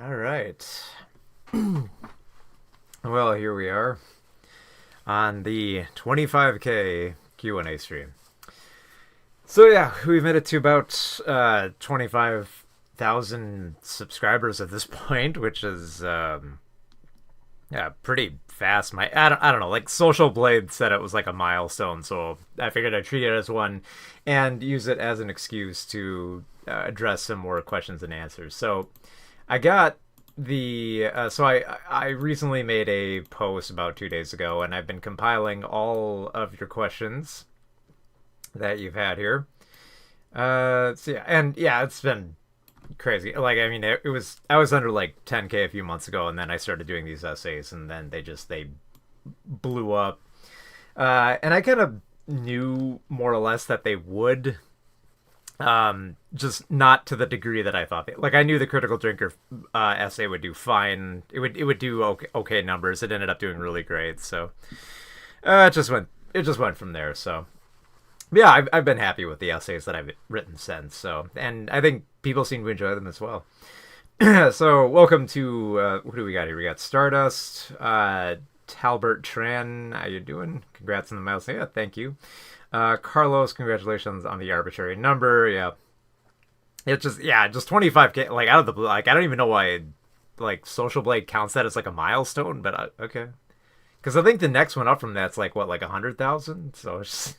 All right. Well, here we are on the 25K Q&A stream. So yeah, we've made it to about 25,000 subscribers at this point, which is yeah, pretty fast. I don't know. Like Social Blade said, it was like a milestone, so I figured I'd treat it as one and use it as an excuse to address some more questions and answers. So I got I recently made a post about 2 days ago, and I've been compiling all of your questions that you've had here. So yeah, and yeah, it's been crazy. Like, I mean, it was I was under like 10K a few months ago, and then I started doing these essays, and then they blew up. And I kind of knew more or less that they would, just not to the degree that I thought like I knew the critical drinker essay would do fine. It would do okay numbers. It ended up doing really great. So it just went from there. So yeah, I've been happy with the essays that I've written since. So, and I think people seem to enjoy them as well. So welcome to what do we got here? We got Stardust, Talbert Tran. How you doing? Congrats on the milestone. Yeah, thank you. Carlos, congratulations on the arbitrary number. Yeah, just 25K. Like out of the blue. Like I don't even know why like Social Blade counts that as like a milestone, but okay. Because I think the next one up from that's like what, like 100,000. So it's just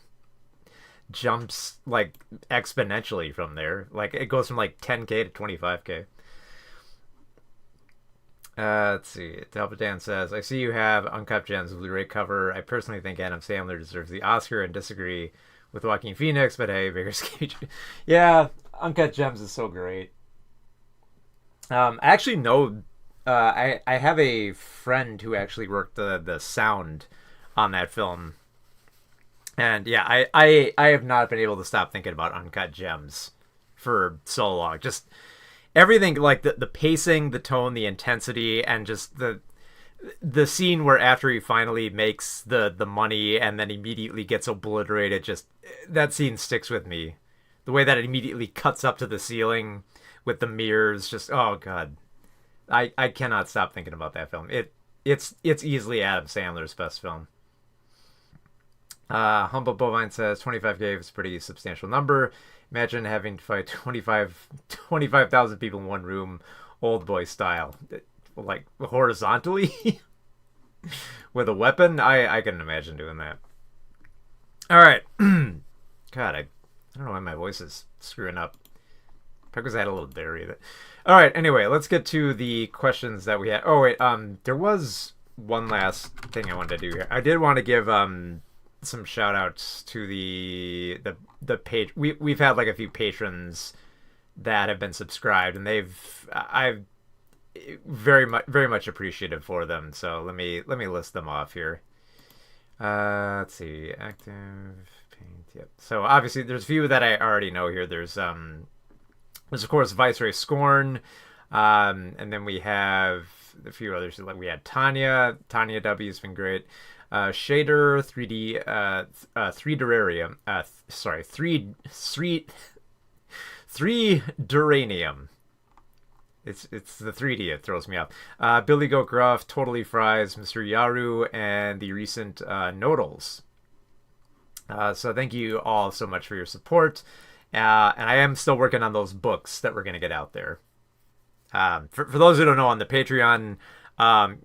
jumps like exponentially from there. Like it goes from like 10K to 25K. Let's see. Delpadan says, I see you have Uncut Gems Blu-ray cover. I personally think Adam Sandler deserves the Oscar and disagree with Joaquin Phoenix, but hey, bigger stage. Yeah, Uncut Gems is so great. I actually know, I have a friend who actually worked the sound on that film. And yeah, I have not been able to stop thinking about Uncut Gems for so long. Just everything, like the pacing, the tone, the intensity, and just the scene where after he finally makes the money and then immediately gets obliterated, just that scene sticks with me. The way that it immediately cuts up to the ceiling with the mirrors, just oh god. I cannot stop thinking about that film. It's easily Adam Sandler's best film. Humble Bovine says 25K is a pretty substantial number. Imagine having to fight 25,000 people in one room, old boy style. Like horizontally? With a weapon? I can imagine doing that. Alright. God, I don't know why my voice is screwing up. Probably because I had a little dairy. Alright, anyway, let's get to the questions that we had. Oh, wait, there was one last thing I wanted to do here. I did want to give, some shout outs to the page. We've had like a few patrons that have been subscribed, and I've very much appreciative for them. So let me list them off here. Let's see, active paint. Yep. So obviously there's a few that I already know here. There's of course Viceroy Scorn, and then we have a few others. Like we had Tanya W has been great. Shader 3D 3 Durarium sorry 3 Duranium. It's the 3D it throws me off. Billy Goat Gruff, Totally Fries, Mr. Yaru, and the recent Nodals. So thank you all so much for your support. And I am still working on those books that we're going to get out there. For those who don't know, on the Patreon,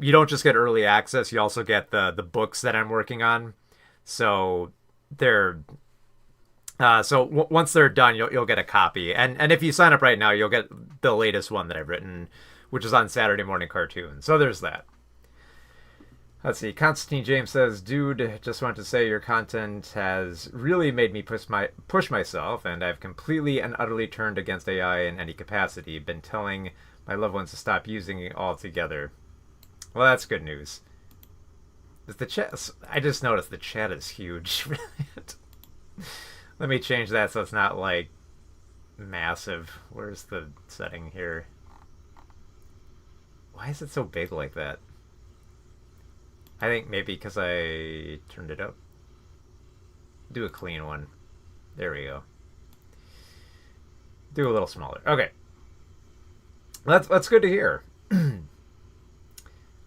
you don't just get early access, you also get the books that I'm working on. So once they're done, you'll get a copy. And if you sign up right now, you'll get the latest one that I've written, which is on Saturday Morning Cartoon. So there's that. Let's see. Constantine James says, dude, just want to say your content has really made me push myself, and I've completely and utterly turned against AI in any capacity. Been telling my loved ones to stop using it altogether. Well, that's good news. The chat, I just noticed the chat is huge. Let me change that so it's not like massive. Where's the setting here? Why is it so big like that? I think maybe because I turned it up. Do a clean one. There we go. Do a little smaller. Okay. That's good to hear.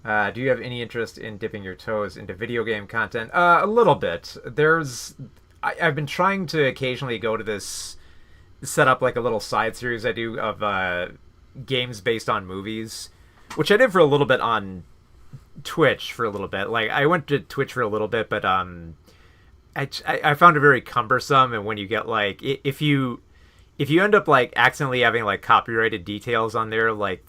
Do you have any interest in dipping your toes into video game content? A little bit. I've been trying to occasionally go to this, set up like a little side series I do of games based on movies, which I did for a little bit on Twitch for a little bit. Like I went to Twitch for a little bit, but I found it very cumbersome. And when you get like if you end up like accidentally having like copyrighted details on there, like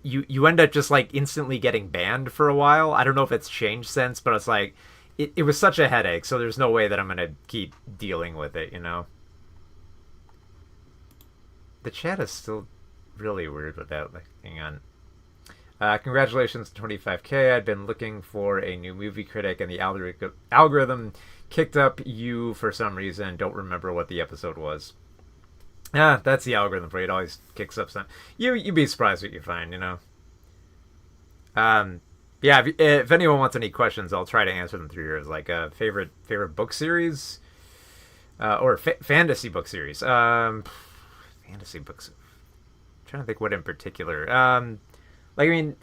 you end up just like instantly getting banned for a while. I don't know if it's changed since, but it's like it was such a headache, so there's no way that I'm gonna keep dealing with it, you know. The chat is still really weird with that. Like, hang on. Congratulations to 25K. I'd been looking for a new movie critic, and the algorithm kicked up you for some reason. Don't remember what the episode was. That's the algorithm for you. It always kicks up some. You'd be surprised what you find, you know. Yeah. If anyone wants any questions, I'll try to answer them through here. Like a favorite book series, or fantasy book series. Fantasy books. I'm trying to think what in particular. Like I mean,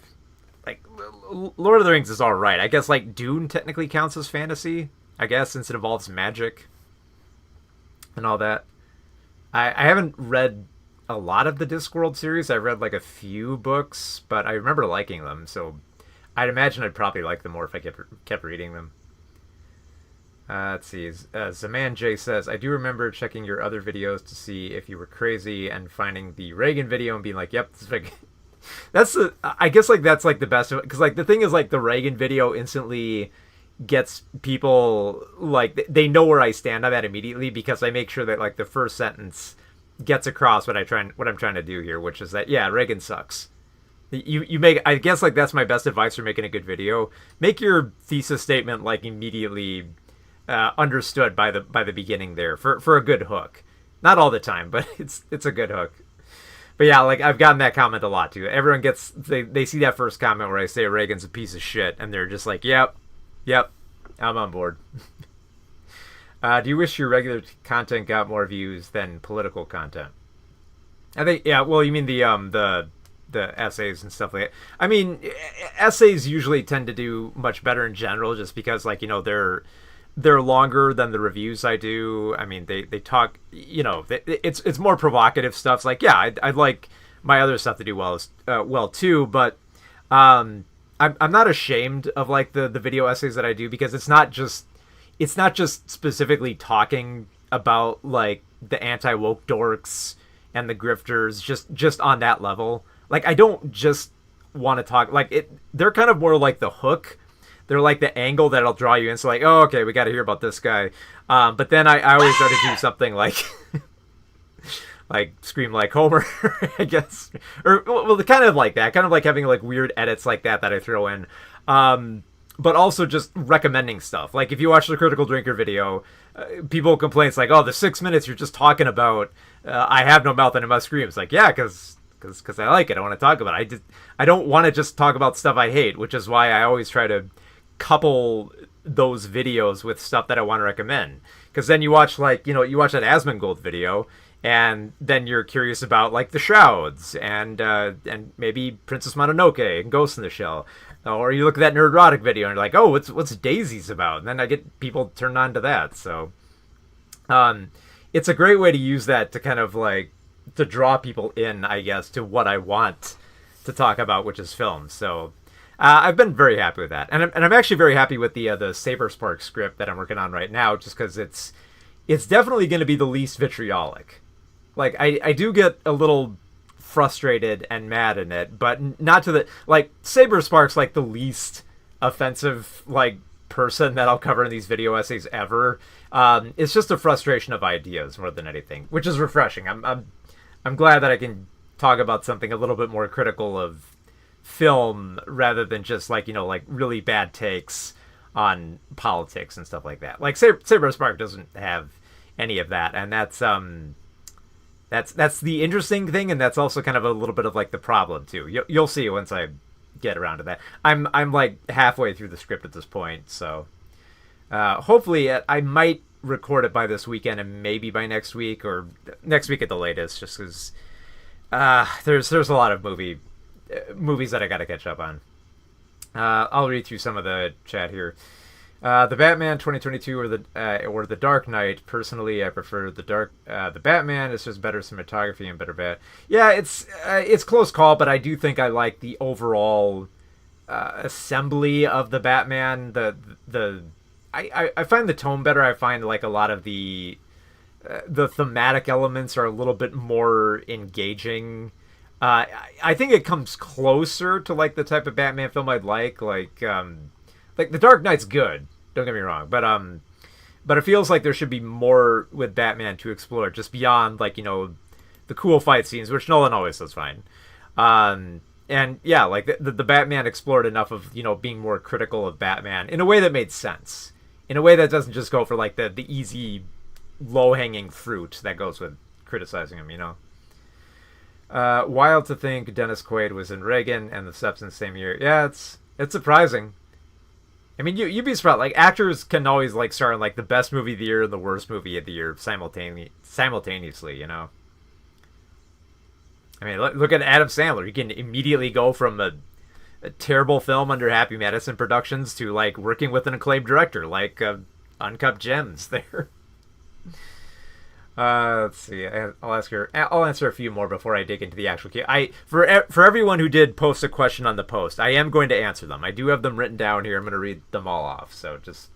like Lord of the Rings is all right. I guess like Dune technically counts as fantasy. I guess since it involves magic and all that. I haven't read a lot of the Discworld series. I've read like a few books, but I remember liking them, so I'd imagine I'd probably like them more if I kept reading them. Let's see. Zaman J says, I do remember checking your other videos to see if you were crazy and finding the Reagan video and being like, yep, this is like... I guess like that's like the best of it, because like the thing is like the Reagan video instantly gets people like they know where I stand on that immediately, because I make sure that like the first sentence gets across what I'm trying to do here, which is that yeah, Reagan sucks. You make, I guess like that's my best advice for making a good video. Make your thesis statement like immediately understood by the beginning there for a good hook. Not all the time, but it's a good hook. But yeah, like I've gotten that comment a lot too. Everyone gets they see that first comment where I say Reagan's a piece of shit, and they're just like, yep, I'm on board. Do you wish your regular content got more views than political content? I think yeah. Well, you mean the essays and stuff like that. I mean, essays usually tend to do much better in general, just because like you know they're longer than the reviews I do. I mean, they talk, you know, it's more provocative stuff. It's like, yeah, I'd like my other stuff to do well too, but I'm not ashamed of like the video essays that I do, because it's not just specifically talking about like the anti-woke dorks and the grifters just on that level. Like I don't just want to talk like it. They're kind of more like the hook. They're like the angle that'll draw you in. So like, oh, okay, we got to hear about this guy. But then I always try to do something like, like scream like Homer, I guess, or well, kind of like that, kind of like having like weird edits like that I throw in. But also just recommending stuff. Like if you watch the Critical Drinker video, people complain it's like, oh, the 6 minutes you're just talking about I have no mouth and I must scream. It's like, yeah, because I like it. I want to talk about it. I don't want to just talk about stuff I hate, which is why I always try to couple those videos with stuff that I want to recommend, because then you watch like you watch that Asmongold video and then you're curious about like the Shrouds and maybe Princess Mononoke and Ghost in the Shell, or you look at that Nerdrotic video and you're like, oh, what's Daisy's about, and then I get people turned on to that. So it's a great way to use that to kind of like to draw people in, I guess, to what I want to talk about, which is film. So I've been very happy with that, and I'm actually very happy with the Saber Spark script that I'm working on right now, just because it's definitely going to be the least vitriolic. Like I do get a little frustrated and mad in it, but not to the like Saber Spark's like the least offensive like person that I'll cover in these video essays ever. It's just a frustration of ideas more than anything, which is refreshing. I'm glad that I can talk about something a little bit more critical of film rather than just like like really bad takes on politics and stuff like that. Like Saber Spark doesn't have any of that, and that's the interesting thing, and that's also kind of a little bit of like the problem too. You'll see once I get around to that. I'm like halfway through the script at this point, so hopefully I might record it by this weekend and maybe by next week, or next week at the latest, just because there's a lot of movies that I got to catch up on. I'll read through some of the chat here. The Batman 2022 or the Dark Knight. Personally, I prefer the Batman. It's just better cinematography and better Yeah, it's close call, but I do think I like the overall assembly of the Batman. I find the tone better. I find like a lot of the thematic elements are a little bit more engaging. I think it comes closer to like the type of Batman film I'd like. Like The Dark Knight's good. Don't get me wrong, but it feels like there should be more with Batman to explore, just beyond like the cool fight scenes, which Nolan always does fine. And yeah, like the Batman explored enough of being more critical of Batman in a way that made sense, in a way that doesn't just go for like the easy, low hanging fruit that goes with criticizing him. Wild to think Dennis Quaid was in Reagan and The Substance same year. Yeah, it's surprising. I mean, you'd be surprised. Like, actors can always like star in like the best movie of the year and the worst movie of the year simultaneously. I mean, look at Adam Sandler. You can immediately go from a terrible film under Happy Madison Productions to like working with an acclaimed director like Uncut Gems there. Let's see. I'll answer a few more before I dig into the actual key. For everyone who did post a question on the post, I am going to answer them. I do have them written down here. I'm going to read them all off. So just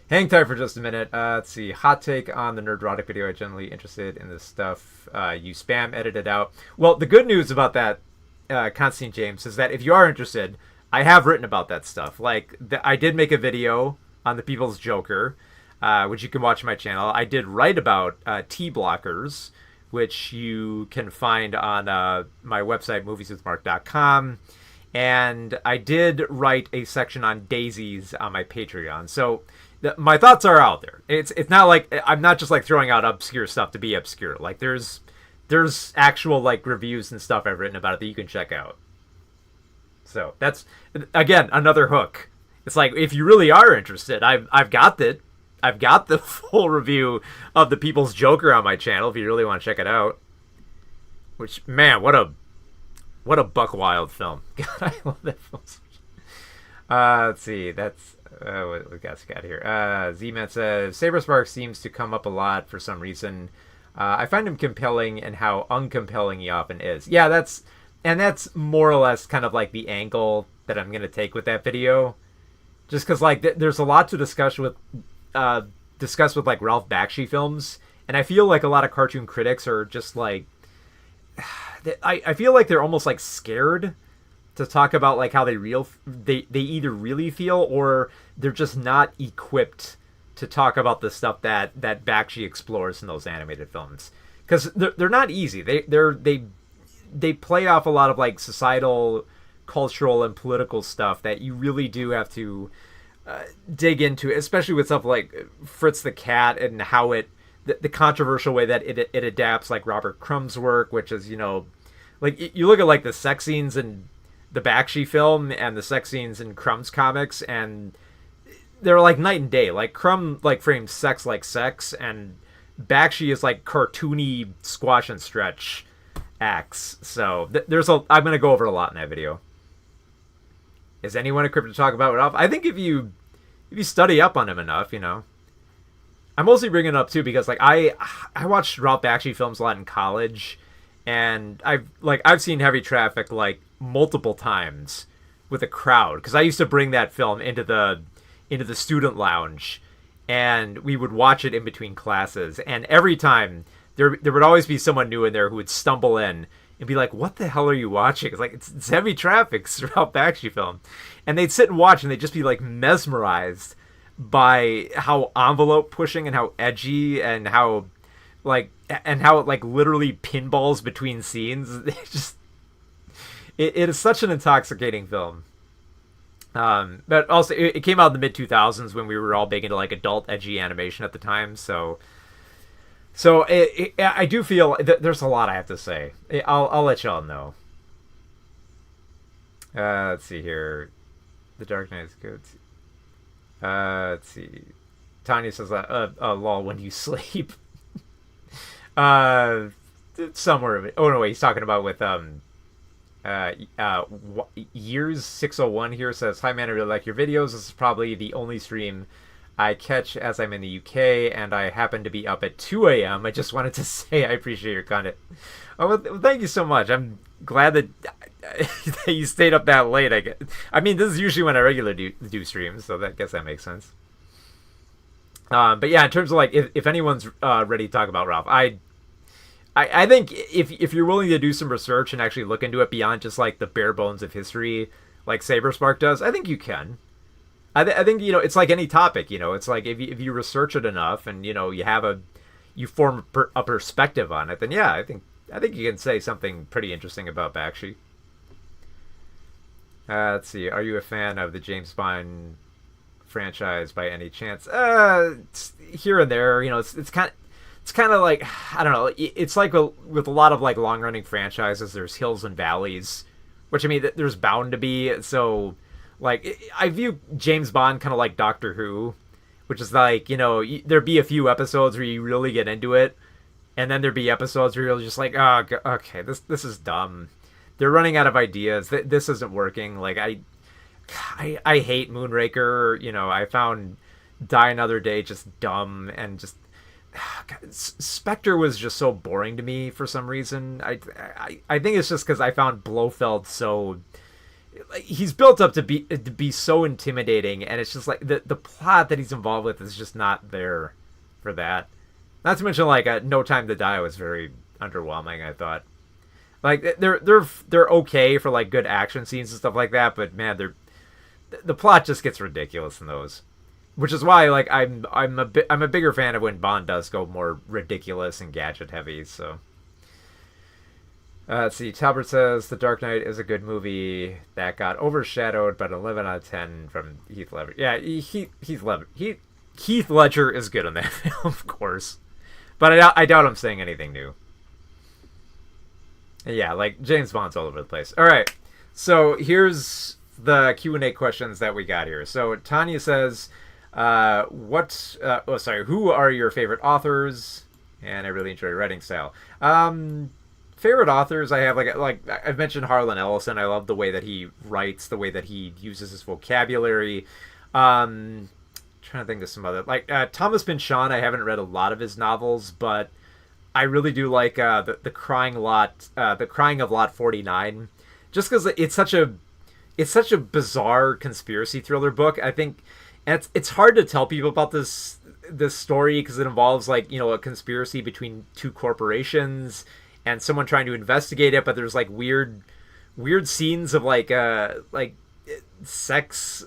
hang tight for just a minute. Let's see. Hot take on the Nerdrotic video. I'm generally interested in this stuff. You spam edited out. Well, the good news about that, Constantine James, is that if you are interested, I have written about that stuff. Like, I did make a video on the People's Joker, which you can watch on my channel. I did write about T-blockers, which you can find on my website, movieswithmark.com. And I did write a section on daisies on my Patreon. So my thoughts are out there. It's not like I'm not just like throwing out obscure stuff to be obscure. Like there's actual like reviews and stuff I've written about it that you can check out. So that's, again, another hook. It's like, if you really are interested, I've got the full review of The People's Joker on my channel if you really want to check it out. Which, man, what a buck wild film. God, I love that film so much. Let's see, that's what we got here. Z-Man says, Saberspark seems to come up a lot for some reason. I find him compelling and how uncompelling he often is. Yeah, that's more or less kind of like the angle that I'm going to take with that video. Just because like there's a lot to discuss with like Ralph Bakshi films, and I feel like a lot of cartoon critics are just like, I feel like they're almost like scared to talk about like how they either really feel or they're just not equipped to talk about the stuff that Bakshi explores in those animated films, because they're not easy. They play off a lot of like societal, cultural, and political stuff that you really do have to dig into, especially with stuff like Fritz the Cat and how the controversial way that it adapts like Robert Crumb's work, which is, like you look at like the sex scenes in the Bakshi film and the sex scenes in Crumb's comics, and they're like night and day. Like Crumb like frames sex like sex, and Bakshi is like cartoony squash and stretch acts. So I'm going to go over a lot in that video. Is anyone equipped to talk about Ralph? I think if you study up on him enough, I'm mostly bringing it up too because like I watched Ralph Bakshi films a lot in college, and I've seen Heavy Traffic like multiple times with a crowd, because I used to bring that film into the student lounge, and we would watch it in between classes, and every time there would always be someone new in there who would stumble in and be like, "What the hell are you watching?" It's like, it's Heavy Traffic, it's a Ralph Bakshi film. And they'd sit and watch, and they'd just be like mesmerized by how envelope pushing and how edgy and how it like literally pinballs between scenes. It is such an intoxicating film. But also it came out in the mid 2000s when we were all big into like adult edgy animation at the time. So I do feel there's a lot I have to say. I'll let y'all know. Let's see here. The Dark Knight is good. Let's see. Tanya says, lol, when you sleep. Somewhere. Oh, no, wait, he's talking about with Years 601 here says, "Hi man, I really like your videos. This is probably the only stream I catch as I'm in the UK, and I happen to be up at 2 a.m. I just wanted to say I appreciate your content." Oh, well, thank you so much. I'm glad that, that you stayed up that late. I mean, this is usually when I regularly do streams, so I guess that makes sense. But yeah, in terms of like, if anyone's ready to talk about Ralph, I think if you're willing to do some research and actually look into it beyond just like the bare bones of history, like Saberspark does, I think you can. I think, it's like any topic, it's like if you research it enough and, you form a perspective on it, then yeah, I think you can say something pretty interesting about Bakshi. Let's see. Are you a fan of the James Bond franchise by any chance? Here and there, it's kind of like, I don't know. It's like with a lot of like long running franchises, there's hills and valleys, which I mean, there's bound to be. So, like, I view James Bond kind of like Doctor Who, which is like, there'd be a few episodes where you really get into it, and then there'd be episodes where you're just like, oh, okay, this is dumb. They're running out of ideas. This isn't working. Like, I hate Moonraker. I found Die Another Day just dumb, and just Spectre was just so boring to me for some reason. I think it's just because I found Blofeld so, he's built up to be so intimidating, and it's just like the plot that he's involved with is just not there for that. Not to mention, like, No Time to Die was very underwhelming, I thought. Like, they're okay for like good action scenes and stuff like that, but man, the plot just gets ridiculous in those. Which is why, like, I'm a bigger fan of when Bond does go more ridiculous and gadget heavy. So, let's see. Talbert says The Dark Knight is a good movie that got overshadowed, but 11 out of 10 from Heath Ledger. Yeah, Heath Ledger is good in that film, of course, but I doubt I'm saying anything new. Yeah, like, James Bond's all over the place. All right, so here's the Q&A questions that we got here. So Tanya says, who are your favorite authors? And I really enjoy writing style. Favorite authors, I have, like I've mentioned Harlan Ellison. I love the way that he writes, the way that he uses his vocabulary. Trying to think of some other, like, Thomas Pynchon. I haven't read a lot of his novels, but I really do like the Crying of Lot 49, just because it's such a bizarre conspiracy thriller book. I think, and it's hard to tell people about this story because it involves, like, a conspiracy between two corporations and someone trying to investigate it, but there's like weird scenes of like sex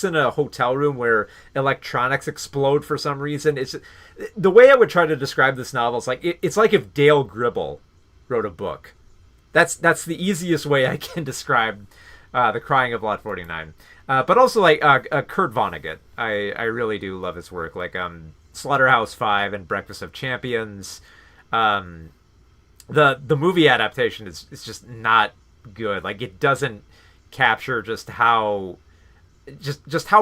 in a hotel room where electronics explode for some reason. It's the way I would try to describe this novel is like it's like if Dale Gribble wrote a book. That's the easiest way I can describe The Crying of Lot 49. But also, like, Kurt Vonnegut. I really do love his work, like Slaughterhouse-5 and Breakfast of Champions. The movie adaptation is just not good. Like, it doesn't capture just how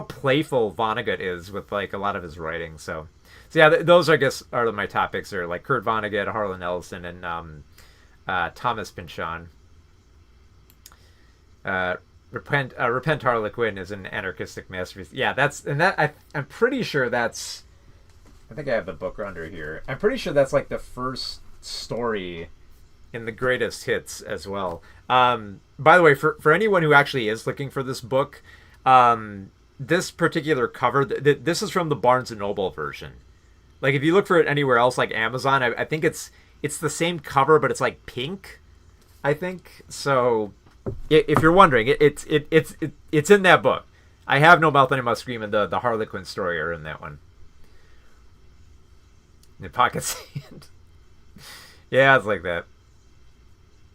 playful Vonnegut is with, like, a lot of his writing. So yeah, those, I guess, are my topics. Are like Kurt Vonnegut, Harlan Ellison, and Thomas Pynchon. Repent Harlequin is an anarchistic masterpiece. Yeah, I'm pretty sure that's, I think I have the book under here. I'm pretty sure that's like the first story in the greatest hits as well. By the way, for anyone who actually is looking for this book, this particular cover, this is from the Barnes & Noble version. Like, if you look for it anywhere else, like Amazon, I think it's the same cover, but it's like pink, I think. So if you're wondering, it's in that book. I have No Mouth, Any Scream, and the Harlequin story are in that one. In Pocket Sand. Yeah, it's like that.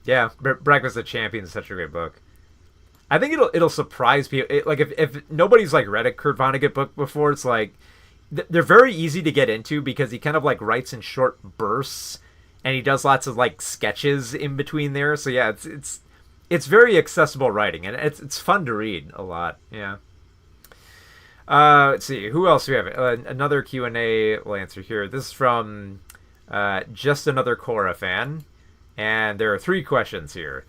Yeah, Breakfast of Champions is such a great book. I think it'll surprise people. Like, if nobody's like read a Kurt Vonnegut book before, it's like they're very easy to get into because he kind of like writes in short bursts, and he does lots of like sketches in between there. So yeah, it's very accessible writing, and it's fun to read a lot. Yeah. Let's see, who else do we have? Another Q&A we'll answer here. This is from Just Another Korra fan, and there are 3 questions here.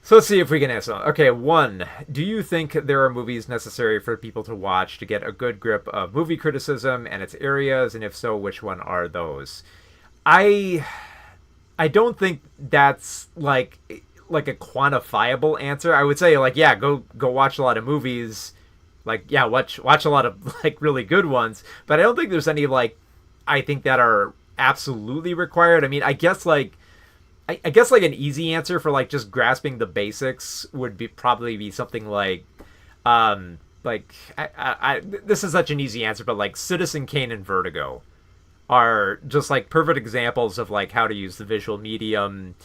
So let's see if we can answer. Okay, one. Do you think there are movies necessary for people to watch to get a good grip of movie criticism and its areas, and if so, which one are those? I I don't think that's like a quantifiable answer. I would say like yeah, go watch a lot of movies. Like yeah, watch a lot of like really good ones, but I don't think there's any like I think that are absolutely required. I mean, I guess like an easy answer for like just grasping the basics would be probably be something this is such an easy answer, but like Citizen Kane and Vertigo are just like perfect examples of like how to use the visual medium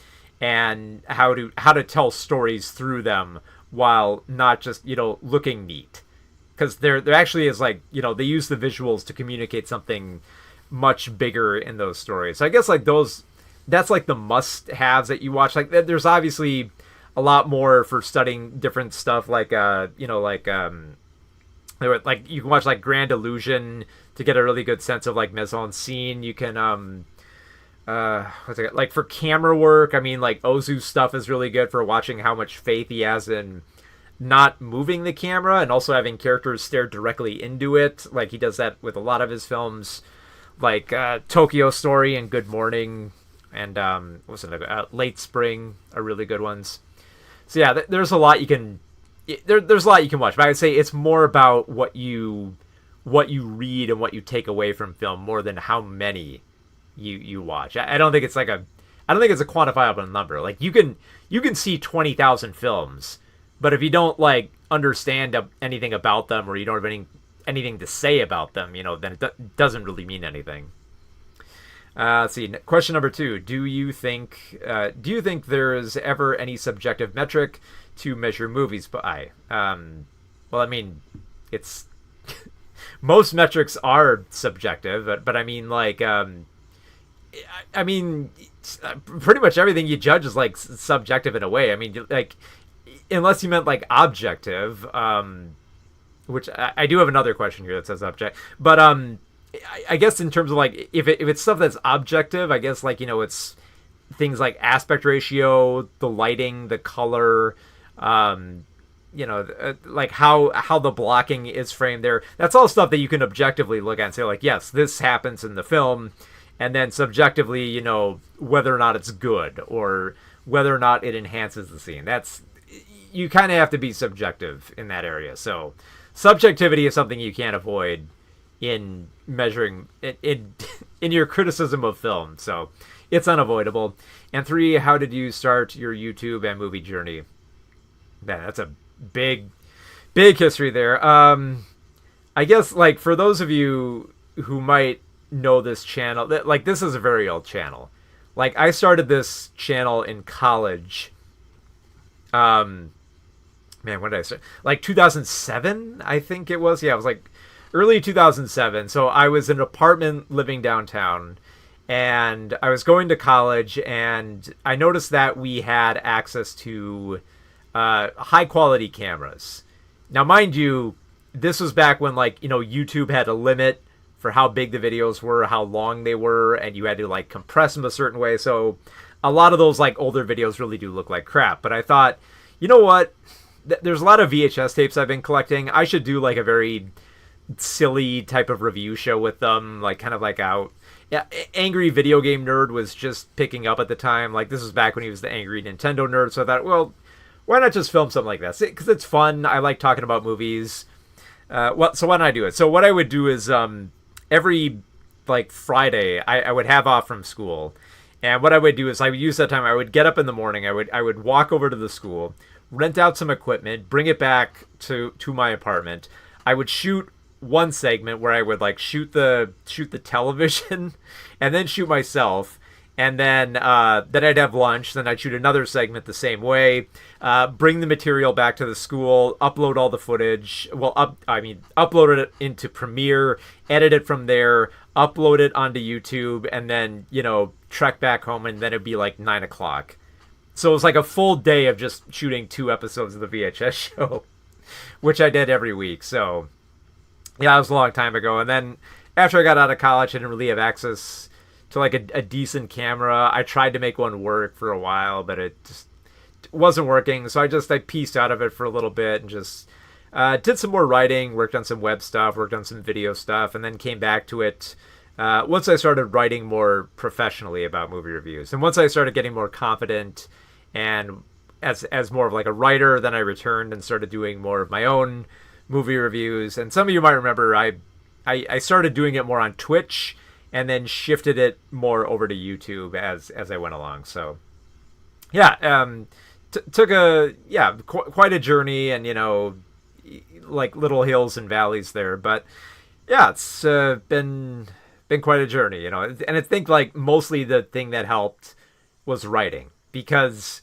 and how to tell stories through them while not just looking neat, because there actually is like they use the visuals to communicate something much bigger in those stories. So I guess like those that's like the must-haves that you watch. Like there's obviously a lot more for studying different stuff, like like you can watch like Grand Illusion to get a really good sense of like mise en scene. You can what's it like for camera work. I mean, like Ozu's stuff is really good for watching how much faith he has in not moving the camera and also having characters stare directly into it. Like he does that with a lot of his films, like Tokyo Story and Good Morning, and Late Spring are really good ones. So yeah, there's a lot you can there's a lot you can watch, but I would say it's more about what you read and what you take away from film more than how many you watch. I don't think it's like I don't think it's a quantifiable number. Like you can see 20,000 films, but if you don't like understand anything about them, or you don't have anything to say about them, then it doesn't really mean anything. Let's see. Question number 2. Do you think there is ever any subjective metric to measure movies by? Well, I mean, it's most metrics are subjective, but I mean, like, I mean, pretty much everything you judge is like subjective in a way. I mean, like, unless you meant like objective, which I do have another question here that says object, but I guess in terms of like if it's stuff that's objective, I guess like it's things like aspect ratio, the lighting, the color, like how the blocking is framed there. That's all stuff that you can objectively look at and say like, yes, this happens in the film, and then subjectively, whether or not it's good or whether or not it enhances the scene. You kind of have to be subjective in that area. So subjectivity is something you can't avoid in measuring in your criticism of film, so it's unavoidable. And 3, how did you start your YouTube and movie journey? Man, that's a big history there. I guess like for those of you who might know this channel, like this is a very old channel. Like I started this channel in college. Man, when did I start? Like 2007, I think it was. Yeah, it was like early 2007. So I was in an apartment living downtown, and I was going to college, and I noticed that we had access to high quality cameras. Now, mind you, this was back when like YouTube had a limit for how big the videos were, how long they were, and you had to like compress them a certain way. So a lot of those like older videos really do look like crap. But I thought, you know what? There's a lot of VHS tapes I've been collecting. I should do like a very silly type of review show with them, like kind of like out. Yeah, Angry Video Game Nerd was just picking up at the time. Like this was back when he was the Angry Nintendo Nerd. So I thought, well, why not just film something like that? Because it's fun. I like talking about movies. So why don't I do it? So what I would do is every like Friday I would have off from school, and what I would do is I would use that time. I would get up in the morning. I would walk over to the school, rent out some equipment, bring it back to my apartment. I would shoot one segment where I would like shoot the television, and then shoot myself, and then I'd have lunch. Then I'd shoot another segment the same way. Bring the material back to the school, upload all the footage. Well, upload it into Premiere, edit it from there, upload it onto YouTube, and then trek back home, and then it'd be like 9 o'clock. So it was like a full day of just shooting 2 episodes of the VHS show, which I did every week. So yeah, that was a long time ago. And then after I got out of college, I didn't really have access to like a decent camera. I tried to make one work for a while, but it just wasn't working, so I pieced out of it for a little bit and just did some more writing, worked on some web stuff, worked on some video stuff, and then came back to it once I started writing more professionally about movie reviews. And once I started getting more confident and as more of like a writer, then I returned and started doing more of my own movie reviews. And some of you might remember I started doing it more on Twitch and then shifted it more over to YouTube as I went along. So yeah, took quite a journey, and like little hills and valleys there, but yeah, it's been quite a journey, and I think like mostly the thing that helped was writing, because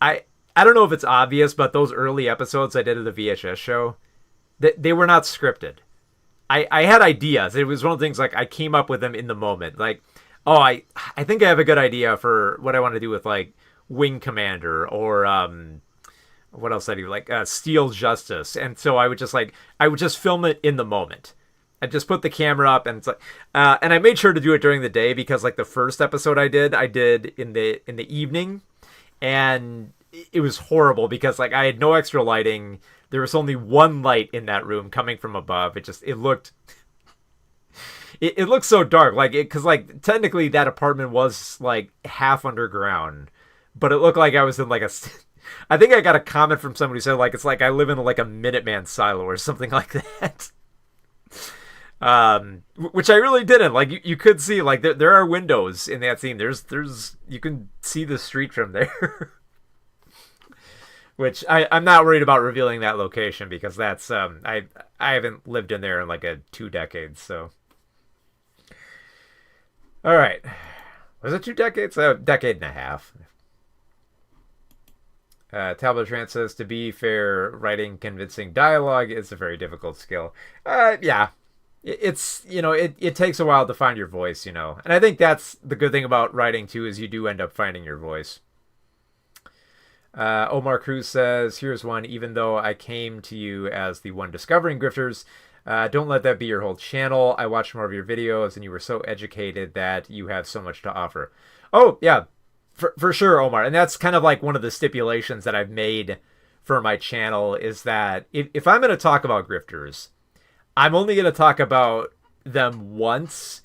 I don't know if it's obvious, but those early episodes I did of the VHS show, they were not scripted. I had ideas. It was one of the things, like, I came up with them in the moment. Like, oh, I think I have a good idea for what I want to do with, like, Wing Commander, or what else did I do? Like, Steel Justice. And so I would just film it in the moment. I just put the camera up, and it's like, and I made sure to do it during the day, because, like, the first episode I did in the evening, and it was horrible because, like, I had no extra lighting. There was only one light in that room coming from above. It looked so dark, like, because, like, technically that apartment was like half underground, but it looked like I was in like I think I got a comment from somebody who said, like, it's like I live in like a Minuteman silo or something like that. Which I really didn't. Like, you could see, like, there are windows in that scene. There's you can see the street from there. Which I'm not worried about revealing that location, because that's I haven't lived in there in like 2 decades. So, all right, was it 2 decades? A decade and a half. Talbot Trant says, to be fair, writing convincing dialogue is a very difficult skill. Yeah, it's it takes a while to find your voice, and I think that's the good thing about writing too, is you do end up finding your voice. Omar Cruz says, here's one. Even though I came to you as the one discovering grifters, don't let that be your whole channel. I watched more of your videos, and you were so educated that you have so much to offer. Oh, yeah, for sure, Omar. And that's kind of like one of the stipulations that I've made for my channel, is that if I'm going to talk about grifters, I'm only going to talk about them once,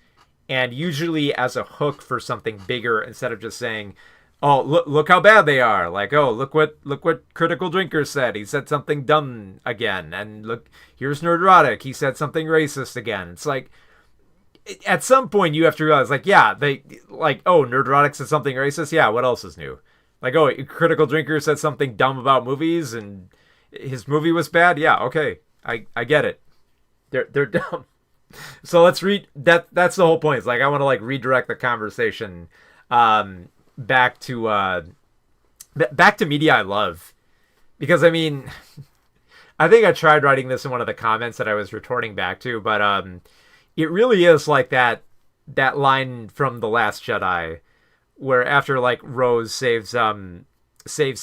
and usually as a hook for something bigger, instead of just saying, oh, look how bad they are. Like, oh, look what Critical Drinker said. He said something dumb again. And look, here's Nerdrotic. He said something racist again. It's like, at some point you have to realize, like, yeah, oh, Nerdrotic said something racist. Yeah, what else is new? Like, oh, Critical Drinker said something dumb about movies and his movie was bad. Yeah, okay, I get it. They're dumb. So let's read that. That's the whole point. It's like, I want to, like, redirect the conversation back to media I love, because I mean, I think I tried writing this in one of the comments that I was retorting back to, but it really is like that line from The Last Jedi, where after, like, Rose saves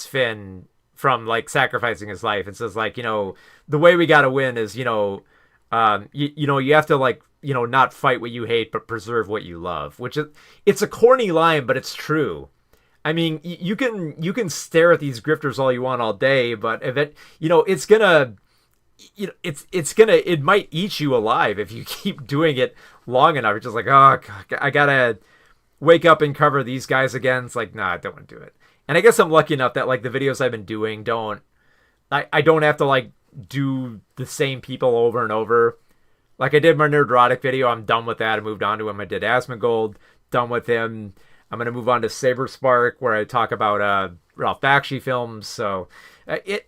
Finn from, like, sacrificing his life, it says, like, the way we gotta win is, you have to, like, not fight what you hate, but preserve what you love. Which it's a corny line, but it's true. I mean, you can stare at these grifters all you want all day, but if it might eat you alive if you keep doing it long enough. It's just like, oh God, I gotta wake up and cover these guys again. It's like, nah, I don't want to do it. And I guess I'm lucky enough that, like, the videos I've been doing I don't have to, like, do the same people over and over. Like, I did my Nerdrotic video. I'm done with that. I moved on to him. I did Asmongold. Done with him. I'm going to move on to Saber Spark, where I talk about Ralph Bakshi films. So,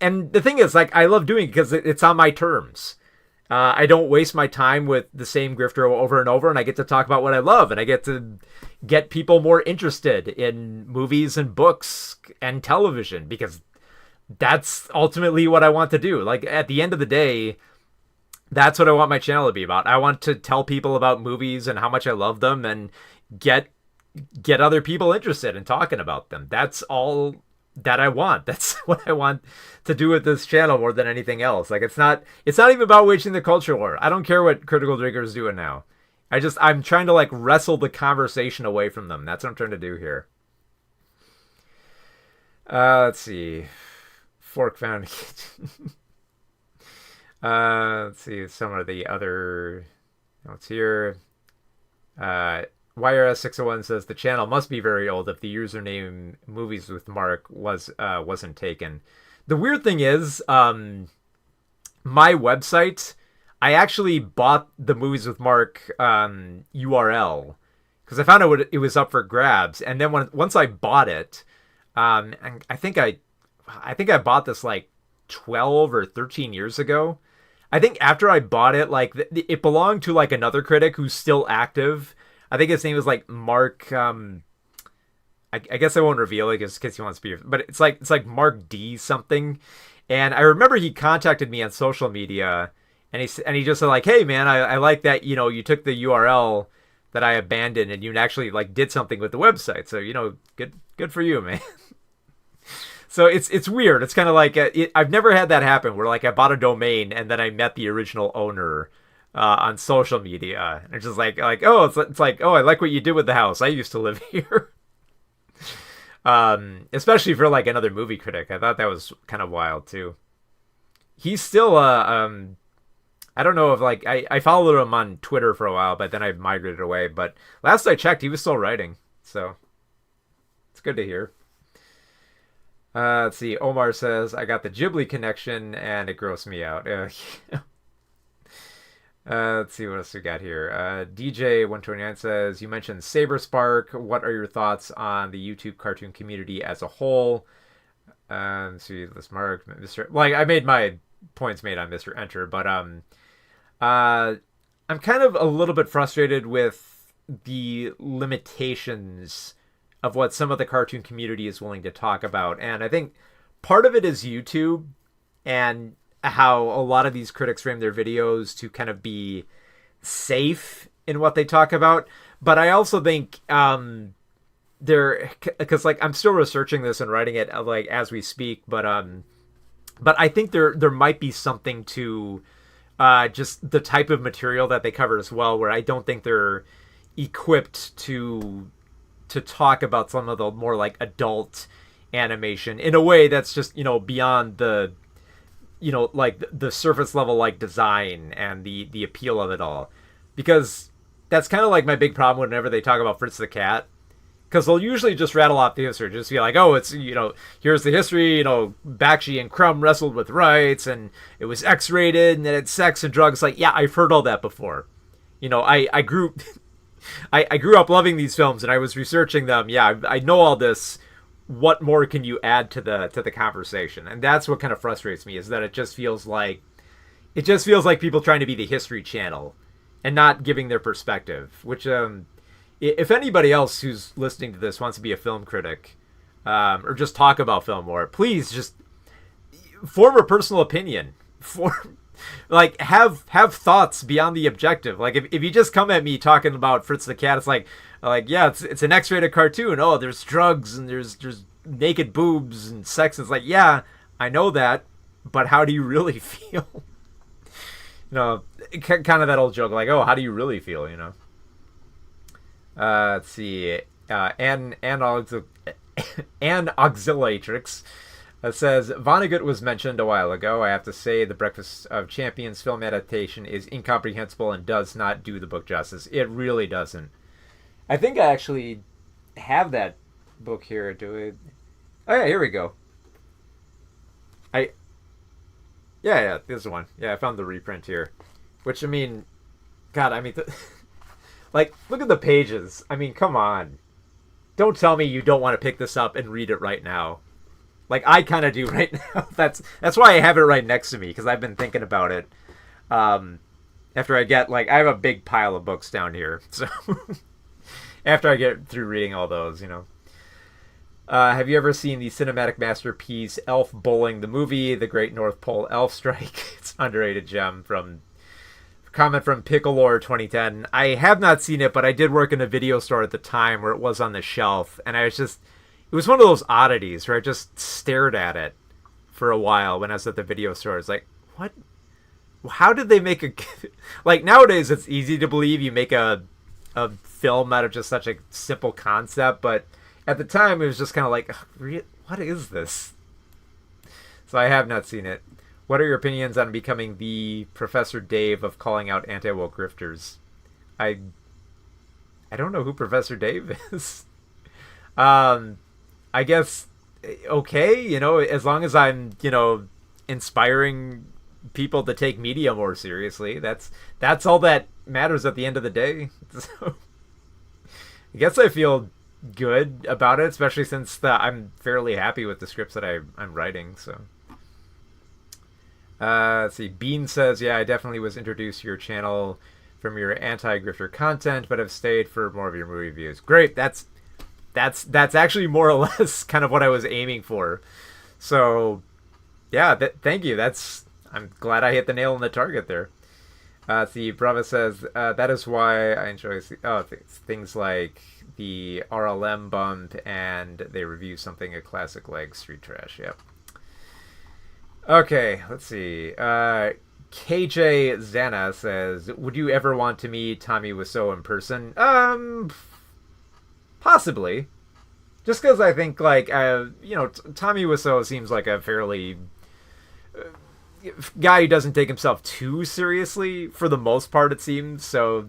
and the thing is, like, I love doing it because it's on my terms. I don't waste my time with the same grifter over and over, and I get to talk about what I love, and I get to get people more interested in movies and books and television, because that's ultimately what I want to do. Like, at the end of the day, that's what I want my channel to be about. I want to tell people about movies and how much I love them, and get other people interested in talking about them. That's all that I want. That's what I want to do with this channel more than anything else. Like, it's not even about waging the culture war. I don't care what Critical Drinker is doing now. I'm trying to, like, wrestle the conversation away from them. That's what I'm trying to do here. Let's see. Fork found kitchen. Let's see some of the other notes here. YRS601 says the channel must be very old if the username Movies with Mark wasn't taken. The weird thing is, my website, I actually bought the Movies with Mark URL because I found out it was up for grabs, and then once I bought it, and I think I bought this like 12 or 13 years ago. I think after I bought it, like it belonged to like another critic who's still active. I think his name is like Mark. I guess I won't reveal it because he wants to be, but it's like Mark D something. And I remember he contacted me on social media, and he just said like, "Hey man, I like that you took the URL that I abandoned and you actually like did something with the website. So good for you, man." So it's weird. It's kind of like I've never had that happen where like I bought a domain and then I met the original owner on social media. And it's just like oh, it's like, oh, I like what you did with the house. I used to live here. Especially for like another movie critic. I thought that was kind of wild too. He's still I don't know if like I followed him on Twitter for a while, but then I migrated away. But last I checked, he was still writing. So it's good to hear. Let's see. Omar says, I got the Ghibli connection and it grossed me out. Let's see what else we got here. DJ129 says, you mentioned Saberspark. What are your thoughts on the YouTube cartoon community as a whole? Let's see. Let's mark Mr. Like, I made my points made on Mr. Enter, but I'm kind of a little bit frustrated with the limitations of what some of the cartoon community is willing to talk about. And I think part of it is YouTube and how a lot of these critics frame their videos to kind of be safe in what they talk about. But I also think because like I'm still researching this and writing it like as we speak, but I think there might be something to just the type of material that they cover as well, where I don't think they're equipped to talk about some of the more like adult animation in a way that's just beyond the like the surface level like design and the appeal of it all, because that's kind of like my big problem whenever they talk about Fritz the Cat, because they'll usually just rattle off the history, just be like, oh, it's here's the history, Bakshi and Crumb wrestled with rights and it was X-rated and it had sex and drugs. Like, yeah, I've heard all that before. I grew I grew up loving these films and I was researching them. Yeah, I know all this. What more can you add to the conversation? And that's what kind of frustrates me, is that it just feels like people trying to be the History Channel and not giving their perspective. Which, if anybody else who's listening to this wants to be a film critic, or just talk about film more, please just form a personal opinion. Like have thoughts beyond the objective. Like if you just come at me talking about Fritz the Cat, it's like yeah, it's an X-rated cartoon. Oh, there's drugs and there's naked boobs and sex. It's like, yeah, I know that, but how do you really feel? Kind of that old joke, like, oh, how do you really feel? Let's see. Ann Auxiliatrix says, Vonnegut was mentioned a while ago. I have to say the Breakfast of Champions film adaptation is incomprehensible and does not do the book justice. It really doesn't. I think I actually have that book here. Oh yeah, here we go. Yeah, this one. Yeah, I found the reprint here. Which, I mean, God, I mean, like, look at the pages. I mean, come on. Don't tell me you don't want to pick this up and read it right now. Like, I kind of do right now. That's why I have it right next to me, because I've been thinking about it. After I get, like, I have a big pile of books down here. So, after I get through reading all those, Have you ever seen the cinematic masterpiece Elf Bowling, the movie, The Great North Pole Elf Strike? It's an underrated gem. Comment from Picklelore 2010. I have not seen it, but I did work in a video store at the time where it was on the shelf, and it was one of those oddities where I just stared at it for a while when I was at the video store. It's like, what? How did they make like, nowadays it's easy to believe you make a film out of just such a simple concept, but at the time, it was just kind of like, what is this? So I have not seen it. What are your opinions on becoming the Professor Dave of calling out anti-woke grifters? I don't know who Professor Dave is. I guess okay, as long as I'm, inspiring people to take media more seriously, that's all that matters at the end of the day. So I guess I feel good about it, especially since I'm fairly happy with the scripts that I'm writing. So let's see. Bean says, yeah, I definitely was introduced to your channel from your anti-grifter content, but have stayed for more of your movie reviews. Great. That's actually more or less kind of what I was aiming for. So yeah, thank you. I'm glad I hit the nail on the target there. See, Brava says, that is why I enjoy things like the RLM bump, and they review something a classic like Street Trash. Yep. Okay, let's see. KJ Zana says, would you ever want to meet Tommy Wiseau in person? Possibly. Just because I think, like, Tommy Wiseau seems like a fairly guy who doesn't take himself too seriously for the most part, it seems. So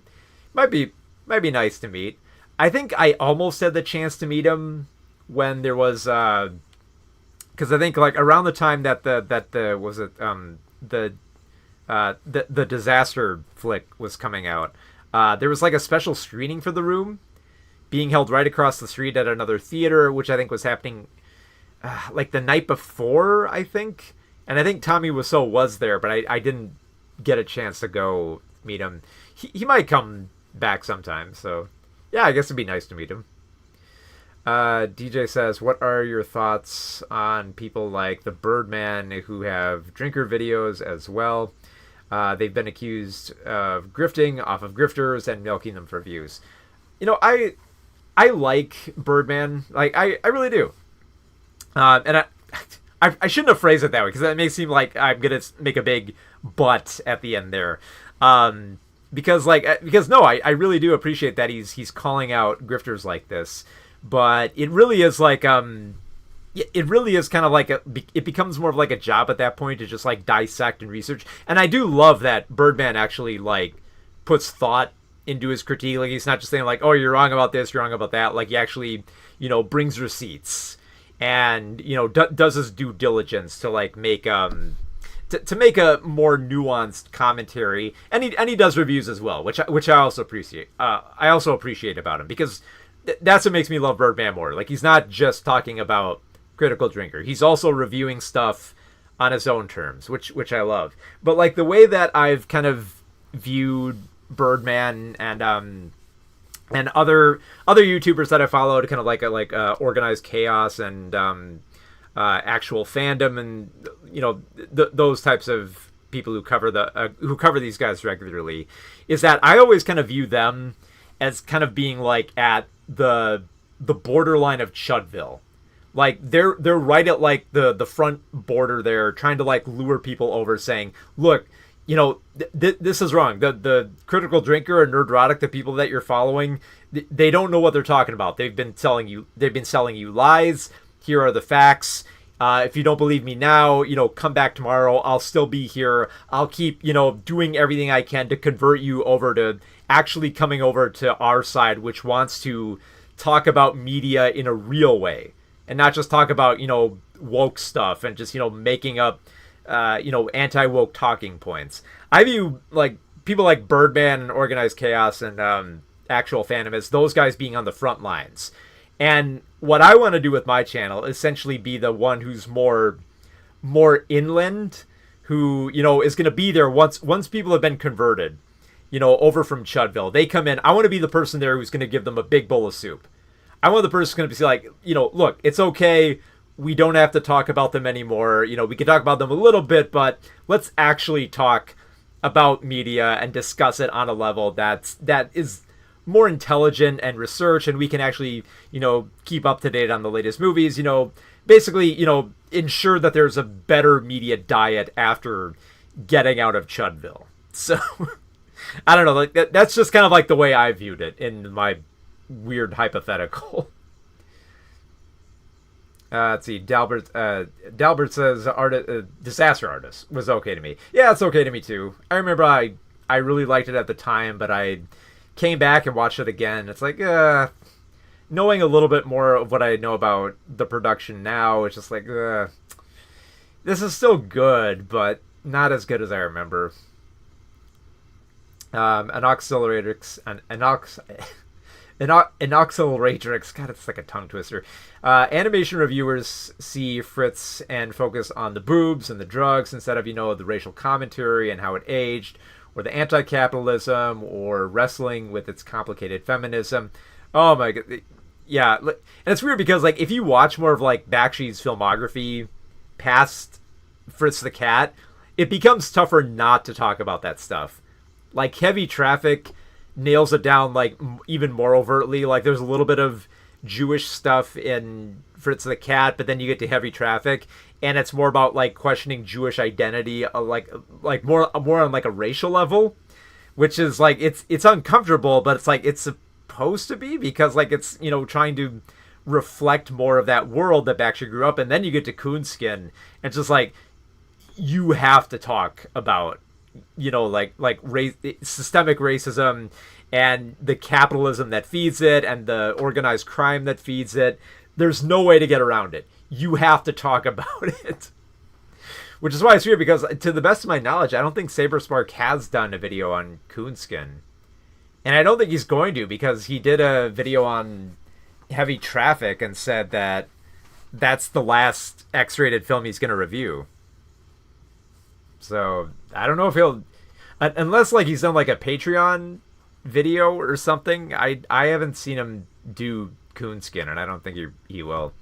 might be nice to meet. I think I almost had the chance to meet him when there was because I think like around the time that the disaster flick was coming out, there was like a special screening for The Room being held right across the street at another theater, which I think was happening like the night before, I think. And I think Tommy Wiseau was there, but I didn't get a chance to go meet him. He might come back sometime, so yeah, I guess it'd be nice to meet him. DJ says, what are your thoughts on people like the Birdman who have drinker videos as well? They've been accused of grifting off of grifters and milking them for views. I like Birdman. Like, I really do. And I shouldn't have phrased it that way, because that may seem like I'm going to make a big but at the end there. Because no, I really do appreciate that he's calling out grifters like this. But it really is like, it really is kind of like it becomes more of like a job at that point to just like dissect and research. And I do love that Birdman actually like puts thought into his critique. Like, he's not just saying like, oh, you're wrong about this, you're wrong about that. Like, he actually, brings receipts and, does his due diligence to like make, to make a more nuanced commentary. And he does reviews as well, which I also appreciate. I also appreciate about him, because that's what makes me love Birdman more. Like, he's not just talking about Critical Drinker. He's also reviewing stuff on his own terms, which I love. But like the way that I've kind of viewed Birdman and other YouTubers that I followed, kind of like Organized Chaos and Actual Fandom, and those types of people who cover these guys regularly, is that I always kind of view them as kind of being like at the borderline of Chudville. Like, they're right at like the front border there, trying to like lure people over, saying, look, this is wrong. The Critical Drinker and Nerdrotic, the people that you're following, they don't know what they're talking about. They've been selling you lies. Here are the facts. If you don't believe me now, come back tomorrow. I'll still be here. I'll keep, doing everything I can to convert you over to actually coming over to our side, which wants to talk about media in a real way and not just talk about, woke stuff and just, making up, anti-woke talking points. I view like people like Birdman and Organized Chaos and Actual Fandom as those guys being on the front lines. And what I want to do with my channel is essentially be the one who's more inland, who, is going to be there once people have been converted, over from Chudville. They come in. I want to be the person there who's going to give them a big bowl of soup. I want the person who's going to be like, look, it's okay. We don't have to talk about them anymore. We can talk about them a little bit, but let's actually talk about media and discuss it on a level that is more intelligent and research, and we can actually, keep up to date on the latest movies, basically, ensure that there's a better media diet after getting out of Chudville. So, I don't know, like that's just kind of like the way I viewed it in my weird hypothetical. Let's see. Dalbert says Disaster Artist was okay to me. Yeah, it's okay to me too. I remember I really liked it at the time, but I came back and watched it again. It's like knowing a little bit more of what I know about the production now, it's just like this is still good, but not as good as I remember. Inoxylatrix, God, it's like a tongue twister. Animation reviewers see Fritz and focus on the boobs and the drugs instead of, the racial commentary and how it aged, or the anti-capitalism, or wrestling with its complicated feminism. Oh my god. Yeah, and it's weird because, like, if you watch more of, like, Bakshi's filmography past Fritz the Cat, it becomes tougher not to talk about that stuff. Like, Heavy Traffic nails it down, like, even more overtly. Like, there's a little bit of Jewish stuff in Fritz the Cat, but then you get to Heavy Traffic, and it's more about, like, questioning Jewish identity, like more on, like, a racial level, which is, like, it's uncomfortable, but it's, like, it's supposed to be, because, like, it's, trying to reflect more of that world that Bakshi grew up in. And then you get to Coonskin, and it's just, like, you have to talk about, systemic racism and the capitalism that feeds it and the organized crime that feeds it. There's no way to get around it. You have to talk about it. Which is why it's weird, because to the best of my knowledge, I don't think Saberspark has done a video on Coonskin. And I don't think he's going to, because he did a video on Heavy Traffic and said that that's the last X-rated film he's going to review. So I don't know if he'll, unless, like, he's done, like, a Patreon video or something. I haven't seen him do Coonskin, and I don't think he will.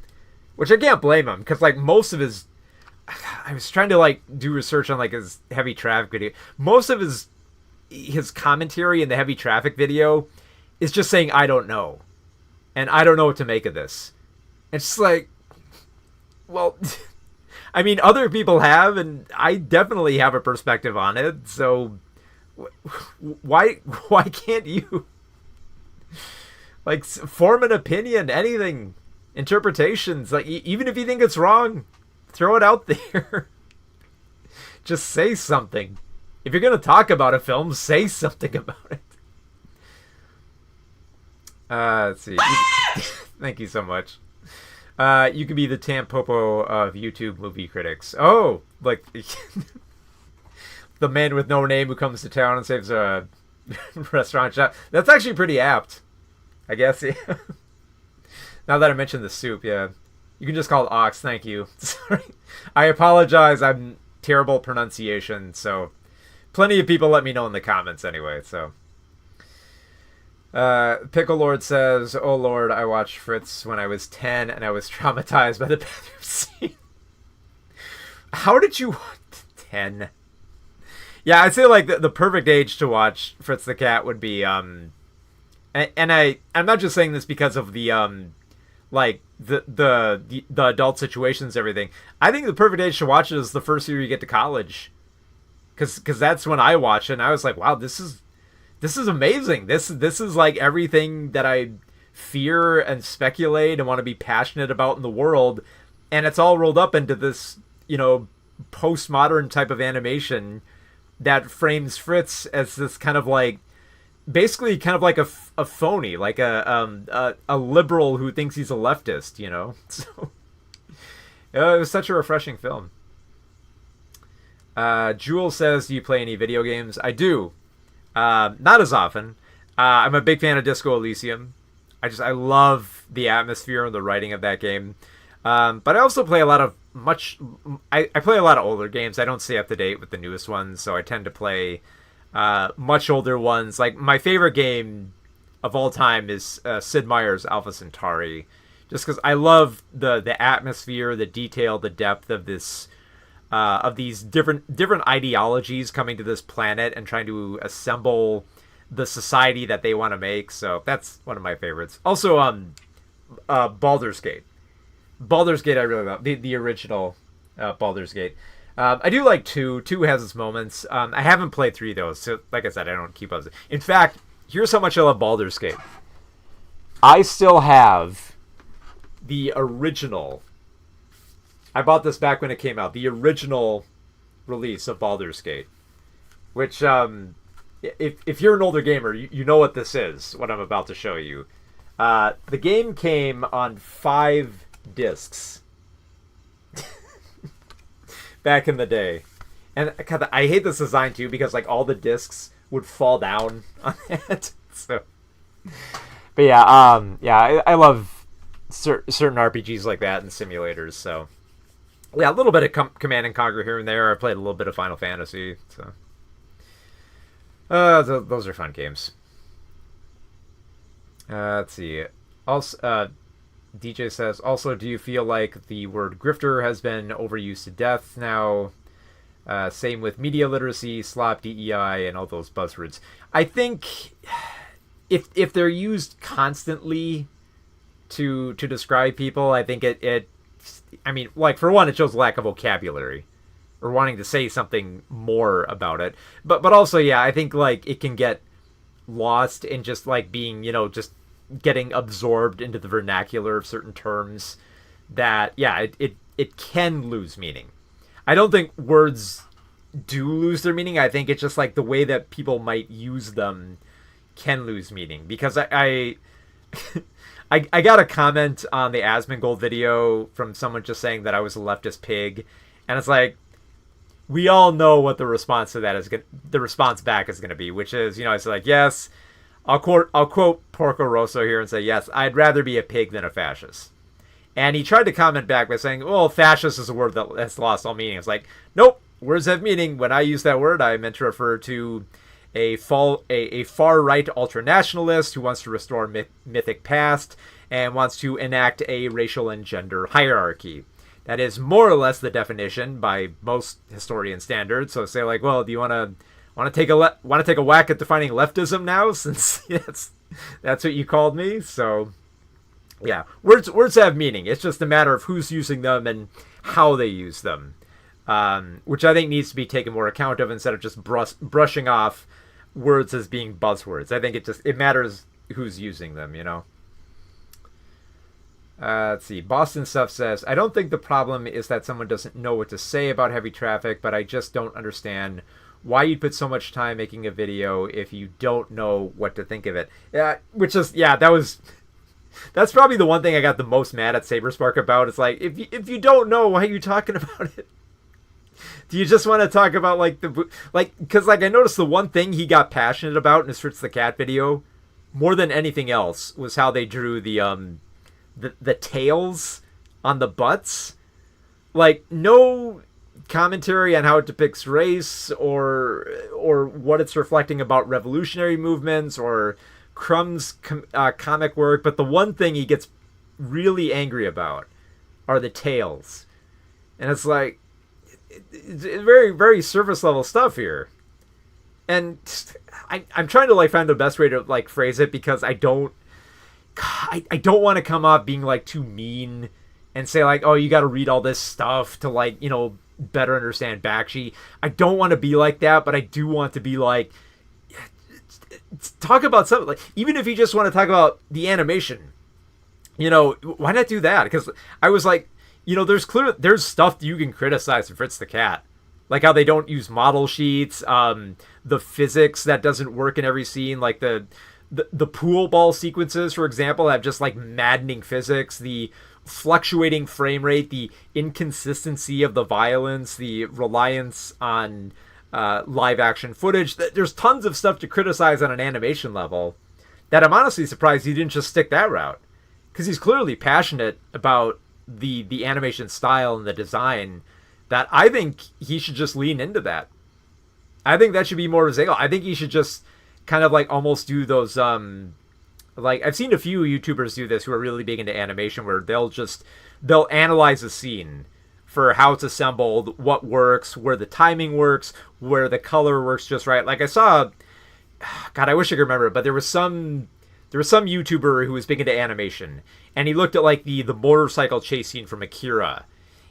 Which I can't blame him, because, like, most of his, I was trying to, like, do research on, like, his Heavy Traffic video. Most of his commentary in the Heavy Traffic video is just saying, I don't know. And I don't know what to make of this. It's just like, well, I mean, other people have, and I definitely have a perspective on it, so why can't you, like, form an opinion, anything, interpretations, like, even if you think it's wrong, throw it out there. Just say something. If you're going to talk about a film, say something about it. Let's see. Thank you so much. You could be the Tampopo of YouTube movie critics. Oh, like the man with no name who comes to town and saves a restaurant shop. That's actually pretty apt, I guess. Yeah. Now that I mentioned the soup, yeah. You can just call it ox. Thank you. Sorry. I apologize. I'm terrible pronunciation, so plenty of people let me know in the comments anyway, so. Pickle Lord says, "Oh Lord, I watched Fritz when I was 10 and I was traumatized by the bathroom scene." How did you watch 10? Yeah, I'd say, like, the perfect age to watch Fritz the Cat would be and I'm not just saying this because of the like the adult situations, everything. I think the perfect age to watch it is the first year you get to college, because that's when I watched it and I was like, wow, this is amazing. This is like everything that I fear and speculate and want to be passionate about in the world, and it's all rolled up into this, postmodern type of animation that frames Fritz as this kind of, like, basically kind of like a phony, like a liberal who thinks he's a leftist, So it was such a refreshing film. Jewel says, "Do you play any video games?" I do. Not as often. I'm a big fan of Disco Elysium. I love the atmosphere and the writing of that game. But I also play a lot of I play a lot of older games. I don't stay up to date with the newest ones, so I tend to play much older ones. Like, my favorite game of all time is Sid Meier's Alpha Centauri, just because I love the atmosphere, the detail, the depth of this. Of these different ideologies coming to this planet and trying to assemble the society that they want to make. So that's one of my favorites. Also, Baldur's Gate. Baldur's Gate I really love. The original Baldur's Gate. I do like 2. 2 has its moments. I haven't played 3, though. So, like I said, I don't keep up. In fact, here's how much I love Baldur's Gate. I still have the original I bought this back when it came out, the original release of Baldur's Gate, which if you're an older gamer, you know what this is, what I'm about to show you. The game came on 5 discs back in the day. And God, I hate this design too, because like all the discs would fall down on it. So, but yeah, I love certain RPGs like that and simulators. So yeah, a little bit of Command and Conquer here and there. I played a little bit of Final Fantasy. So those are fun games. Let's see. Also, DJ says, also, do you feel like the word grifter has been overused to death now? Same with media literacy, slop, DEI, and all those buzzwords. I think if they're used constantly to describe people, I think it I mean, like, for one, it shows lack of vocabulary or wanting to say something more about it. But also, yeah, I think, like, it can get lost in just, like, being, just getting absorbed into the vernacular of certain terms that, yeah, it can lose meaning. I don't think words do lose their meaning. I think it's just, like, the way that people might use them can lose meaning. Because I got a comment on the Asmongold video from someone just saying that I was a leftist pig, and it's like, we all know what the response to that is. The response back is going to be, which is, I say like, yes, I'll quote Porco Rosso here and say, yes, I'd rather be a pig than a fascist. And he tried to comment back by saying, well, fascist is a word that's lost all meaning. It's like, nope, words have meaning. When I use that word, I meant to refer to a far-right ultranationalist who wants to restore mythic past and wants to enact a racial and gender hierarchy. That is more or less the definition by most historian standards. So say like, well, do you want to take a whack at defining leftism now, since that's what you called me? So yeah, words have meaning. It's just a matter of who's using them and how they use them, which I think needs to be taken more account of instead of just brushing off words as being buzzwords. I think it matters who's using them, Let's see. Boston Stuff says, I don't think the problem is that someone doesn't know what to say about heavy traffic, but I just don't understand why you'd put so much time making a video if you don't know what to think of it. That's probably the one thing I got the most mad at Saberspark about. It's like, if you don't know, why are you talking about it? Do you just want to talk about because I noticed the one thing he got passionate about in his Fritz the Cat video, more than anything else, was how they drew the tails on the butts. Like, no commentary on how it depicts race or what it's reflecting about revolutionary movements or Crumb's comic work, but the one thing he gets really angry about are the tails. And it's like, it's very, very surface level stuff here. And I'm trying to find the best way to phrase it, because I don't want to come off being too mean and say oh, you got to read all this stuff to better understand Bakshi. I don't want to be like that, but I do want to be talk about something. Even if you just want to talk about the animation, why not do that? Because I was there's stuff that you can criticize in Fritz the Cat, like how they don't use model sheets, the physics that doesn't work in every scene, like the pool ball sequences, for example, have just maddening physics, the fluctuating frame rate, the inconsistency of the violence, the reliance on live action footage. There's tons of stuff to criticize on an animation level that I'm honestly surprised he didn't just stick that route, because he's clearly passionate about the animation style and the design. That I think he should just lean into that. I think that should be more of his angle. I think he should just kind of almost do those I've seen a few YouTubers do this who are really big into animation, where they'll analyze a scene for how it's assembled, what works, where the timing works, where the color works just right. Like I saw, God, I wish I could remember it, but there was some YouTuber who was big into animation, and he looked at the motorcycle chase scene from Akira.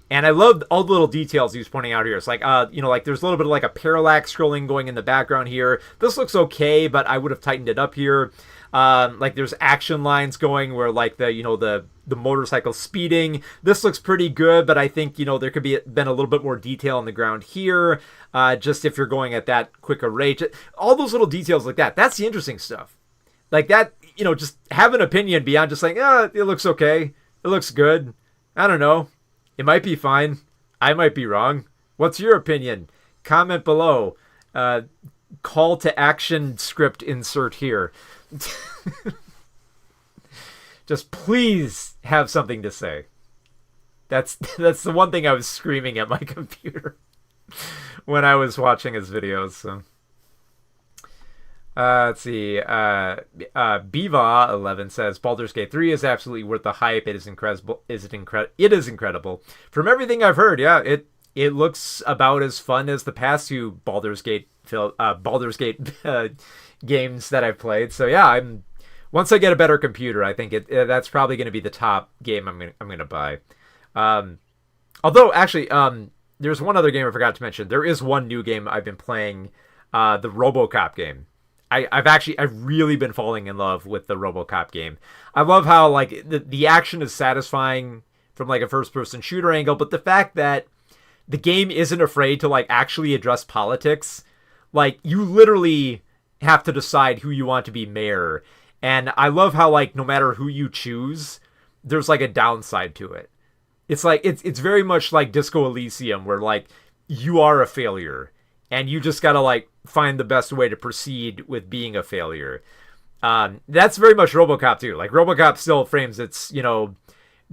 And I loved all the little details he was pointing out here. It's there's a little bit of a parallax scrolling going in the background here. This looks okay, but I would have tightened it up here. Like there's action lines going where like the motorcycle speeding. This looks pretty good, but I think there could been a little bit more detail on the ground here. Just if you're going at that quicker rate, all those little details like that. That's the interesting stuff. Like that, just have an opinion beyond just saying, it looks okay, it looks good. I don't know, it might be fine. I might be wrong. What's your opinion? Comment below. Call to action script insert here. Just please have something to say. That's the one thing I was screaming at my computer when I was watching his videos. So. Let's see. Biva11 says Baldur's Gate 3 is absolutely worth the hype. It is incredible. It is incredible. From everything I've heard, yeah, it looks about as fun as the past two Baldur's Gate games that I've played. So yeah, once I get a better computer, I think that's probably going to be the top game I'm going to buy. Although actually, there's one other game I forgot to mention. There is one new game I've been playing, the RoboCop game. I've really been falling in love with the RoboCop game. I love how like the action is satisfying from like a first person shooter angle, but the fact that the game isn't afraid to like actually address politics, like you literally have to decide who you want to be mayor. And I love how like no matter who you choose, there's like a downside to it. It's like it's very much like Disco Elysium where like you are a failure and you just got to like find the best way to proceed with being a failure. That's very much RoboCop too. Like RoboCop still frames its,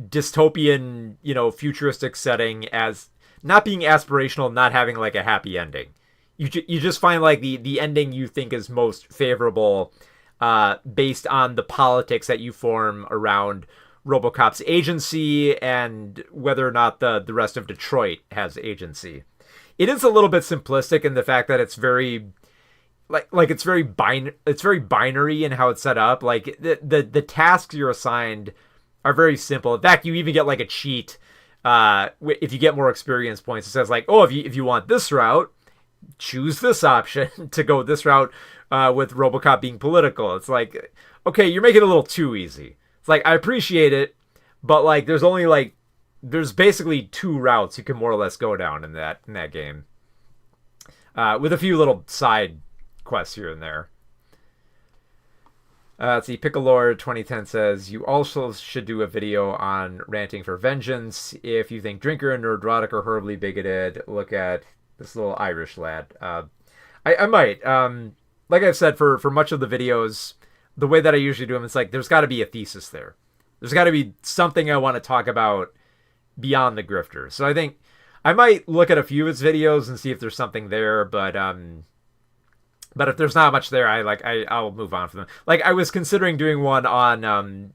dystopian, futuristic setting as not being aspirational, not having like a happy ending. You just find like the ending you think is most favorable based on the politics that you form around RoboCop's agency and whether or not the rest of Detroit has agency. It is a little bit simplistic in the fact that it's very it's very binary in how it's set up. Like the tasks you're assigned are very simple. In fact, you even get like a cheat if you get more experience points. It says like, oh, if you want this route, choose this option to go this route with RoboCop being political. It's like, okay, you're making it a little too easy. It's like, I appreciate it, but like there's basically two routes you can more or less go down in that game, with a few little side quests here and there. Let's see. Piccolord 2010 says you also should do a video on ranting for vengeance. If you think Drinker and Nerdrotic are horribly bigoted, look at this little Irish lad. I might. Like I've said for much of the videos, the way that I usually do them, it's like there's got to be a thesis there. There's got to be something I want to talk about beyond the grifter. So I think I might look at a few of his videos and see if there's something there, but if there's not much there, I'll move on from them. Like I was considering doing one on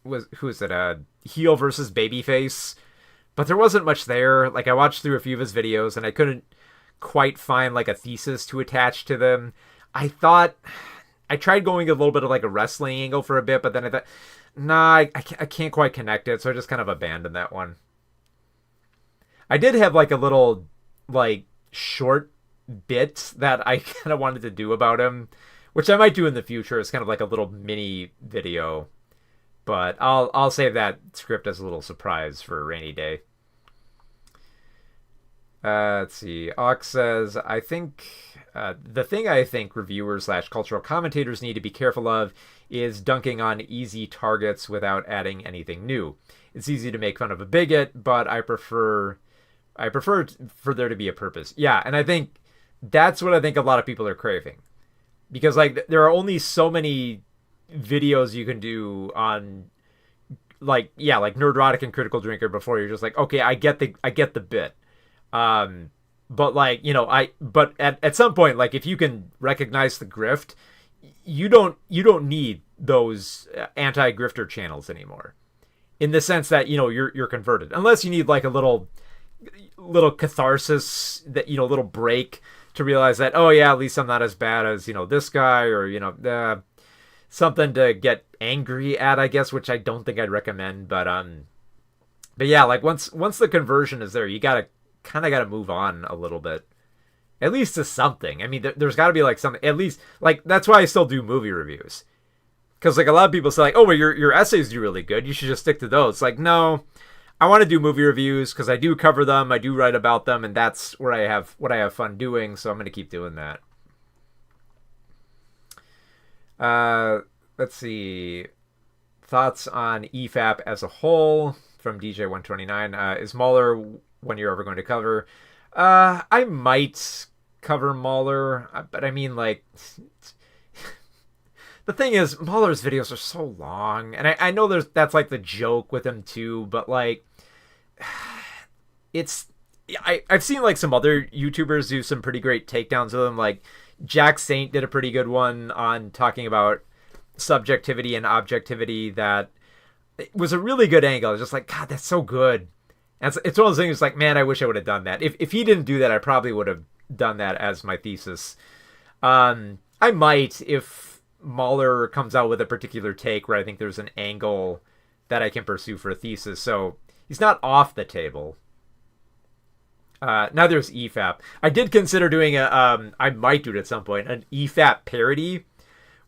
who is it? Heel versus Babyface, but there wasn't much there. Like I watched through a few of his videos and I couldn't quite find like a thesis to attach to them. I tried going a little bit of like a wrestling angle for a bit, but then I thought, nah, I can't quite connect it, so I just kind of abandoned that one. I did have like a little like short bit that I kind of wanted to do about him, which I might do in the future. It's kind of like a little mini video, but I'll save that script as a little surprise for a rainy day. Let's see. Ox says, I think the thing I think reviewers / cultural commentators need to be careful of is dunking on easy targets without adding anything new. It's easy to make fun of a bigot, but I prefer for there to be a purpose. Yeah, and I think that's what I think a lot of people are craving. Because like there are only so many videos you can do on like Nerdrotic and Critical Drinker before you're just like, okay, I get the bit. But like, but at some point, like if you can recognize the grift, you don't need those anti-grifter channels anymore, in the sense that you're converted, unless you need like a little catharsis, that little break to realize that, oh yeah, at least I'm not as bad as this guy, or something to get angry at, I guess, which I don't think I'd recommend. But yeah, like once the conversion is there, you gotta move on a little bit, at least to something. I mean, there's got to be like something, at least. Like that's why I still do movie reviews. Because like a lot of people say like, oh, well, your essays do really good. You should just stick to those. Like, no, I want to do movie reviews because I do cover them. I do write about them, and that's where I have what I have fun doing. So I'm going to keep doing that. Let's see. Thoughts on EFAP as a whole from DJ129. Is Mahler one you're ever going to cover? I might cover Mahler, but I mean, like, the thing is, Mahler's videos are so long, and I know that's like the joke with him too, but like, I've seen like some other YouTubers do some pretty great takedowns of them. Like Jack Saint did a pretty good one on talking about subjectivity and objectivity. That it was a really good angle. I was just like, God, that's so good. And it's one of those things like, man, I wish I would have done that. If he didn't do that, I probably would have done that as my thesis. I might, if Mahler comes out with a particular take where I think there's an angle that I can pursue for a thesis. So he's not off the table. Now there's EFAP. I did consider doing I might do it at some point, an EFAP parody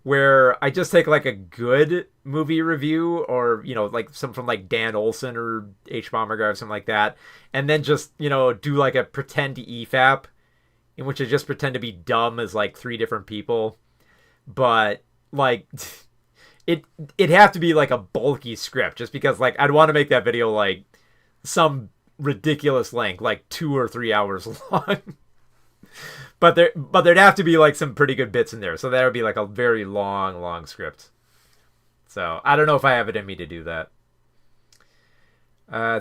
where I just take like a good movie review or, you know, like some from like Dan Olson or H. Bomber or something like that. And then just, you know, do like a pretend EFAP in which I just pretend to be dumb as like 3 different people. But like it'd have to be like a bulky script just because like I'd want to make that video like some ridiculous length, like 2 or 3 hours long. But there'd have to be like some pretty good bits in there. So that would be like a very long script. So I don't know if I have it in me to do that.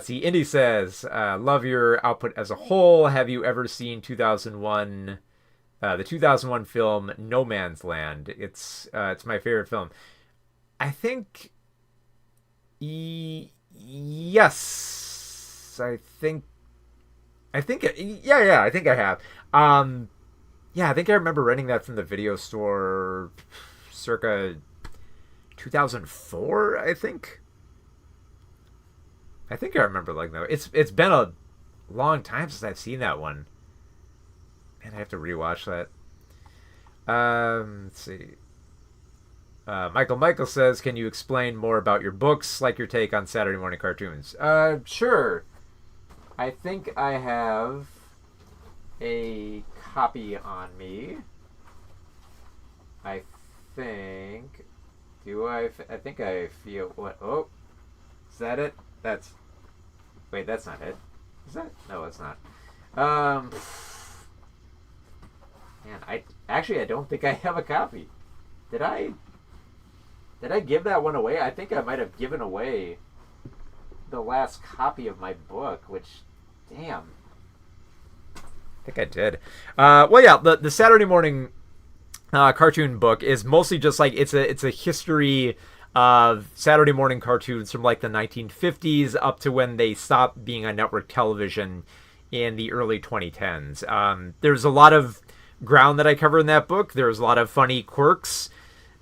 See, Indy says, love your output as a whole. Have you ever seen 2001, the 2001 film No Man's Land? It's my favorite film. I think, yes, I think, yeah, I think I have. Yeah, I think I remember renting that from the video store circa 2004, I think. I remember like that. It's been a long time since I've seen that one. Man, I have to rewatch that. Let's see. Michael says, can you explain more about your books, like your take on Saturday morning cartoons? Sure. I think I have a copy on me. I think I feel what? Oh, is that it? Wait, that's not it. Is that? No, it's not. Man, I don't think I have a copy. Did I give that one away? I think I might have given away the last copy of my book, which, damn. I think I did. Well, yeah, the Saturday morning cartoon book is mostly just like it's a history of Saturday morning cartoons from like the 1950s up to when they stopped being on network television in the early 2010s. There's a lot of ground that I cover in that book. There's a lot of funny quirks,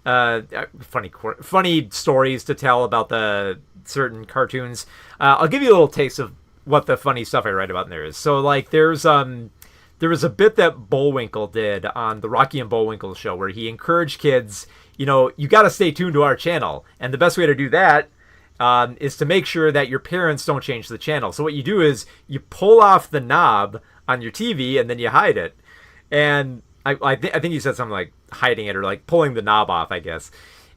funny stories to tell about the certain cartoons. I'll give you a little taste of what the funny stuff I write about in there is. So like there was a bit that Bullwinkle did on the Rocky and Bullwinkle show where he encouraged kids, you know, you got to stay tuned to our channel. And the best way to do that is to make sure that your parents don't change the channel. So what you do is you pull off the knob on your TV and then you hide it. And I think he said something like hiding it or like pulling the knob off, I guess.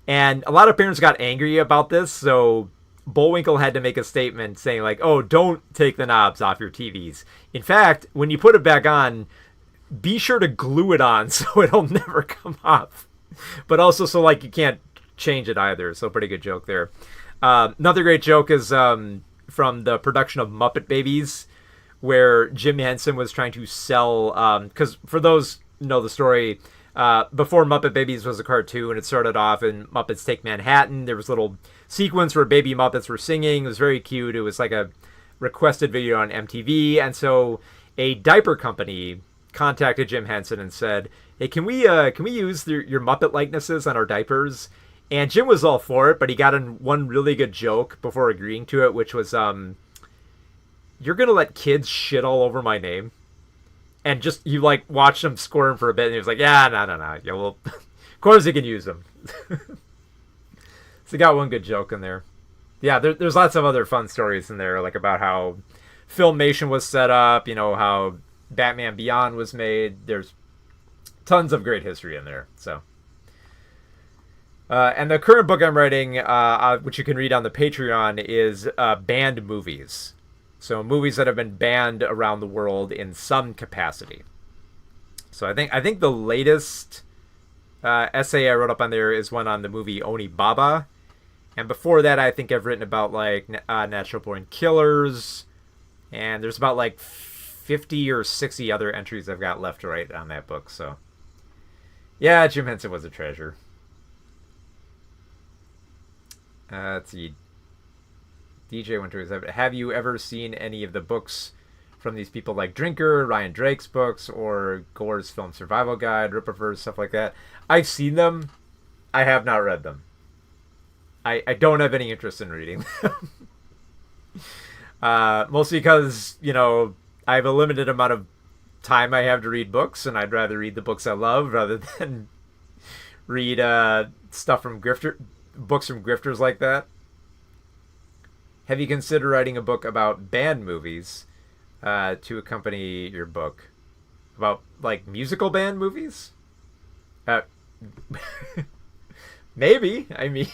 And a lot of parents got angry about this. So Bullwinkle had to make a statement saying like, oh, don't take the knobs off your TVs. In fact, when you put it back on, be sure to glue it on so it'll never come off. But also so like you can't change it either. So pretty good joke there. Another great joke is from the production of Muppet Babies, where Jim Henson was trying to sell, because for those who know the story, before Muppet Babies was a cartoon, it started off in Muppets Take Manhattan. There was a little sequence where baby Muppets were singing. It was very cute. It was like a requested video on MTV. And so a diaper company contacted Jim Henson and said, hey, can we use your Muppet likenesses on our diapers? And Jim was all for it, but he got in one really good joke before agreeing to it, which was, you're going to let kids shit all over my name? And just, you like watch them squirm for a bit, and he was like, yeah, no. Yeah, well, of course you can use them. So got one good joke in there. Yeah, there's lots of other fun stories in there, like about how Filmation was set up, how Batman Beyond was made. There's tons of great history in there. So, and the current book I'm writing, which you can read on the Patreon, is banned movies. So movies that have been banned around the world in some capacity. So I think the latest essay I wrote up on there is one on the movie Onibaba. And before that, I think I've written about like Natural Born Killers. And there's about like 50 or 60 other entries I've got left to write on that book. So yeah, Jim Henson was a treasure. Let's see. DJ Winters, have you ever seen any of the books from these people like Drinker, Ryan Drake's books, or Gore's Film Survival Guide, Ripperverse, stuff like that? I've seen them. I have not read them. I don't have any interest in reading them. Mostly because, I have a limited amount of time I have to read books, and I'd rather read the books I love rather than read books from grifters like that. Have you considered writing a book about band movies to accompany your book? About, like, musical band movies? Maybe. I mean,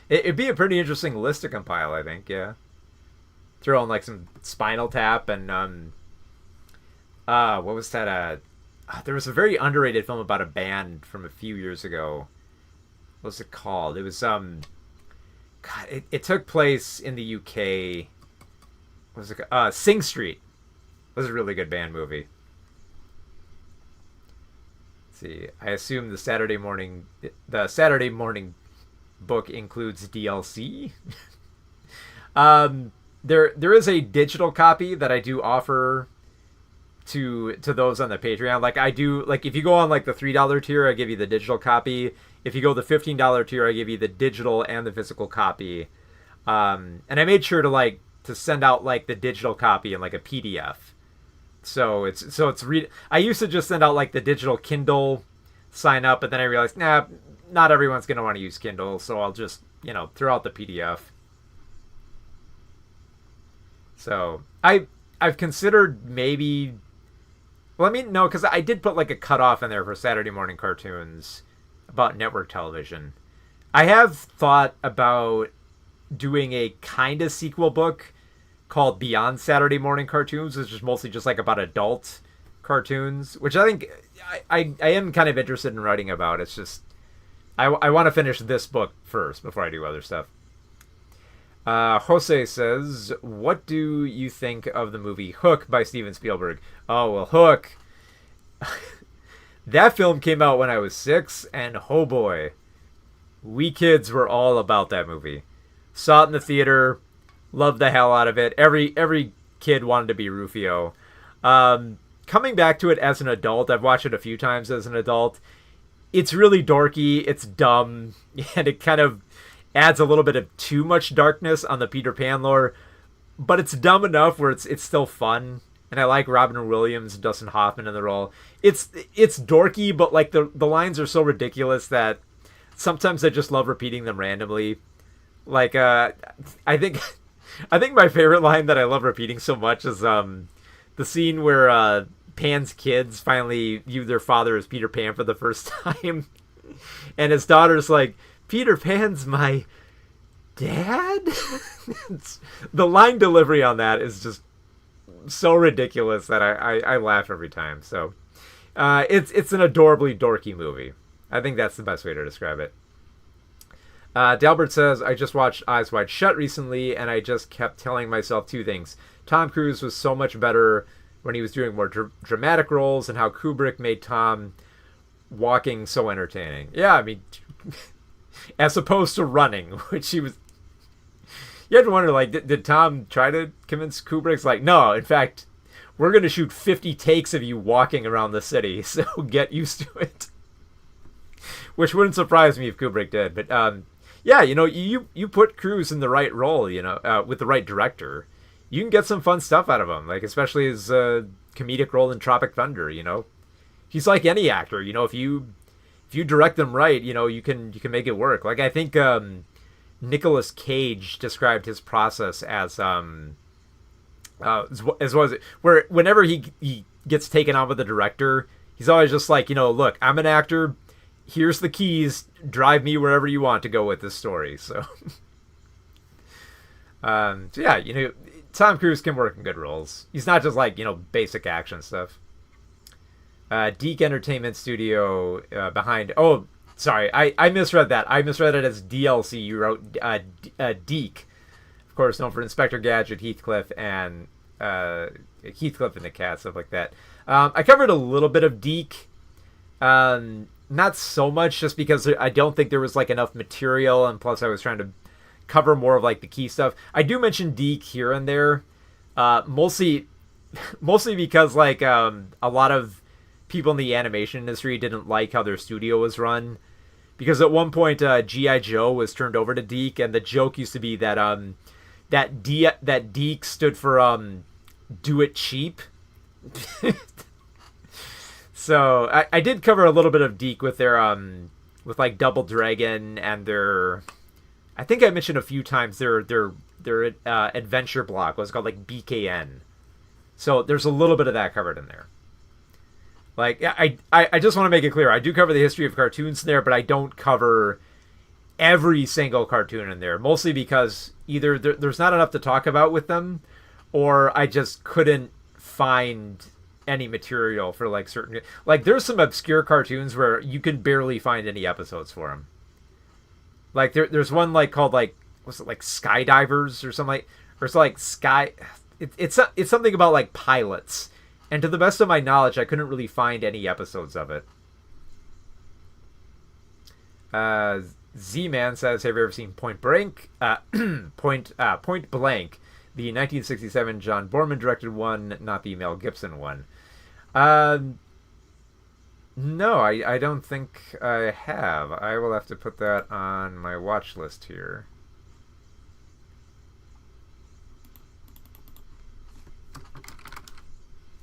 it'd be a pretty interesting list to compile, I think, yeah. Throw in, like, some Spinal Tap and, what was that? There was a very underrated film about a band from a few years ago. What was it called? It was, God, it took place in the UK. What was it called? Sing Street. It was a really good band movie. Let's see. I assume the Saturday morning book includes DLC. There is a digital copy that I do offer to those on the Patreon. Like I do, like if you go on like the $3 tier, I give you the digital copy. If you go the $15 tier, I give you the digital and the physical copy. And I made sure to send out like the digital copy in like a PDF. So it's I used to just send out like the digital Kindle sign up, but then I realized, not everyone's gonna want to use Kindle, so I'll just throw out the PDF. So I've considered maybe. Well, I mean, no, because I did put like a cutoff in there for Saturday morning cartoons about network television. I have thought about doing a kind of sequel book called Beyond Saturday Morning Cartoons, which is mostly just like about adult cartoons, which I think I am kind of interested in writing about. It's just I want to finish this book first before I do other stuff. Jose says, what do you think of the movie Hook by Steven Spielberg? Oh, well, Hook. That film came out when I was 6, and oh boy, we kids were all about that movie. Saw it in the theater, loved the hell out of it. Every kid wanted to be Rufio. Coming back to it as an adult, I've watched it a few times as an adult. It's really dorky, it's dumb, and it kind of adds a little bit of too much darkness on the Peter Pan lore, but it's dumb enough where it's still fun. And I like Robin Williams and Dustin Hoffman in the role. It's dorky, but like the lines are so ridiculous that sometimes I just love repeating them randomly. Like I think my favorite line that I love repeating so much is the scene where Pan's kids finally view their father as Peter Pan for the first time, and his daughter's like, Peter Pan's my dad? The line delivery on that is just so ridiculous that I laugh every time. So it's an adorably dorky movie. I think that's the best way to describe it. Dalbert says, I just watched Eyes Wide Shut recently, and I just kept telling myself two things. Tom Cruise was so much better when he was doing more dramatic roles, and how Kubrick made Tom walking so entertaining. Yeah, I mean, as opposed to running, which he was... You have to wonder, like, did Tom try to convince Kubrick's like, no, in fact, we're going to shoot 50 takes of you walking around the city, so get used to it. Which wouldn't surprise me if Kubrick did. But, yeah, you put Cruise in the right role, with the right director, you can get some fun stuff out of him, like, especially his comedic role in Tropic Thunder, He's like any actor, if you if you direct them right, you can make it work. Like I think Nicolas Cage described his process as was it, where whenever he gets taken on with the director, he's always just like, look, I'm an actor. Here's the keys. Drive me wherever you want to go with this story. So, so yeah, Tom Cruise can work in good roles. He's not just like basic action stuff. Deke Entertainment Studio behind. Oh, sorry, I misread that. I misread it as DLC. You wrote Deke. Of course, known for Inspector Gadget, Heathcliff, and Heathcliff and the Cat, stuff like that. I covered a little bit of Deke. Not so much, just because I don't think there was like enough material, and plus I was trying to cover more of like the key stuff. I do mention Deke here and there, mostly because like a lot of people in the animation industry didn't like how their studio was run. Because at one point, G.I. Joe was turned over to Deke, and the joke used to be that that Deke stood for do it cheap. So I did cover a little bit of Deke with their with like Double Dragon and their, I think I mentioned a few times their adventure block was called like BKN. So there's a little bit of that covered in there. Like I just want to make it clear, I do cover the history of cartoons in there, but I don't cover every single cartoon in there, mostly because either there's not enough to talk about with them, or I just couldn't find any material for like certain, like there's some obscure cartoons where you can barely find any episodes for them. Like there's one like called like, was it like Skydivers or something, like, or it's like it's something about like pilots, and to the best of my knowledge I couldn't really find any episodes of it. Z-Man says, have you ever seen Point Blank? Point Blank, the 1967 John Borman directed one, not the Mel Gibson one. No, I don't think I have. I will have to put that on my watch list here.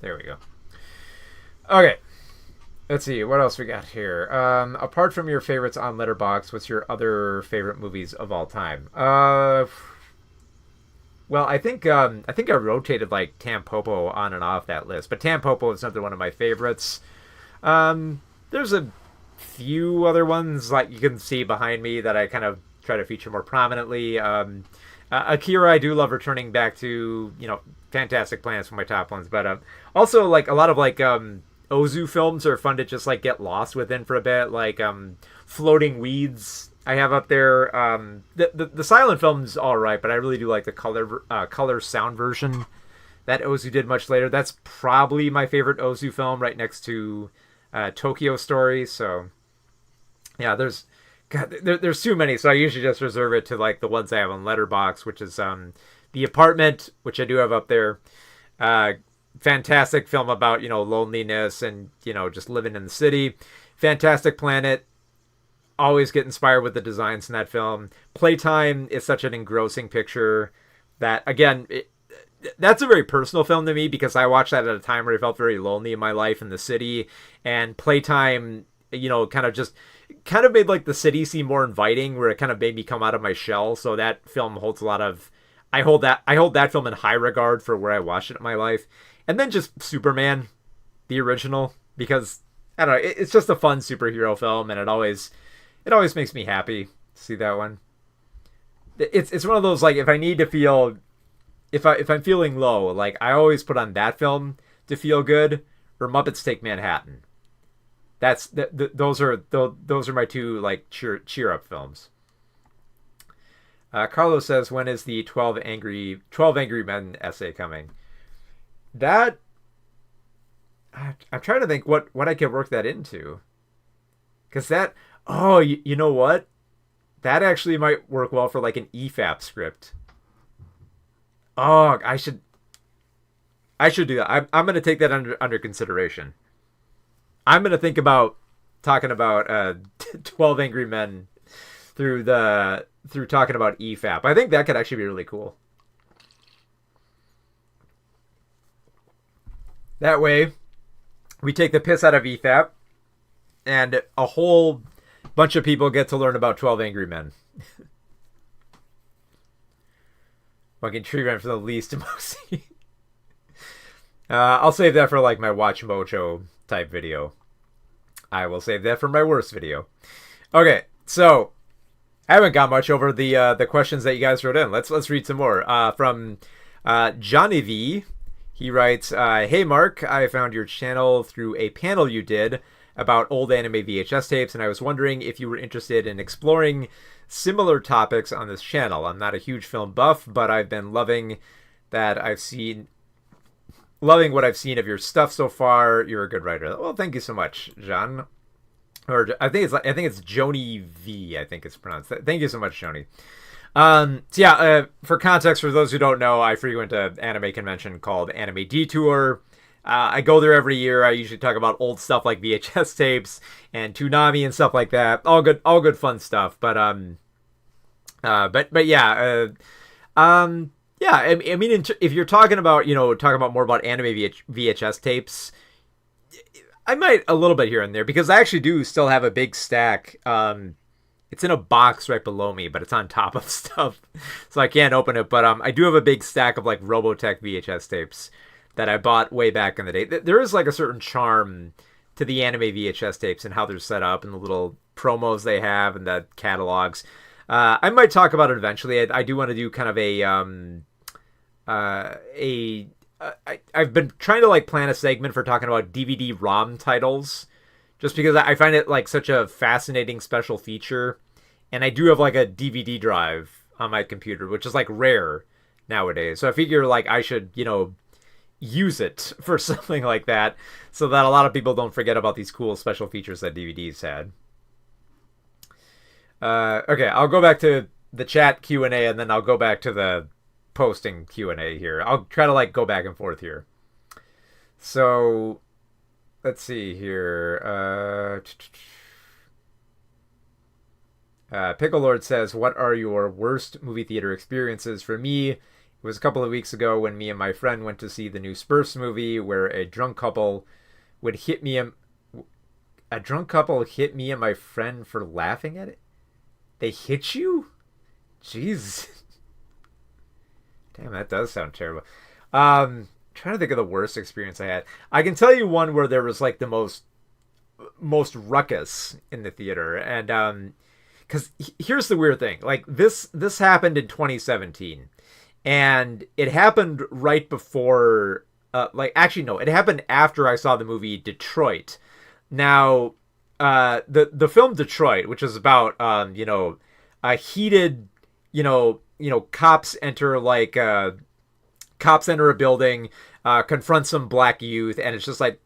There we go. Okay. Let's see, what else we got here? Apart from your favorites on Letterboxd, what's your other favorite movies of all time? Well, I think I rotated like Tampopo on and off that list, but Tampopo is another one of my favorites. There's a few other ones like you can see behind me that I kind of try to feature more prominently. Akira, I do love returning back to, Fantastic Planets for my top ones, but also like a lot of like Ozu films are fun to just like get lost within for a bit, like Floating Weeds I have up there. The silent film's all right, but I really do like the color sound version that Ozu did much later. That's probably my favorite Ozu film, right next to Tokyo Story. So yeah, there's too many, so I usually just reserve it to like the ones I have on Letterboxd, which is The Apartment, which I do have up there. Fantastic film about, loneliness and, just living in the city. Fantastic Planet. Always get inspired with the designs in that film. Playtime is such an engrossing picture that, again, that's a very personal film to me because I watched that at a time where I felt very lonely in my life in the city. And Playtime, kind of made like the city seem more inviting, where it kind of made me come out of my shell. So that film holds a lot of, I hold that film in high regard for where I watched it in my life. And then just Superman, the original, because I don't know, it's just a fun superhero film, and it always makes me happy to see that one. It's one of those, like, if I need to feel, if I'm feeling low, like I always put on that film to feel good, or Muppets Take Manhattan. Those are my two like cheer up films. Carlos says, when is the 12 Angry Men essay coming? That, I'm trying to think what I could work that into. Because that, you know what? That actually might work well for like an EFAP script. Oh, I should do that. I'm going to take that under consideration. I'm going to think about talking about 12 Angry Men through talking about EFAP. I think that could actually be really cool. That way, we take the piss out of EFAP, and a whole bunch of people get to learn about 12 Angry Men. Fucking treatment for the least emotion. I'll save that for like my Watch Mojo type video. I will save that for my worst video. Okay, so I haven't got much over the questions that you guys wrote in. Let's read some more. From Johnny V. He writes, "Hey Mark, I found your channel through a panel you did about old anime VHS tapes, and I was wondering if you were interested in exploring similar topics on this channel. I'm not a huge film buff, but I've been loving what I've seen of your stuff so far. You're a good writer." Well, thank you so much, John. Or I think it's Joni V. I think it's pronounced. Thank you so much, Joni. For context, for those who don't know, I frequent an anime convention called Anime Detour. I go there every year. I usually talk about old stuff like VHS tapes and Toonami and stuff like that. All good fun stuff. But yeah. I mean, if you're talking about more about anime VHS tapes, I might a little bit here and there, because I actually do still have a big stack. It's in a box right below me, but it's on top of stuff, so I can't open it. But I do have a big stack of like Robotech VHS tapes that I bought way back in the day. There is like a certain charm to the anime VHS tapes and how they're set up and the little promos they have and the catalogs. I might talk about it eventually. I do want to do kind of I've been trying to like plan a segment for talking about DVD-ROM titles, just because I find it like such a fascinating special feature, and I do have like a DVD drive on my computer, which is like rare nowadays. So I figure like I should use it for something like that, so that a lot of people don't forget about these cool special features that DVDs had. Okay, I'll go back to the chat Q&A, and then I'll go back to the posting Q&A here. I'll try to like go back and forth here. So let's see here. Pickle Lord says, "What are your worst movie theater experiences?" For me, it was a couple of weeks ago when me and my friend went to see the new Spurs movie, where a drunk couple hit me and my friend for laughing at it. They hit you? Jeez. Damn, that does sound terrible. Trying to think of the worst experience I had. I can tell you one where there was like the most ruckus in the theater, and because here's the weird thing. Like this happened in 2017, and it happened right before. It happened after I saw the movie Detroit. Now, the film Detroit, which is about a heated cops enter a building, confront some black youth, and it's just like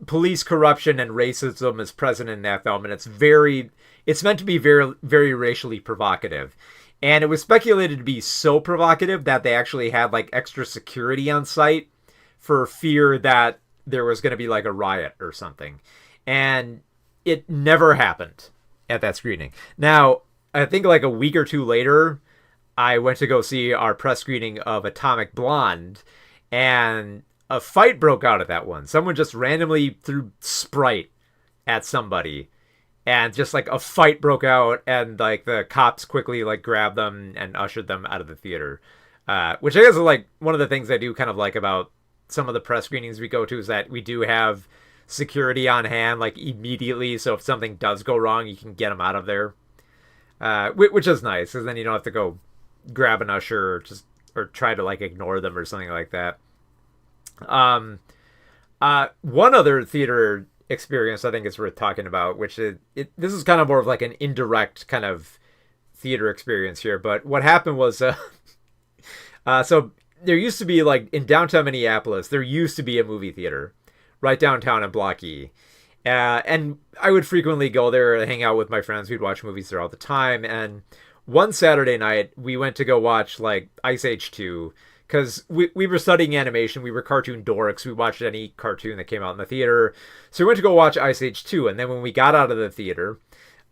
police corruption and racism is present in that film, and it's meant to be very, very racially provocative. And it was speculated to be so provocative that they actually had like extra security on site for fear that there was going to be like a riot or something. And it never happened at that screening. Now, I think like a week or two later, I went to go see our press screening of Atomic Blonde, and a fight broke out at that one. Someone just randomly threw Sprite at somebody, and just like a fight broke out, and like the cops quickly like grabbed them and ushered them out of the theater. Which I guess is like one of the things I do kind of like about some of the press screenings we go to, is that we do have security on hand like immediately, so if something does go wrong, you can get them out of there. Which is nice, because then you don't have to go grab an usher or try to like ignore them or something like that. One other theater experience I think is worth talking about, which this is kind of more of like an indirect kind of theater experience here. But what happened was, so there used to be like in downtown Minneapolis, there used to be a movie theater right downtown in Block E. And I would frequently go there and hang out with my friends. We'd watch movies there all the time. And one Saturday night, we went to go watch like Ice Age 2, because we were studying animation. We were cartoon dorks. We watched any cartoon that came out in the theater. So we went to go watch Ice Age 2. And then when we got out of the theater,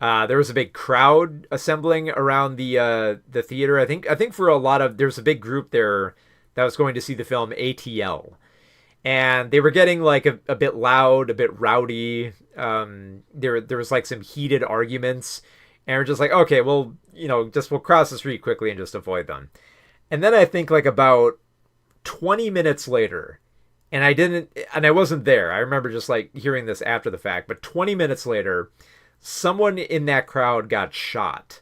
there was a big crowd assembling around the theater. I think for a lot of, there's a big group there that was going to see the film ATL. and they were getting like a bit loud, a bit rowdy. There was like some heated arguments, and we're just like, okay, well, just we'll cross the street quickly and just avoid them. And then I think like about 20 minutes later, and I wasn't there. I remember just like hearing this after the fact, but 20 minutes later, someone in that crowd got shot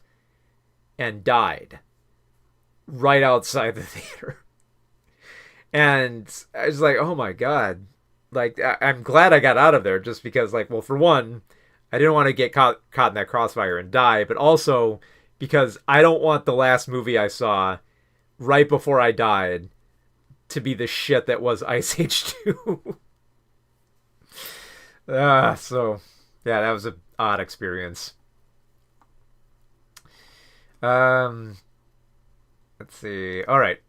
and died right outside the theater. And I was like, oh my God. Like, I'm glad I got out of there just because, like, well, for one, I didn't want to get caught in that crossfire and die, but also because I don't want the last movie I saw right before I died to be the shit that was Ice Age 2. So, yeah, that was an odd experience. Let's see. All right.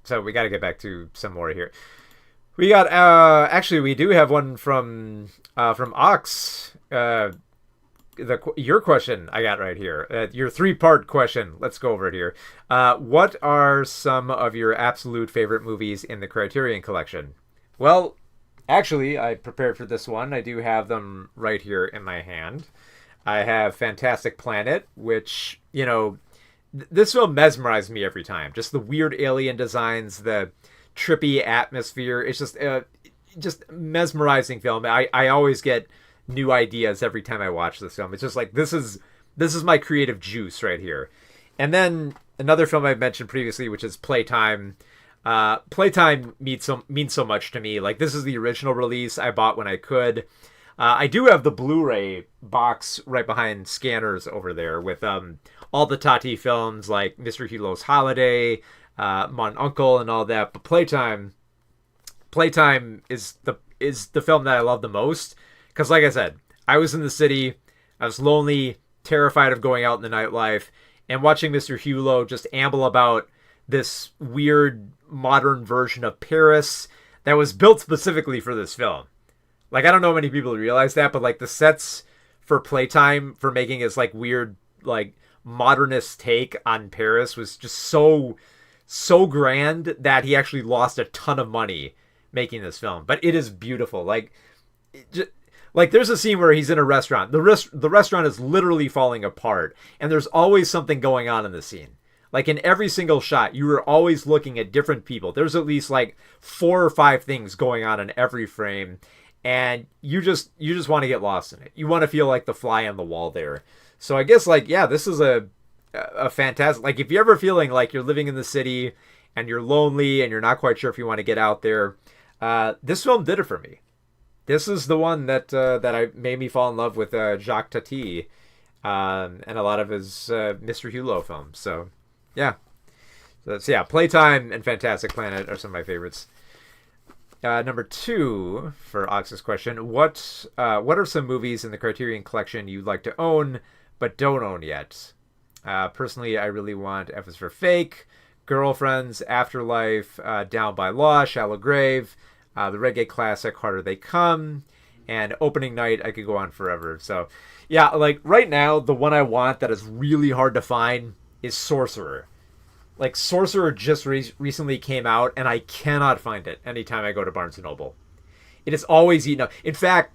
So we got to get back to some more here. We got actually we do have one from Ox. Your question I got right here. Your 3-part question. Let's go over it here. What are some of your absolute favorite movies in the Criterion Collection? Well, actually, I prepared for this one. I do have them right here in my hand. I have Fantastic Planet, which, this film mesmerized me every time. Just the weird alien designs, the trippy atmosphere. It's just mesmerizing film. I always get new ideas every time I watch this film. It's just like, this is my creative juice right here. And then another film I mentioned previously, which is Playtime. Playtime means so much to me. Like, this is the original release I bought when I could. I do have the Blu-ray box right behind Scanners over there with all the Tati films like Mr. Hulo's Holiday, Mon Uncle, and all that. But Playtime is the film that I love the most because, like I said, I was in the city, I was lonely, terrified of going out in the nightlife, and watching Mr. Hulo just amble about this weird modern version of Paris that was built specifically for this film. Like, I don't know many people realize that, but like the sets for Playtime for making his like weird like modernist take on Paris was just so grand that he actually lost a ton of money making this film. But it is beautiful. Like there's a scene where he's in a restaurant. The restaurant is literally falling apart, and there's always something going on in the scene. Like, in every single shot, you are always looking at different people. There's at least like 4 or 5 things going on in every frame. And you just want to get lost in it. You want to feel like the fly on the wall there. So I guess, like, yeah, this is a fantastic... Like, if you're ever feeling like you're living in the city and you're lonely and you're not quite sure if you want to get out there, this film did it for me. This is the one that I made me fall in love with Jacques Tati and a lot of his Mr. Hulo films. So, yeah. Playtime and Fantastic Planet are some of my favorites. Number 2 for Ox's question: what are some movies in the Criterion Collection you'd like to own but don't own yet? Personally, I really want F is for Fake, Girlfriends, Afterlife, Down by Law, Shallow Grave, the reggae classic Harder They Come, and Opening Night. I could go on forever. So, yeah, like right now, the one I want that is really hard to find is Sorcerer. Like, Sorcerer just recently came out, and I cannot find it anytime I go to Barnes & Noble. It is always eaten up. In fact,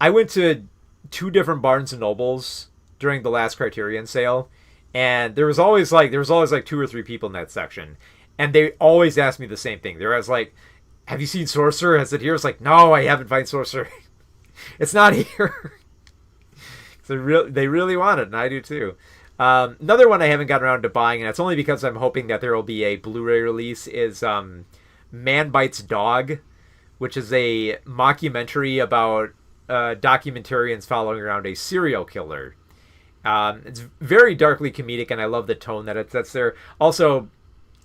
I went to 2 different Barnes & Nobles during the last Criterion sale, and there was always like 2 or 3 people in that section, and they always asked me the same thing. They were like, have you seen Sorcerer? Is it here? It's like, no, I haven't found Sorcerer. It's not here. So they really want it, and I do too. Another one I haven't gotten around to buying, and it's only because I'm hoping that there will be a Blu-ray release, is Man Bites Dog, which is a mockumentary about documentarians following around a serial killer. It's very darkly comedic, and I love the tone that's there. Also,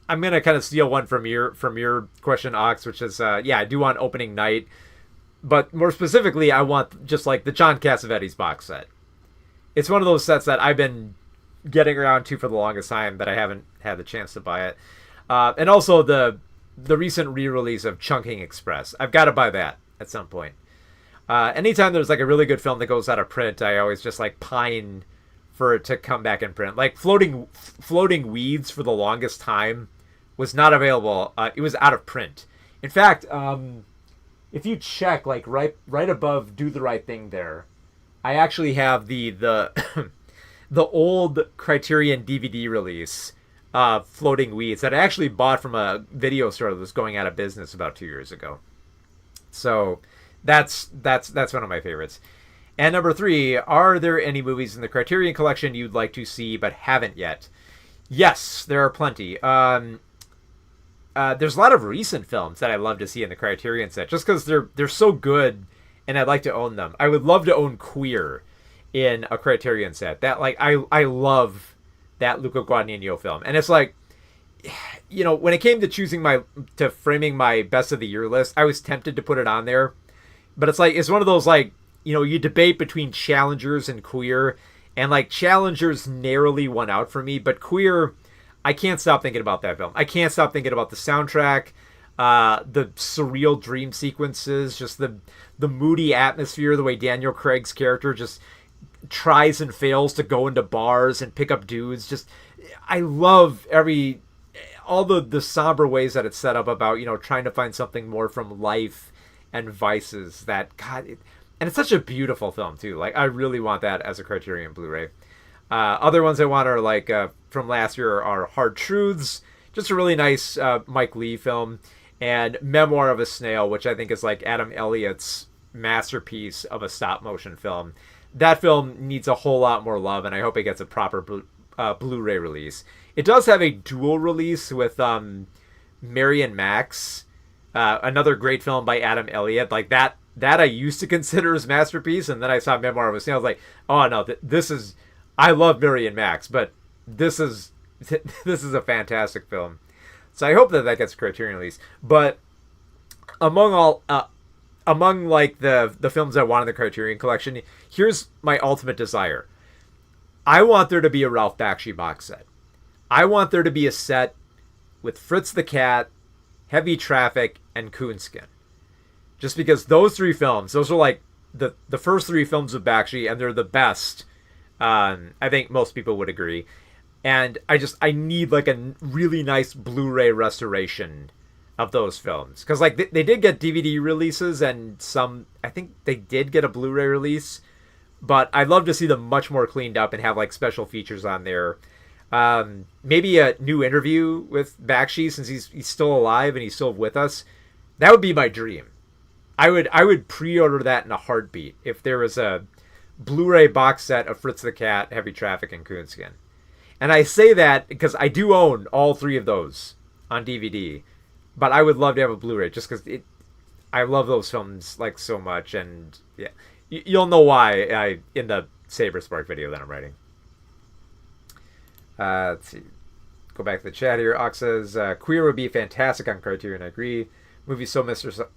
I'm gonna kind of steal one from your question, Ox, which is I do want Opening Night, but more specifically, I want just like the John Cassavetes box set. It's one of those sets that I've been getting around to for the longest time, but I haven't had the chance to buy it. And also the recent re-release of Chungking Express. I've got to buy that at some point. Anytime there's like a really good film that goes out of print, I always just like pine for it to come back in print. Like Floating Weeds for the longest time was not available. It was out of print. In fact, if you check like right above Do the Right Thing there, I actually have the the old Criterion DVD release, Floating Weeds, that I actually bought from a video store that was going out of business about 2 years ago. So that's one of my favorites. And number 3, are there any movies in the Criterion Collection you'd like to see but haven't yet? Yes, there are plenty. There's a lot of recent films that I love to see in the Criterion set, just because they're so good, and I'd like to own them. I would love to own Queer in a Criterion set. That like I love that Luca Guadagnino film, and it's like, you know, when it came to framing my best of the year list, I was tempted to put it on there, but it's like it's one of those like, you know, you debate between Challengers and Queer, and like Challengers narrowly won out for me, but Queer, I can't stop thinking about that film. I can't stop thinking about the soundtrack, the surreal dream sequences, just the moody atmosphere, the way Daniel Craig's character just tries and fails to go into bars and pick up dudes. Just, I love all the somber ways that it's set up about, you know, trying to find something more from life and vices. That, God, and it's such a beautiful film too. Like, I really want that as a Criterion Blu-ray. Other ones I want are like from last year are Hard Truths, just a really nice Mike Leigh film, and Memoir of a Snail, which I think is like Adam Elliott's masterpiece of a stop motion film. That film needs a whole lot more love, and I hope it gets a proper Blu-ray release. It does have a dual release with Mary and Max, another great film by Adam Elliott. Like that I used to consider his masterpiece, and then I saw Memoir of a Snail. I was like, oh no, this is. I love Mary and Max, but this is a fantastic film. So I hope that gets a Criterion release. But among like the films I want in the Criterion Collection, here's my ultimate desire. I want there to be a Ralph Bakshi box set. I want there to be a set with Fritz the Cat, Heavy Traffic, and Coonskin. Just because those 3 films, those are like the first 3 films of Bakshi, and they're the best. I think most people would agree. And I need like a really nice Blu-ray restoration of those films. Because like they did get DVD releases, and I think they did get a Blu-ray release. But I'd love to see them much more cleaned up and have like special features on there. Maybe a new interview with Bakshi, since he's still alive and he's still with us. That would be my dream. I would pre-order that in a heartbeat if there was a Blu-ray box set of Fritz the Cat, Heavy Traffic, and Coonskin. And I say that because I do own all 3 of those on DVD, but I would love to have a Blu-ray just because I love those films like so much, and yeah, you'll know why in the Saber Spark video that I'm writing. Let's see. Go back to the chat here. Ox says, Queer would be fantastic on Criterion. I agree. Movie's so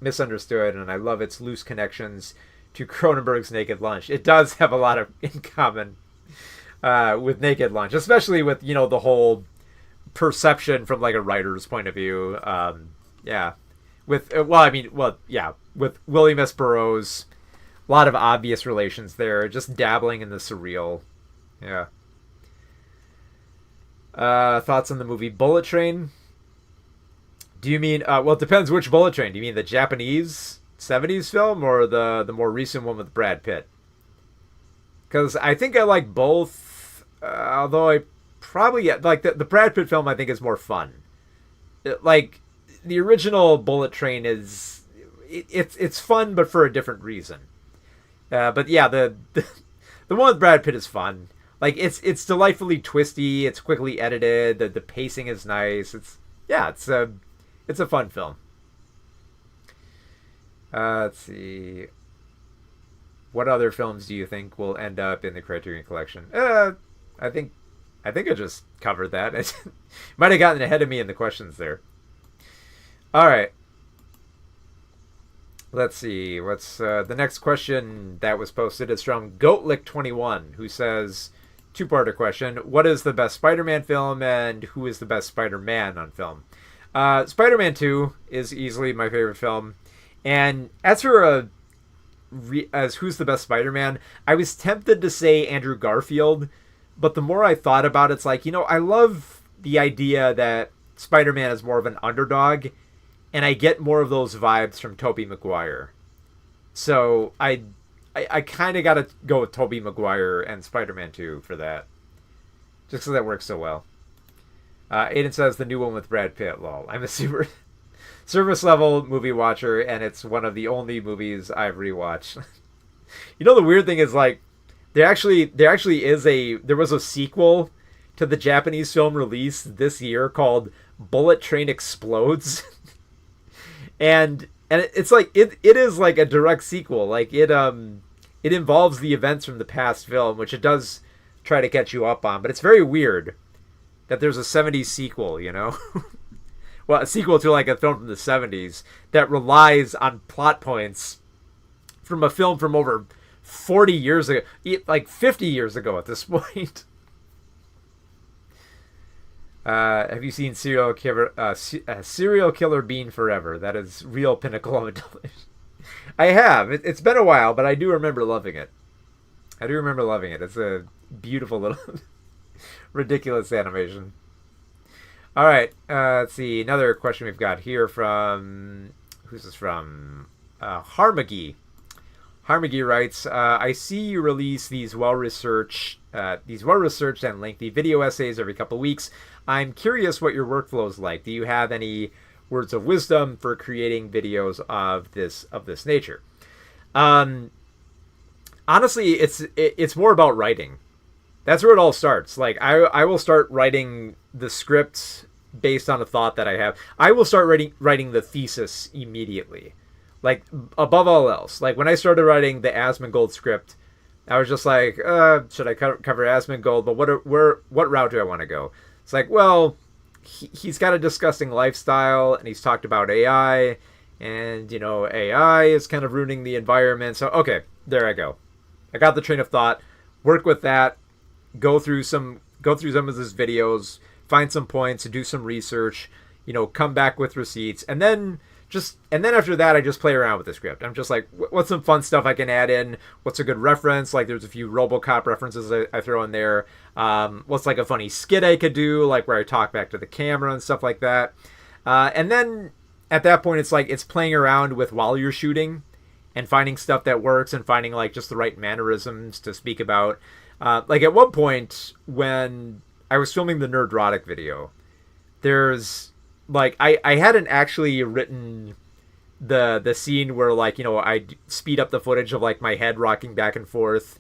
misunderstood, and I love its loose connections to Cronenberg's Naked Lunch. It does have a lot in common with Naked Lunch, especially with, you know, the whole perception from like a writer's point of view. Yeah, with with William S. Burroughs, a lot of obvious relations there, just dabbling in the surreal. Yeah. Thoughts on the movie Bullet Train? Do you mean well, it depends which Bullet Train. Do you mean the Japanese 70s film or the more recent one with Brad Pitt? Because I think I like both, although I probably like the Brad Pitt film. I think is more fun. Like the original Bullet Train it's fun, but for a different reason. But yeah, the one with Brad Pitt is fun. Like it's delightfully twisty. It's quickly edited. The pacing is nice. It's a fun film. Let's see. What other films do you think will end up in the Criterion Collection? I think I just covered that. It might have gotten ahead of me in the questions there. All right. Let's see. What's the next question that was posted is from Goatlick21, who says, 2-parter question: what is the best Spider-Man film, and who is the best Spider-Man on film? Spider-Man 2 is easily my favorite film. And as for as who's the best Spider-Man, I was tempted to say Andrew Garfield, but the more I thought about it, it's like, you know, I love the idea that Spider-Man is more of an underdog, and I get more of those vibes from Tobey Maguire. So I kind of got to go with Tobey Maguire and Spider-Man 2 for that. Just because that works so well. Aiden says the new one with Brad Pitt, lol. I'm a super service level movie watcher, and it's one of the only movies I've rewatched. You know, the weird thing is, like, there actually there was a sequel to the Japanese film released this year called Bullet Train Explodes. and it's like it is like a direct sequel. Like it involves the events from the past film, which it does try to catch you up on, but it's very weird that there's a 70s sequel, you know? Well, a sequel to like a film from the 70s that relies on plot points from a film from over 40 years ago, like 50 years ago at this point. Have you seen Serial Killer Bean Forever? That is real pinnacle of television. I have. It's been a while, but I do remember loving it. It's a beautiful little ridiculous animation. All right. Let's see. Another question we've got here from... Who's this from? Harmagi. Harmagi writes, I see you release these well-researched and lengthy video essays every couple of weeks. I'm curious what your workflow is like. Do you have any words of wisdom for creating videos of this nature? Honestly, it's more about writing. That's where it all starts. Like I will start writing the script based on a thought that I have. I will start writing the thesis immediately. Like above all else. Like when I started writing the Asmongold script, I was just like, should I cover Asmongold? But what route do I want to go? It's like, well, he's got a disgusting lifestyle, and he's talked about AI, and you know, AI is kind of ruining the environment. So okay, there I go. I got the train of thought. Work with that. Go through some of his videos. Find some points. Do some research. You know, come back with receipts, and then after that, I just play around with the script. I'm just like, what's some fun stuff I can add in? What's a good reference? Like, there's a few RoboCop references I throw in there. What's like a funny skit I could do, like where I talk back to the camera and stuff like that. And then at that point, it's like it's playing around with while you're shooting and finding stuff that works and finding like just the right mannerisms to speak about. Like at one point when I was filming the Nerdrotic video, there's like I hadn't actually written the scene where, like, you know, I speed up the footage of like my head rocking back and forth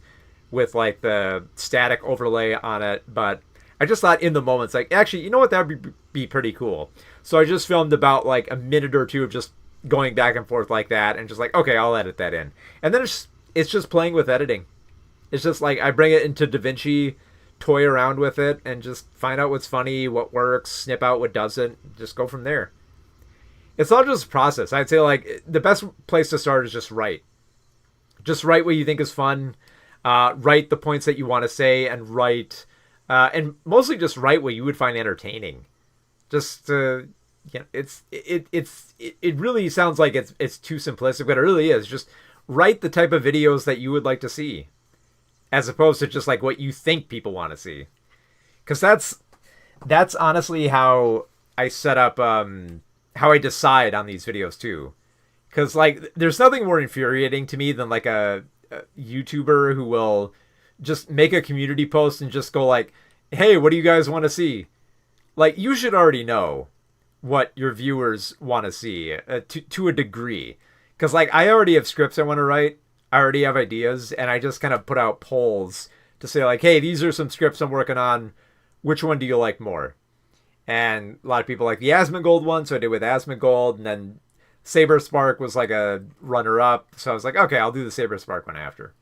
with like the static overlay on it, but I just thought in the moment, it's like, actually, you know what, that would be pretty cool. So I just filmed about like a minute or two of just going back and forth like that, and just like, okay, I'll edit that in. And then it's just playing with editing. It's just like I bring it into DaVinci, toy around with it, and just find out what's funny, what works, snip out what doesn't, just go from there. It's all just a process. I'd say like the best place to start is just write. Just write what you think is fun. Write the points that you want to say, and write, and mostly just write what you would find entertaining. Just you know, it really sounds like it's too simplistic, but it really is. Just write the type of videos that you would like to see, as opposed to just like what you think people want to see. Because that's honestly how I set up, how I decide on these videos too. Because like there's nothing more infuriating to me than like a YouTuber who will just make a community post and just go like, hey, what do you guys want to see? Like, you should already know what your viewers want to see to a degree. Because like I already have scripts I want to write. I already have ideas, and I just kind of put out polls to say like, hey, these are some scripts I'm working on. Which one do you like more? And a lot of people like the Asmongold one, so I did with Asmongold, and then Saber Spark was like a runner-up, so I was like, okay, I'll do the Saber Spark one after.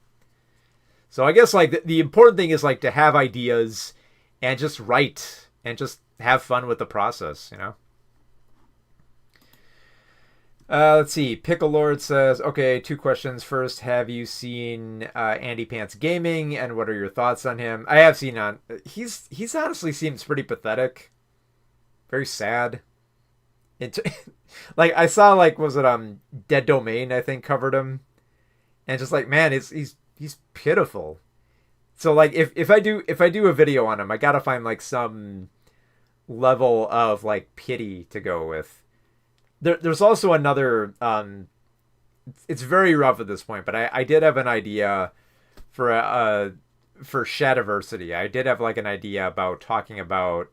So I guess like the important thing is like to have ideas and just write and just have fun with the process, you know? Let's see. Pickle Lord says, okay, 2 questions. First, have you seen Andy Pants Gaming, and what are your thoughts on him? I have seen on... He's honestly seems pretty pathetic. Very sad. Like, I saw, like, was it Dead Domain, I think, covered him. And just like, man, he's pitiful. So, like, if I do a video on him, I gotta find, like, some level of, like, pity to go with. there's also another. It's very rough at this point, but I did have an idea for for Shadiversity. I did have like an idea about talking about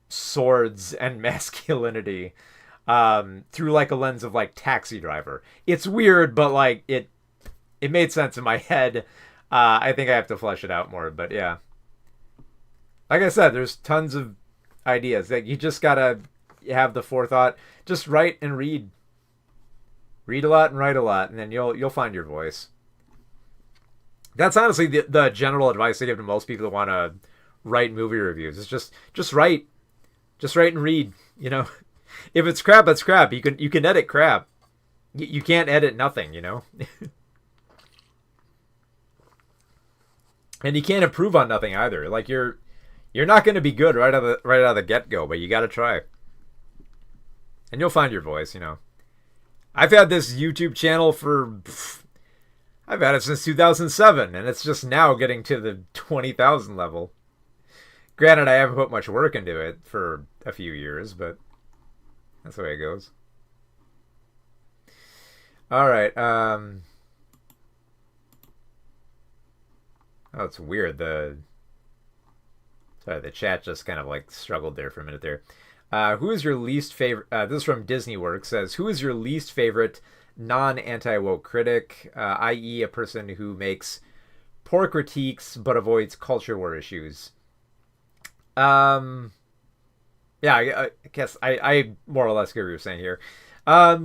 swords and masculinity through like a lens of like Taxi Driver. It's weird, but like it made sense in my head. I think I have to flesh it out more, but yeah. Like I said, there's tons of ideas. Like you just gotta have the forethought. Just write and read. Read a lot and write a lot, and then you'll find your voice. That's honestly the general advice I give to most people who want to write movie reviews. It's just write. Just write and read. You know, if it's crap, it's crap. You can edit crap. You can't edit nothing. You know, and you can't improve on nothing either. Like you're not going to be good right out of the get go, but you got to try. And you'll find your voice. You know, I've had this YouTube channel I've had it since 2007, and it's just now getting to the 20,000 level. Granted, I haven't put much work into it for a few years, but that's the way it goes. All right. Oh, it's weird. The chat just kind of like struggled there for a minute there. Who is your least favorite? This is from Disney Works. Says, who is your least favorite non-anti-woke critic, i.e. a person who makes poor critiques but avoids culture war issues? Yeah, I guess I more or less get what you're saying here. I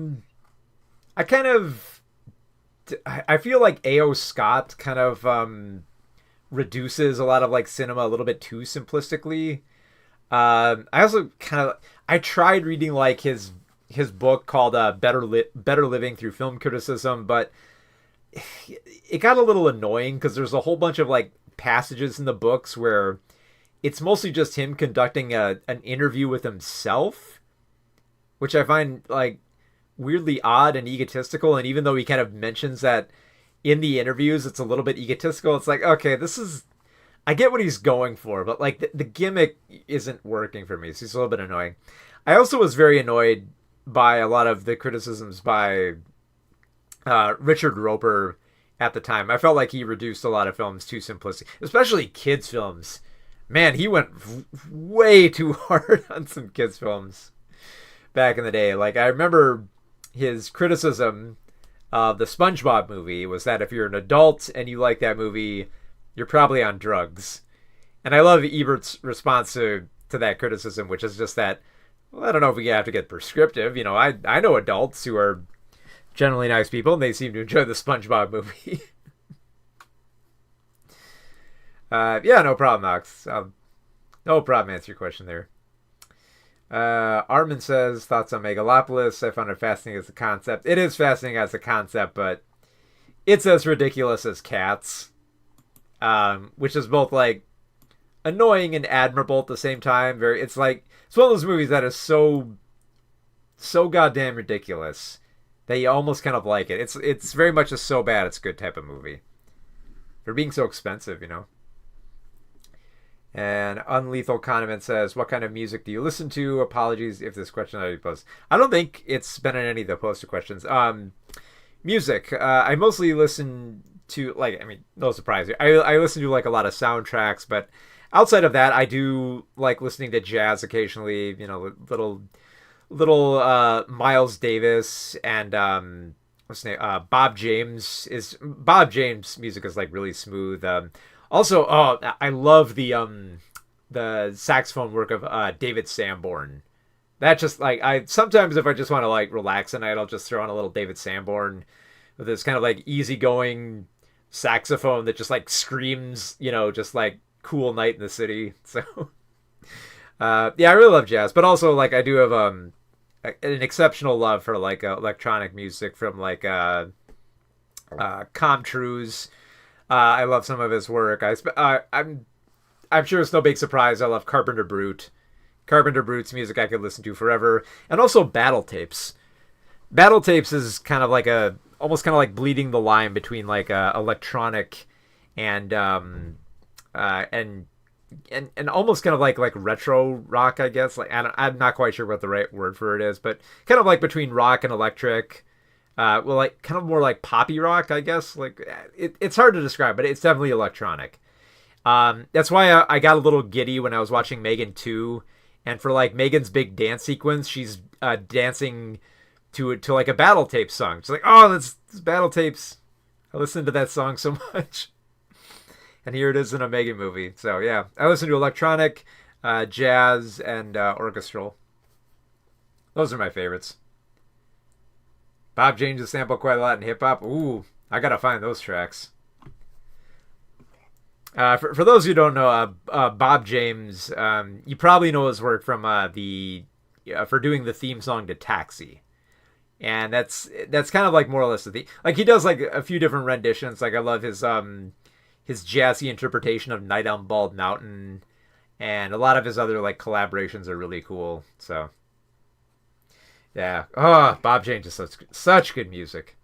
feel like A.O. Scott kind of reduces a lot of like cinema a little bit too simplistically. I also I tried reading like his book called Better Living Through Film Criticism, but it got a little annoying because there's a whole bunch of like passages in the books where it's mostly just him conducting an interview with himself, which I find like weirdly odd and egotistical. And even though he kind of mentions that in the interviews, it's a little bit egotistical. It's like, okay, I get what he's going for, but like the gimmick isn't working for me. So it's a little bit annoying. I also was very annoyed by a lot of the criticisms by Richard Roper at the time. I felt like he reduced a lot of films too simplistic, especially kids' films. Man, he went way too hard on some kids' films back in the day. Like, I remember his criticism of the SpongeBob movie was that if you're an adult and you like that movie, you're probably on drugs. And I love Ebert's response to that criticism, which is just that, well, I don't know if we have to get prescriptive. You know, I know adults who are generally nice people, and they seem to enjoy the SpongeBob movie. Yeah, no problem, Knox. No problem. Answer your question there. Armin says, thoughts on Megalopolis. I found it fascinating as a concept. It is fascinating as a concept, but it's as ridiculous as Cats, which is both like annoying and admirable at the same time. It's one of those movies that is so goddamn ridiculous that you almost kind of like it. It's very much a so bad it's good type of movie. For being so expensive, you know. And Unlethal Condiment says, what kind of music do you listen to? Apologies if this question already posed. I don't think it's been in any of the posted questions. Music. I mostly listen to, like, I mean, no surprise. I listen to, like, a lot of soundtracks, but outside of that, I do like listening to jazz occasionally, you know, little Miles Davis and what's his name? Bob James music is like really smooth. Also, I love the saxophone work of David Sanborn. That just like sometimes if I just want to like relax at night, I'll just throw on a little David Sanborn with this kind of like easygoing saxophone that just like screams, you know, just like cool night in the city. So yeah, I really love jazz, but also like I do have an exceptional love for like electronic music from like Comtrues. I love some of his work. I'm sure it's no big surprise. I love Carpenter Brute. Carpenter Brute's music I could listen to forever, and also Battle Tapes. Battle Tapes is kind of like almost kind of like bleeding the line between like electronic and and almost kind of like retro rock, I guess. Like I'm not quite sure what the right word for it is, but kind of like between rock and electric. Well, like kind of more like poppy rock, I guess. Like it's hard to describe, but it's definitely electronic. That's why I got a little giddy when I was watching Megan 2, and for like Megan's big dance sequence, she's dancing to like a battle tape song. She's like, oh, this battle tapes. I listened to that song so much. And here it is in a Megan movie. So yeah, I listen to electronic, jazz, and orchestral. Those are my favorites. Bob James sampled quite a lot in hip hop. Ooh, I gotta find those tracks. For those who don't know, Bob James, you probably know his work from for doing the theme song to Taxi. And that's kind of like more or less like he does like a few different renditions. Like I love his jazzy interpretation of Night on Bald Mountain, and a lot of his other like collaborations are really cool. So yeah, Bob James is such good music.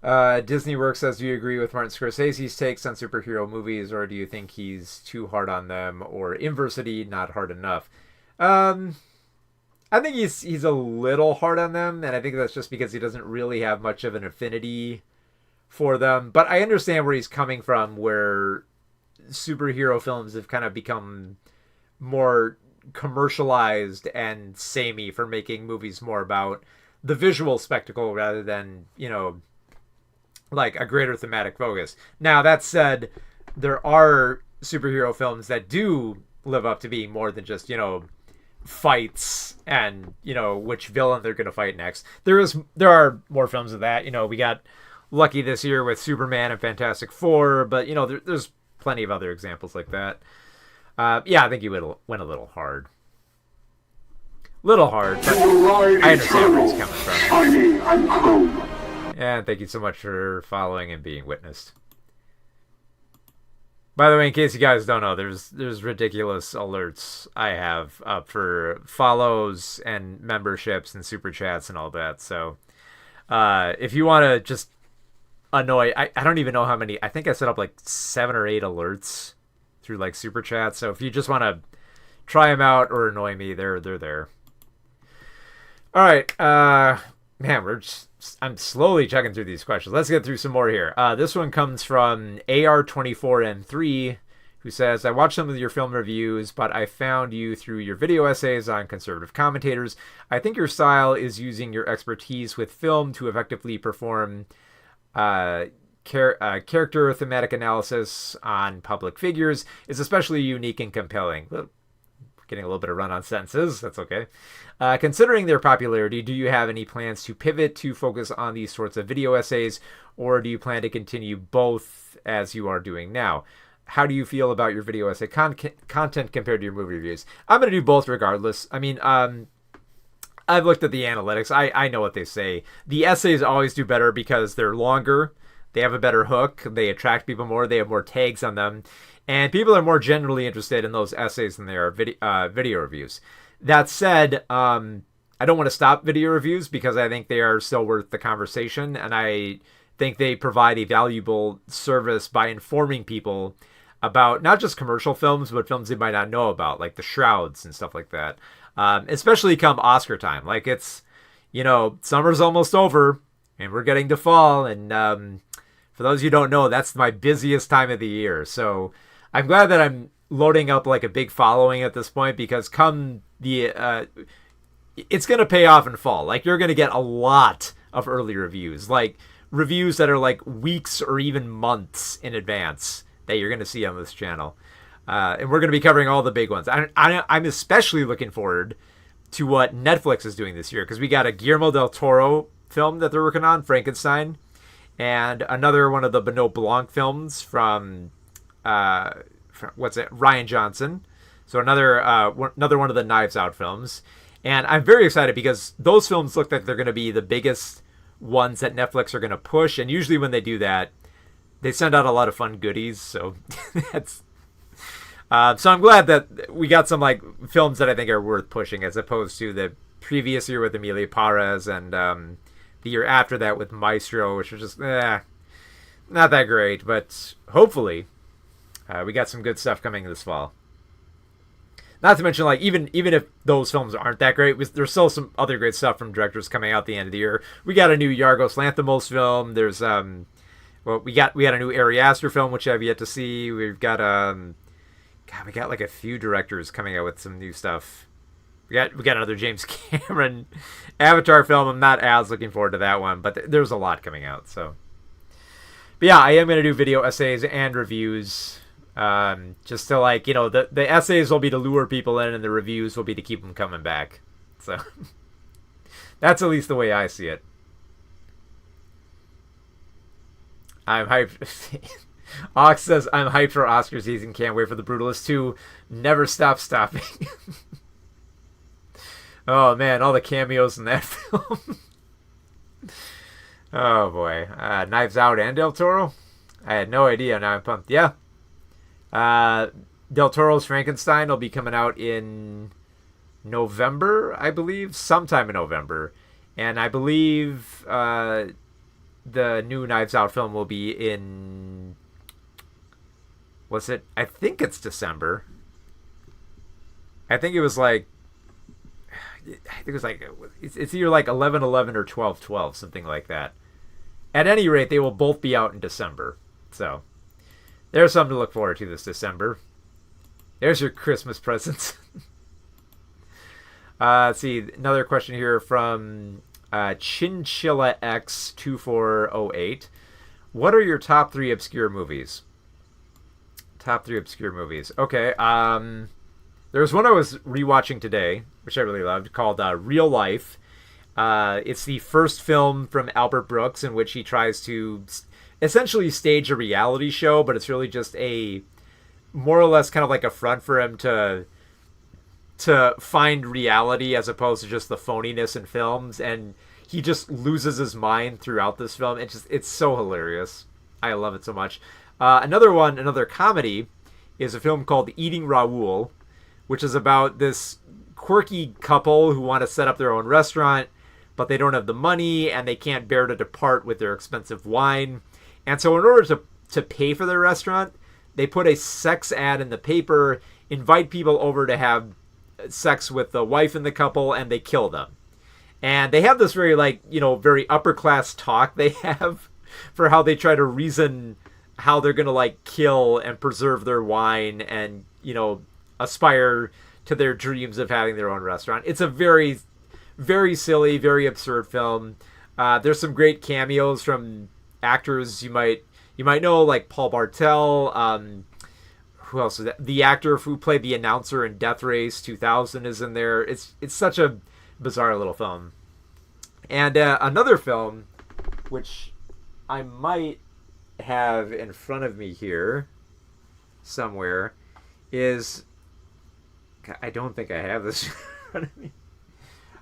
Disney Works says, do you agree with Martin Scorsese's takes on superhero movies, or do you think he's too hard on them, or inversely not hard enough? I think he's a little hard on them, and I think that's just because he doesn't really have much of an affinity for them. But I understand where he's coming from, where superhero films have kind of become more commercialized and samey for making movies more about the visual spectacle rather than, like a greater thematic focus. Now, that said, there are superhero films that do live up to being more than just, fights and, which villain they're going to fight next. There are more films of that. We got lucky this year with Superman and Fantastic Four, but, there's plenty of other examples like that. Yeah, I think you went a little hard. Little hard, but I understand where he's coming from. And thank you so much for following and being witnessed. By the way, in case you guys don't know, there's ridiculous alerts I have up for follows and memberships and super chats and all that. So if you want to just annoy, I don't even know how many. I think I set up like 7 or 8 alerts through like super chats. So if you just want to try them out or annoy me, they're there. All right, man, I'm slowly checking through these questions. Let's get through some more here. This one comes from AR24N3, who says, I watched some of your film reviews, but I found you through your video essays on conservative commentators. I think your style is using your expertise with film to effectively perform character thematic analysis on public figures is especially unique and compelling. Getting a little bit of run-on sentences. That's okay. Considering their popularity, do you have any plans to pivot to focus on these sorts of video essays, or do you plan to continue both as you are doing now? How do you feel about your video essay content compared to your movie reviews? I'm going to do both regardless. I mean, I've looked at the analytics. I know what they say. The essays always do better because they're longer. They have a better hook. They attract people more. They have more tags on them. And people are more generally interested in those essays than they are video reviews. That said, I don't want to stop video reviews because I think they are still worth the conversation. And I think they provide a valuable service by informing people about not just commercial films, but films they might not know about, like The Shrouds and stuff like that. Especially come Oscar time. Like it's, summer's almost over and we're getting to fall. And for those of you who don't know, that's my busiest time of the year. So I'm glad that I'm loading up like a big following at this point, because come it's going to pay off in fall. Like you're going to get a lot of early reviews, like reviews that are like weeks or even months in advance that you're going to see on this channel. And we're going to be covering all the big ones. I'm especially looking forward to what Netflix is doing this year, because we got a Guillermo del Toro film that they're working on, Frankenstein, and another one of the Benoit Blanc films from Ryan Johnson. So another one of the Knives Out films. And I'm very excited because those films look like they're going to be the biggest ones that Netflix are going to push. And usually when they do that, they send out a lot of fun goodies. So that's so I'm glad that we got some like films that I think are worth pushing, as opposed to the previous year with Emilia Parez and the year after that with Maestro, which was just not that great. But hopefully We got some good stuff coming this fall. Not to mention, like, even if those films aren't that great, there's still some other great stuff from directors coming out at the end of the year. We got a new Yorgos Lanthimos film. There's we got a new Ari Aster film, which I've yet to see. We've got we got like a few directors coming out with some new stuff. We got another James Cameron Avatar film. I'm not as looking forward to that one, but there's a lot coming out. So, but yeah, I am gonna do video essays and reviews. Just to, like, you know, the essays will be to lure people in, and the reviews will be to keep them coming back. So that's at least the way I see it. I'm hyped. Ox says, I'm hyped for Oscar season. Can't wait for The Brutalist 2. Never stop stopping. Oh, man. All the cameos in that film. Oh, boy. Knives Out and Del Toro? I had no idea. Now I'm pumped. Yeah. Del Toro's Frankenstein will be coming out in November, I believe. Sometime in November. And I believe the new Knives Out film will be in... Was it? I think it's December. I think it was like... It's either like 11/11 or 12/12, something like that. At any rate, they will both be out in December. So, there's something to look forward to this December. There's your Christmas presents. Let's see, another question here from Chinchilla X2408. What are your top 3 obscure movies? Top 3 obscure movies. Okay, there's one I was rewatching today, which I really loved, called Real Life. It's the first film from Albert Brooks in which he tries to essentially stage a reality show, but it's really just a more or less kind of like a front for him to find reality as opposed to just the phoniness in films, and he just loses his mind throughout this film. It's so hilarious. I love it so much. Another comedy is a film called Eating Raoul, which is about this quirky couple who want to set up their own restaurant, but they don't have the money and they can't bear to depart with their expensive wine. And so in order to pay for their restaurant, they put a sex ad in the paper, invite people over to have sex with the wife in the couple, and they kill them. And they have this very, like, you know, very upper class talk they have for how they try to reason how they're going to, like, kill and preserve their wine and, you know, aspire to their dreams of having their own restaurant. It's a very, very silly, very absurd film. There's some great cameos from actors you might know, like Paul Bartel. Who else is that? The actor who played the announcer in Death Race 2000 is in there. It's such a bizarre little film. And another film, which I might have in front of me here somewhere, is... I don't think I have this in front of me.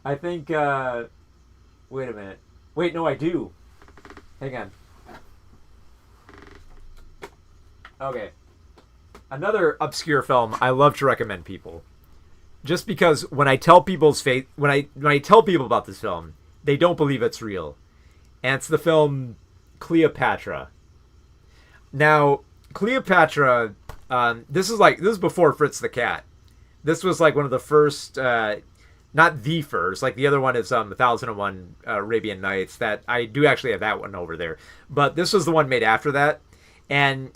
I think... wait a minute. Wait, no, I do. Hang on. Okay. Another obscure film I love to recommend people. Just because when I tell people's when I tell people about this film, they don't believe it's real. And it's the film Cleopatra. Now, Cleopatra, this is before Fritz the Cat. This was like one of the first, not the first, like the other one is 1001 Arabian Nights, that I do actually have that one over there. But this was the one made after that. And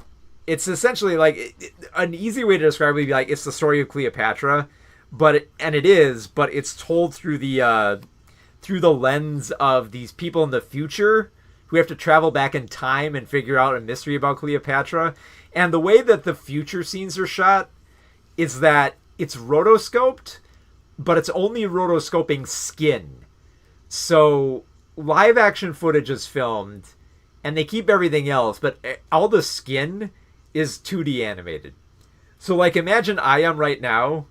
it's essentially like an easy way to describe it would be like it's the story of Cleopatra, but it's told through the lens of these people in the future who have to travel back in time and figure out a mystery about Cleopatra. And the way that the future scenes are shot is that it's rotoscoped, but it's only rotoscoping skin. So live action footage is filmed, and they keep everything else, but all the skin is 2D animated. So, like, imagine I am right now,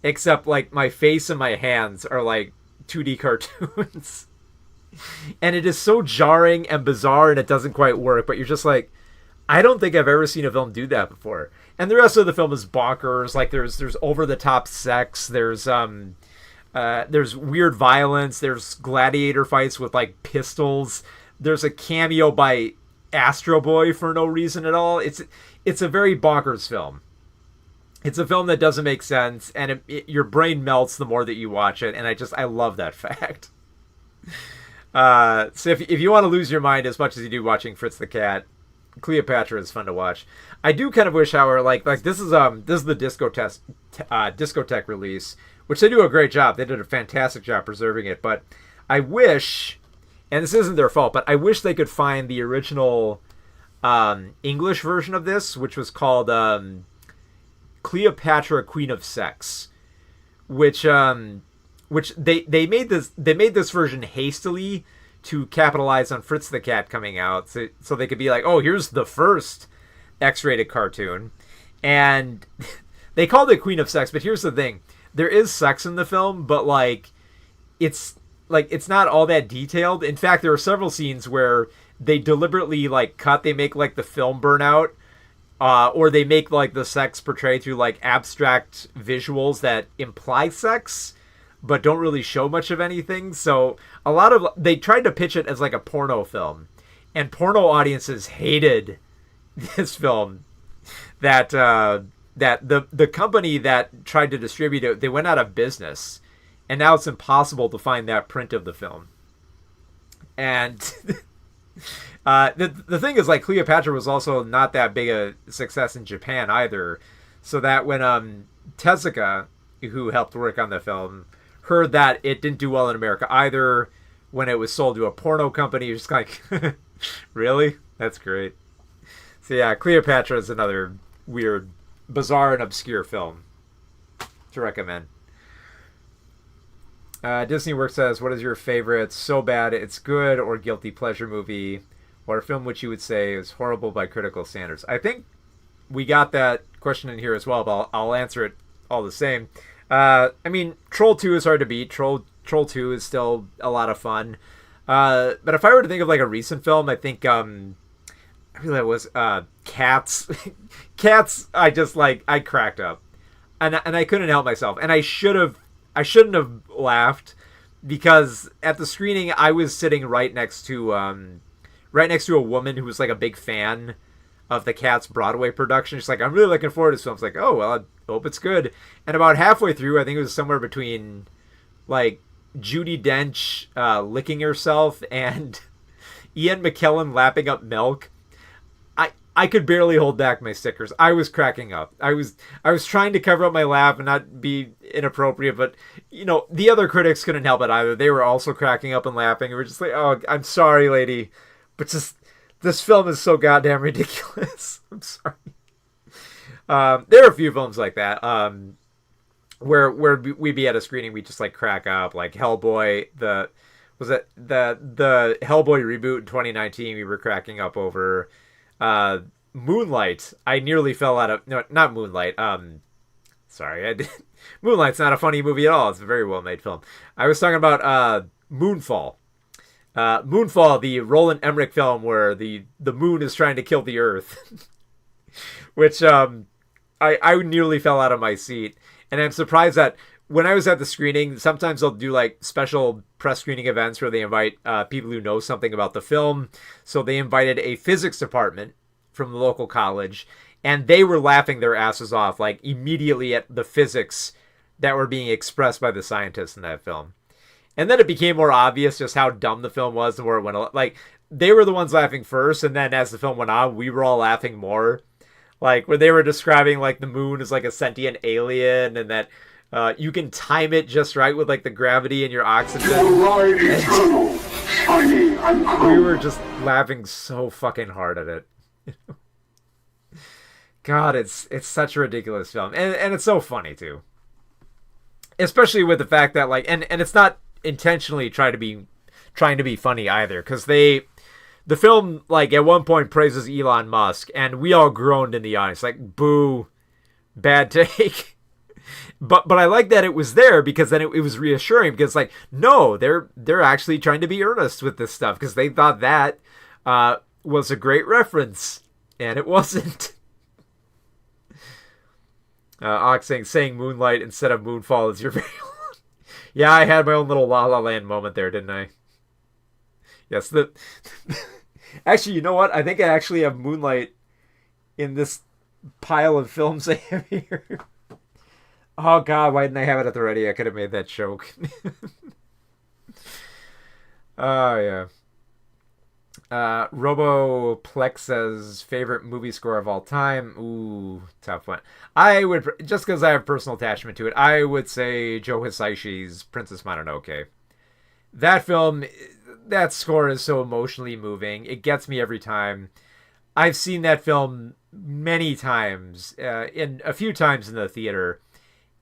except, like, my face and my hands are, like, 2D cartoons. And it is so jarring and bizarre, and it doesn't quite work, but you're just like, I don't think I've ever seen a film do that before. And the rest of the film is bonkers. Like, there's over-the-top sex, there's weird violence, there's gladiator fights with, like, pistols. There's a cameo by Astro Boy for no reason at all. It's a very bonkers film. It's a film that doesn't make sense, and your brain melts the more that you watch it, and I love that fact. So if you want to lose your mind as much as you do watching Fritz the Cat, Cleopatra is fun to watch. I do kind of wish, however, like this is the discotheque release, which they do a great job. They did a fantastic job preserving it, but I wish, and this isn't their fault, but I wish they could find the original English version of this, which was called Cleopatra, Queen of Sex, which they made this version hastily to capitalize on Fritz the Cat coming out, so they could be like, oh, here's the first X-rated cartoon, and they called it Queen of Sex. But here's the thing: there is sex in the film, but it's not all that detailed. In fact, there are several scenes where they deliberately cut. They make the film burn out, or they make the sex portrayed through abstract visuals that imply sex, but don't really show much of anything. So they tried to pitch it as a porno film, and porno audiences hated this film. That the company that tried to distribute it, they went out of business, and now it's impossible to find that print of the film. And the thing is, Cleopatra was also not that big a success in Japan either, so that when Tezuka, who helped work on the film, heard that it didn't do well in America either, when it was sold to a porno company, he was just like, really? That's great. So yeah, Cleopatra is another weird, bizarre, and obscure film to recommend. Disney Works says, what is your favorite so bad it's good or guilty pleasure movie, or a film which you would say is horrible by critical standards? I think we got that question in here as well, but I'll answer it all the same. I mean, Troll 2 is hard to beat. Troll 2 is still a lot of fun. But if I were to think of a recent film, I think I really was Cats. Cats. I cracked up, and I couldn't help myself. And I shouldn't have laughed, because at the screening I was sitting right next to a woman who was a big fan of the Cats Broadway production. She's like, I'm really looking forward to this film. I was like, oh, well, I hope it's good. And about halfway through, I think it was somewhere between Judi Dench licking herself and Ian McKellen lapping up milk, I could barely hold back my stickers. I was cracking up. I was trying to cover up my laugh and not be inappropriate, but the other critics couldn't help it either. They were also cracking up and laughing. We were just like, oh, I'm sorry, lady, but just this film is so goddamn ridiculous. I'm sorry. There are a few films like that, where we'd be at a screening, we just crack up, like Hellboy. The Hellboy reboot in 2019, we were cracking up over. Moonlight, I nearly fell out of... No, not Moonlight. Sorry. Moonlight's not a funny movie at all. It's a very well-made film. I was talking about Moonfall. Moonfall, the Roland Emmerich film where the moon is trying to kill the Earth. Which I nearly fell out of my seat. And I'm surprised that when I was at the screening, sometimes they'll do special press screening events where they invite people who know something about the film. So they invited a physics department from the local college, and they were laughing their asses off immediately at the physics that were being expressed by the scientists in that film. And then it became more obvious just how dumb the film was, and where it went. They were the ones laughing first, and then as the film went on, we were all laughing more. Where they were describing the moon as a sentient alien, and that you can time it just right with the gravity and your oxygen. We were just laughing so fucking hard at it. God, it's such a ridiculous film, and it's so funny too. Especially with the fact that and it's not intentionally trying to be funny either, because the film at one point praises Elon Musk, and we all groaned in the audience boo, bad take. But I like that it was there, because then it was reassuring, because no, they're actually trying to be earnest with this stuff, because they thought that was a great reference, and it wasn't. Ox saying Moonlight instead of Moonfall is your very own. Yeah, I had my own little La La Land moment there, didn't I? Yes, Actually, you know what? I think I actually have Moonlight in this pile of films I have here. Oh God, why didn't I have it at the ready? I could have made that joke. Oh yeah. Roboplex says favorite movie score of all time. Ooh, tough one. I would just because I have personal attachment to it. I would say Joe Hisaishi's Princess Mononoke. That film, that score is so emotionally moving. It gets me every time. I've seen that film many times, in a few times in the theater,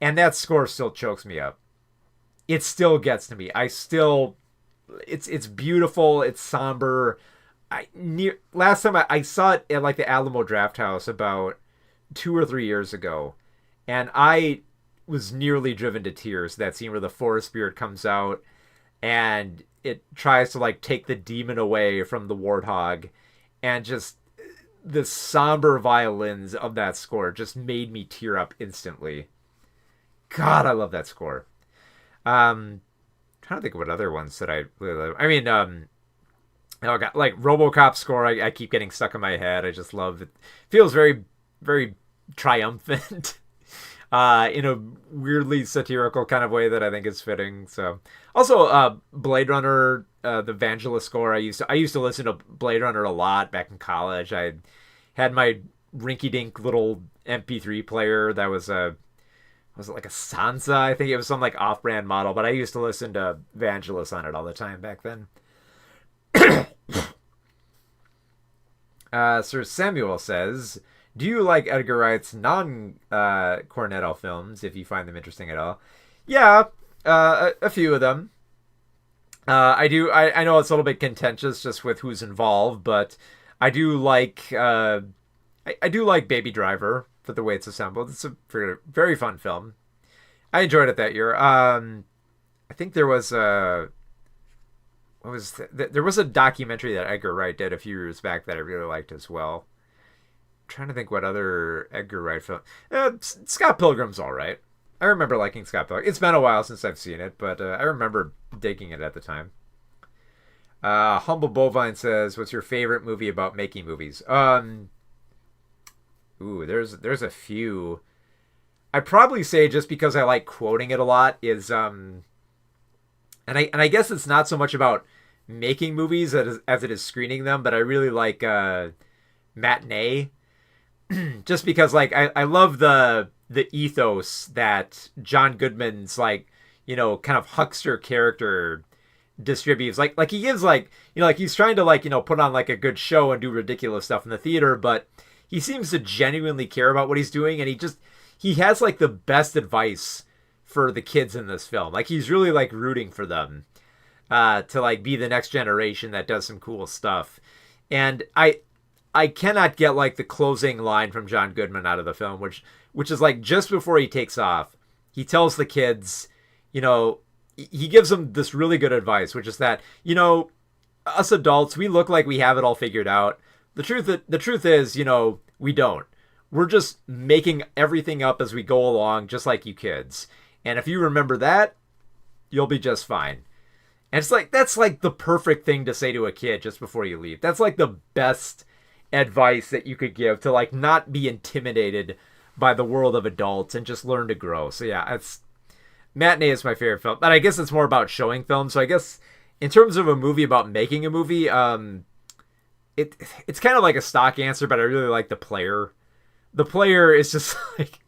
and that score still chokes me up. It still gets to me. It's beautiful. It's somber. Last time I saw it at like the Alamo Draft House about 2 or 3 years ago, and I was nearly driven to tears. That scene where the forest spirit comes out and it tries to like take the demon away from the warthog, and just the somber violins of that score just made me tear up instantly. God, I love that score. Trying to think of what other ones that I really love. I mean, oh God, like RoboCop score, I keep getting stuck in my head. I just love it. Feels very, very triumphant, in a weirdly satirical kind of way that I think is fitting. So, also, Blade Runner, the Vangelis score. I used to listen to Blade Runner a lot back in college. I had my rinky-dink little MP3 player that was it like a Sansa? I think it was some like off-brand model, but I used to listen to Vangelis on it all the time back then. Sir Samuel says, do you like Edgar Wright's non-Cornetto films, if you find them interesting at all? Yeah, a few of them. I do. I know it's a little bit contentious just with who's involved, but I do like I do like Baby Driver for the way it's assembled. It's a very, very fun film. I enjoyed it that year. I think there was there was a documentary that Edgar Wright did a few years back that I really liked as well. I'm trying to think what other Edgar Wright film. Scott Pilgrim's all right. I remember liking Scott Pilgrim. It's been a while since I've seen it, but I remember digging it at the time. Humble Bovine says, "What's your favorite movie about making movies?" Ooh, there's a few. I'd probably say just because I like quoting it a lot is and I guess it's not so much about making movies as it is screening them, but I really like Matinee, just because like I love the ethos that John Goodman's like, kind of huckster character distributes. Like he gives like, like he's trying to like, put on like a good show and do ridiculous stuff in the theater, but he seems to genuinely care about what he's doing, and he has like the best advice for the kids in this film. Like he's really like rooting for them to like be the next generation that does some cool stuff. And I cannot get like the closing line from John Goodman out of the film, which is like just before he takes off, he tells the kids, he gives them this really good advice, which is that, us adults, we look like we have it all figured out. The truth is, we don't. We're just making everything up as we go along, just like you kids. And if you remember that, you'll be just fine. And it's like, that's like the perfect thing to say to a kid just before you leave. That's like the best advice that you could give to like not be intimidated by the world of adults and just learn to grow. So yeah, Matinee is my favorite film. But I guess it's more about showing films. So I guess in terms of a movie about making a movie, it's kind of like a stock answer, but I really like The Player. The Player is just like,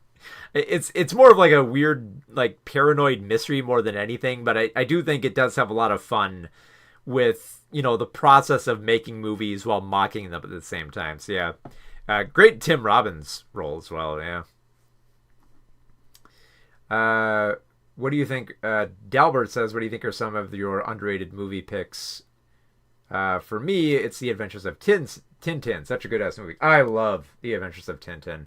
it's more of like a weird like paranoid mystery more than anything, but I do think it does have a lot of fun with the process of making movies while mocking them at the same time. So yeah, great Tim Robbins role as well. Yeah. What do you think? Dalbert says, what do you think are some of your underrated movie picks? For me, it's The Adventures of Tintin. Such a good ass movie. I love The Adventures of Tintin.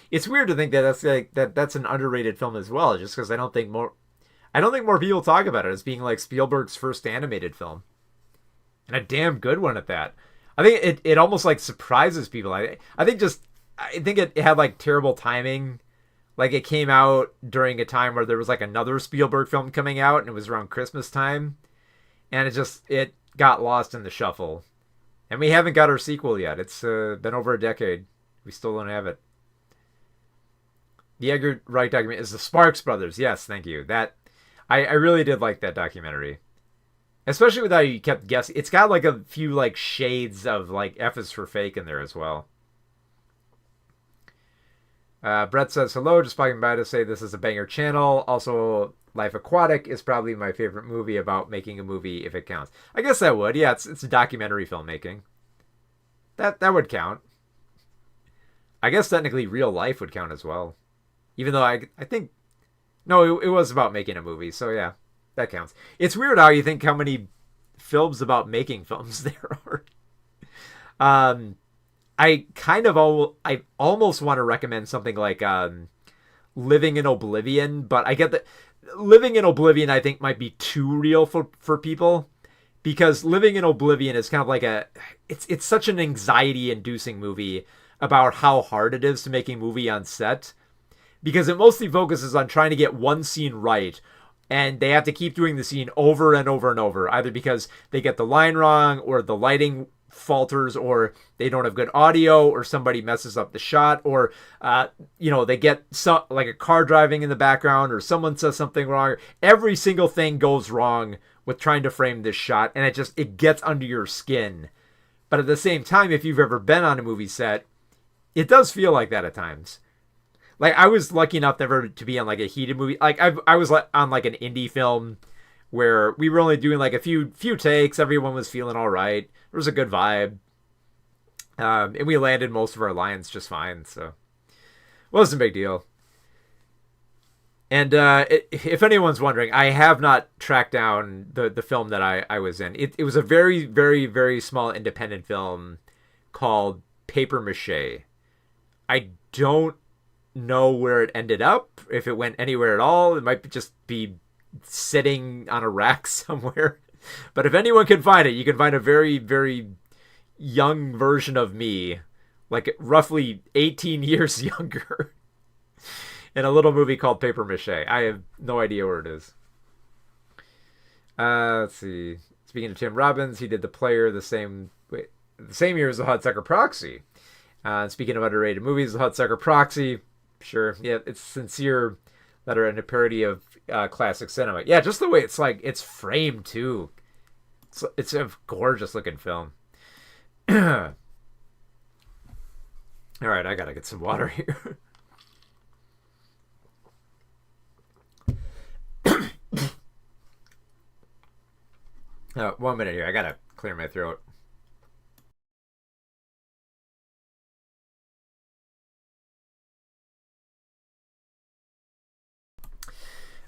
It's weird to think that that's an underrated film as well, just because I don't think more people talk about it as being like Spielberg's first animated film, and a damn good one at that. I think it almost like surprises people. I think it had like terrible timing. Like it came out during a time where there was like another Spielberg film coming out, and it was around Christmas time, and it got lost in the shuffle. And we haven't got our sequel yet. It's been over a decade. We still don't have it. The Edgar Wright document is the Sparks Brothers. Yes, thank you. That I really did like that documentary. Especially with how you kept guessing. It's got like a few like shades of like F is for fake in there as well. Brett says, hello, just popping by to say this is a banger channel. Also, Life Aquatic is probably my favorite movie about making a movie if it counts. I guess that would. Yeah, it's a documentary filmmaking. That would count. I guess technically real life would count as well. Even though I think... No, it was about making a movie, so yeah, that counts. It's weird how you think how many films about making films there are. I almost want to recommend something like Living in Oblivion, but I get that Living in Oblivion I think might be too real for people, because Living in Oblivion is kind of like it's such an anxiety inducing movie about how hard it is to make a movie on set, because it mostly focuses on trying to get one scene right, and they have to keep doing the scene over and over and over, either because they get the line wrong or the lighting falters, or they don't have good audio, or somebody messes up the shot, or they get like a car driving in the background, or someone says something wrong. Every single thing goes wrong with trying to frame this shot, and it gets under your skin. But at the same time, if you've ever been on a movie set, it does feel like that at times. Like, I was lucky enough never to be on like a heated movie. Like I was on like an indie film where we were only doing like a few takes. Everyone was feeling all right. There was a good vibe. And we landed most of our lines just fine. So it wasn't a big deal. And if anyone's wondering, I have not tracked down the film that I was in. It was a very, very, very small independent film called Paper Mache. I don't know where it ended up, if it went anywhere at all. It might just be sitting on a rack somewhere. But if anyone can find it, you can find a very, very young version of me, like roughly 18 years younger, in a little movie called Paper Mache. I have no idea where it is. Let's see. Speaking of Tim Robbins, he did The Player the same year as The Hudsucker Proxy. Speaking of underrated movies, The Hudsucker Proxy, sure, yeah, it's sincere letter and a parody of classic cinema. Yeah, just the way it's framed too. It's a gorgeous looking film. All right, I gotta get some water here. 1 minute here. I gotta clear my throat.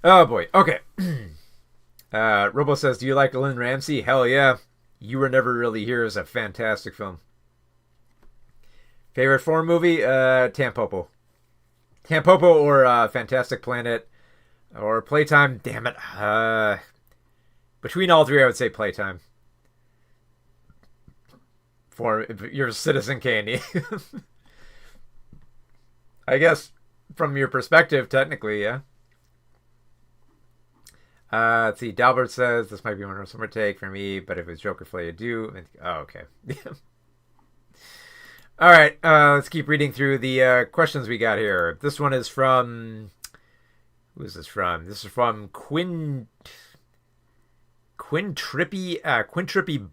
Oh boy. Okay. Robo says, do you like Lynn Ramsey? Hell yeah. You Were Never Really Here is a fantastic film. Favorite foreign movie? Tampopo. Tampopo or Fantastic Planet or Playtime. Damn it. Between all three, I would say Playtime. For your Citizen Kane. I guess from your perspective, technically, yeah. Let's see. Dalbert says this might be one of summer take for me, but if it's Joker Flay, I do. Oh, okay. All right. Let's keep reading through the questions we got here. This one is from. Who is this from? This is from Quintrippy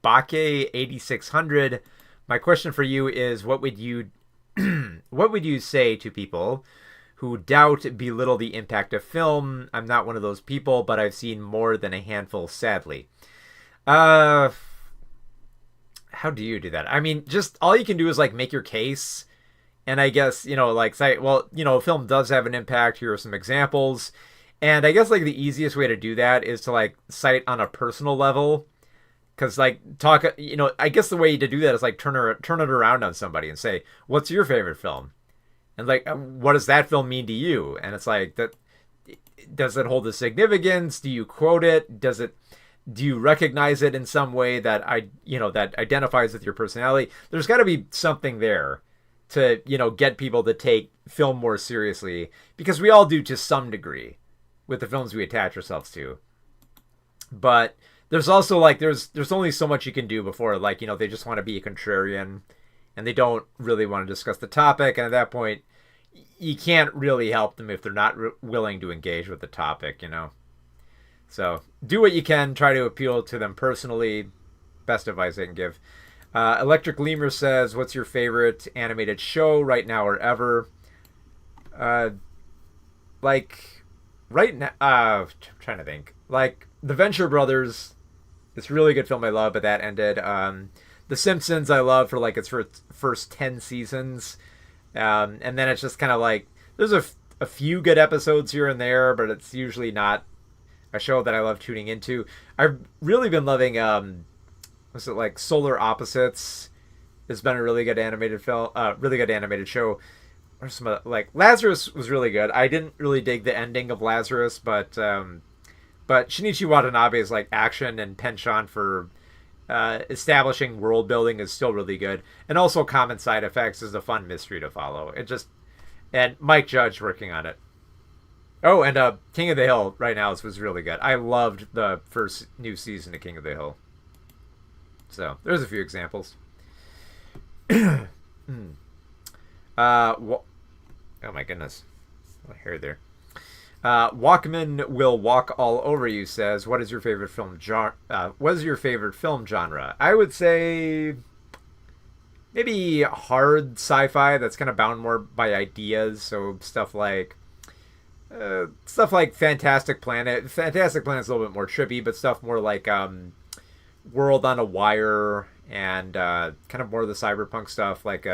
Bake 8600. My question for you is, what would you say to people who doubt, belittle the impact of film? I'm not one of those people, but I've seen more than a handful, sadly. How do you do that? I mean, just all you can do is like make your case, and I guess, like say, well, film does have an impact. Here are some examples. And I guess like the easiest way to do that is to like cite on a personal level, because like talk, I guess the way to do that is like turn it around on somebody and say, what's your favorite film? And like, what does that film mean to you? And it's like, that, does it hold a significance? Do you quote it? Do you recognize it in some way that that identifies with your personality? There's got to be something there to, get people to take film more seriously, because we all do to some degree with the films we attach ourselves to. But there's also like there's only so much you can do before, like, they just want to be a contrarian and they don't really want to discuss the topic, and at that point you can't really help them if they're not willing to engage with the topic. So do what you can, try to appeal to them personally. Best advice I can give. Electric Lemur says, what's your favorite animated show right now or ever? Like right now, I'm trying to think. Like The Venture Brothers, it's a really good film I love, but that ended. The Simpsons I love for like its first 10 seasons. And then it's just kind of like, there's a few good episodes here and there, but it's usually not a show that I love tuning into. I've really been loving, what's it like, Solar Opposites. It's been a really good animated film, really good animated show. Or some other, like Lazarus was really good. I didn't really dig the ending of Lazarus, but Shinichi Watanabe's like action and penchant for establishing world building is still really good, and also Common Side Effects is a fun mystery to follow. And Mike Judge working on it. Oh, and King of the Hill right now was really good. I loved the first new season of King of the Hill. So there's a few examples. Oh my goodness, my hair there. Walkman will walk all over you says, what is your favorite film genre? I would say maybe hard sci-fi that's kind of bound more by ideas. So stuff like Fantastic Planet. Fantastic Planet's a little bit more trippy, but stuff more like World on a Wire and kind of more of the cyberpunk stuff like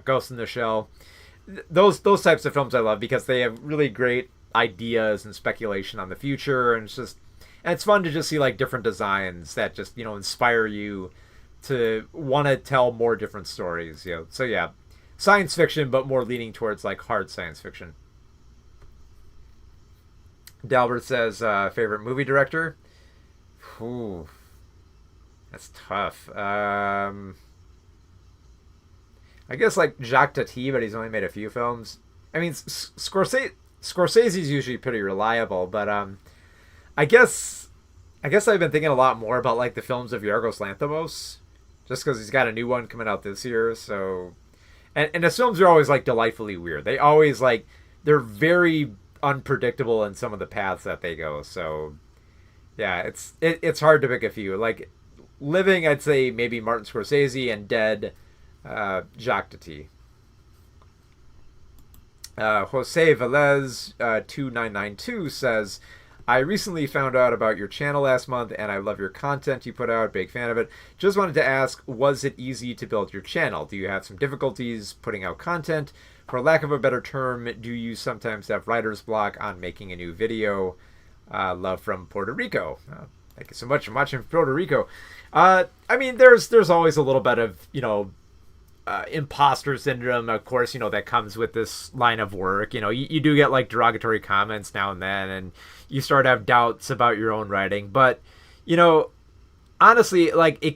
Ghost in the Shell. Those types of films I love because they have really great ideas and speculation on the future, and it's fun to just see like different designs that just inspire you to want to tell more different stories. So yeah, science fiction, but more leaning towards like hard science fiction. Dalbert says favorite movie director. Ooh, that's tough. I guess like Jacques Tati, but he's only made a few films. I mean, Scorsese's usually pretty reliable, but I guess I've been thinking a lot more about like the films of Yorgos Lanthimos, just because he's got a new one coming out this year. So, and his films are always like delightfully weird. They always they're very unpredictable in some of the paths that they go. So, yeah, it's hard to pick a few. Like living, I'd say maybe Martin Scorsese, and dead, Jacques Tati. Jose Velez 2992 says, I recently found out about your channel last month and I love your content you put out. Big fan of it. Just wanted to ask, was it easy to build your channel? Do you have some difficulties putting out content? For lack of a better term, do you sometimes have writer's block on making a new video? Love from Puerto Rico. Thank you so much. I'm watching from Puerto Rico. I mean, there's always a little bit of, imposter syndrome, of course, that comes with this line of work. You do get like derogatory comments now and then, and you start to have doubts about your own writing. But, honestly, like it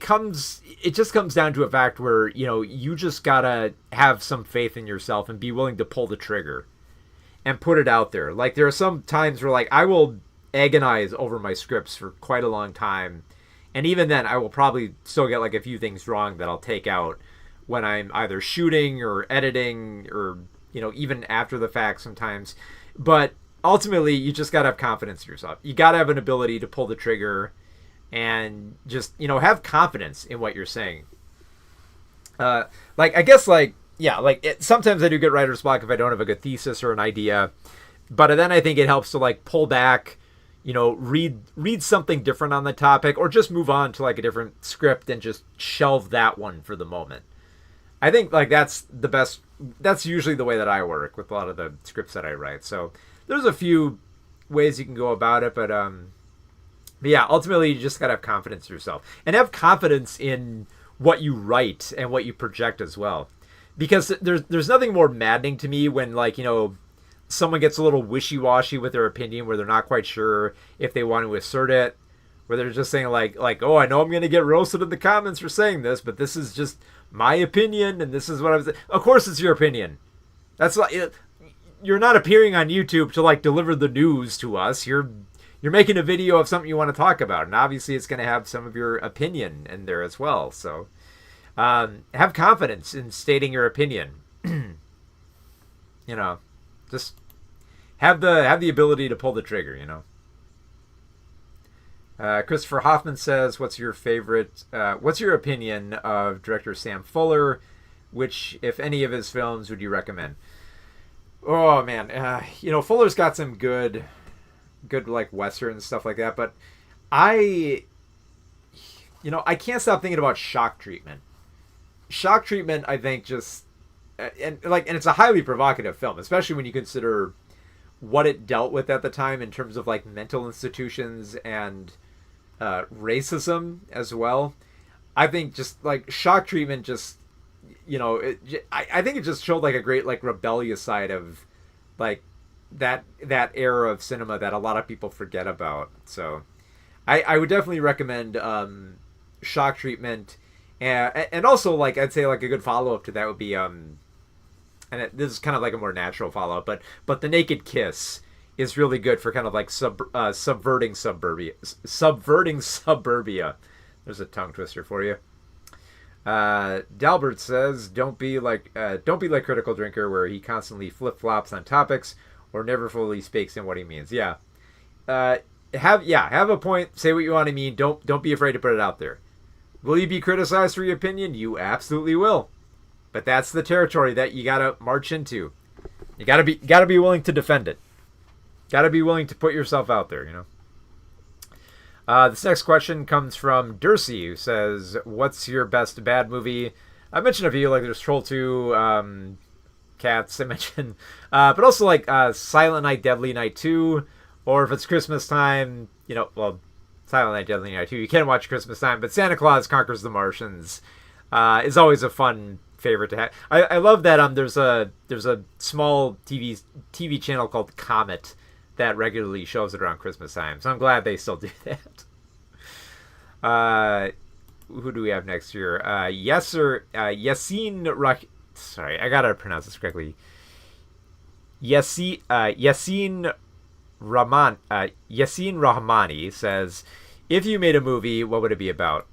just comes down to a fact where, you just gotta have some faith in yourself and be willing to pull the trigger and put it out there. Like there are some times where like I will agonize over my scripts for quite a long time, and even then I will probably still get like a few things wrong that I'll take out when I'm either shooting or editing or, even after the fact sometimes. But ultimately, you just got to have confidence in yourself. You got to have an ability to pull the trigger and just, have confidence in what you're saying. Sometimes I do get writer's block if I don't have a good thesis or an idea. But then I think it helps to like pull back, read something different on the topic, or just move on to like a different script and just shelve that one for the moment. I think like that's usually the way that I work with a lot of the scripts that I write. So there's a few ways you can go about it, but yeah, ultimately you just gotta have confidence in yourself and have confidence in what you write and what you project as well. Because there's nothing more maddening to me when like, someone gets a little wishy-washy with their opinion where they're not quite sure if they want to assert it, where they're just saying like, oh, I know I'm going to get roasted in the comments for saying this, but this is just my opinion, and this is what I was. Of course, it's your opinion. That's like you're not appearing on YouTube to like deliver the news to us. You're you're making a video of something you want to talk about, and obviously it's going to have some of your opinion in there as well. So have confidence in stating your opinion. Just have the ability to pull the trigger. Christopher Hoffman says, "What's your opinion of director Sam Fuller? Which, if any of his films, would you recommend?" Oh man, Fuller's got some good like Western stuff like that, but I can't stop thinking about Shock Treatment. Shock Treatment, I think, just and it's a highly provocative film, especially when you consider what it dealt with at the time in terms of like mental institutions and racism as well. I think just like Shock Treatment, just I think it just showed like a great like rebellious side of like that era of cinema that a lot of people forget about. So I would definitely recommend Shock Treatment, and also like I'd say like a good follow up to that would be this is kind of like a more natural follow up, but The Naked Kiss is really good for kind of like subverting suburbia. There's a tongue twister for you. Dalbert says, don't be like Critical Drinker, where he constantly flip flops on topics or never fully speaks in what he means. Yeah, have a point. Say what you want to mean. Don't be afraid to put it out there. Will you be criticized for your opinion? You absolutely will. But that's the territory that you gotta march into. You gotta be willing to defend it. Gotta be willing to put yourself out there. This next question comes from Dursey, who says, "What's your best bad movie?" I mentioned a few, like there's Troll 2, Cats, I mentioned, but also like Silent Night, Deadly Night 2, or if it's Christmas time, Silent Night, Deadly Night 2, you can watch Christmas time, but Santa Claus Conquers the Martians is always a fun favorite to have. I love that there's a small TV channel called Comet that regularly shows it around Christmas time, so I'm glad they still do that. Who do we have next here? Yassine sorry, I gotta pronounce this correctly. Yassine Rahmani says, "If you made a movie, what would it be about?"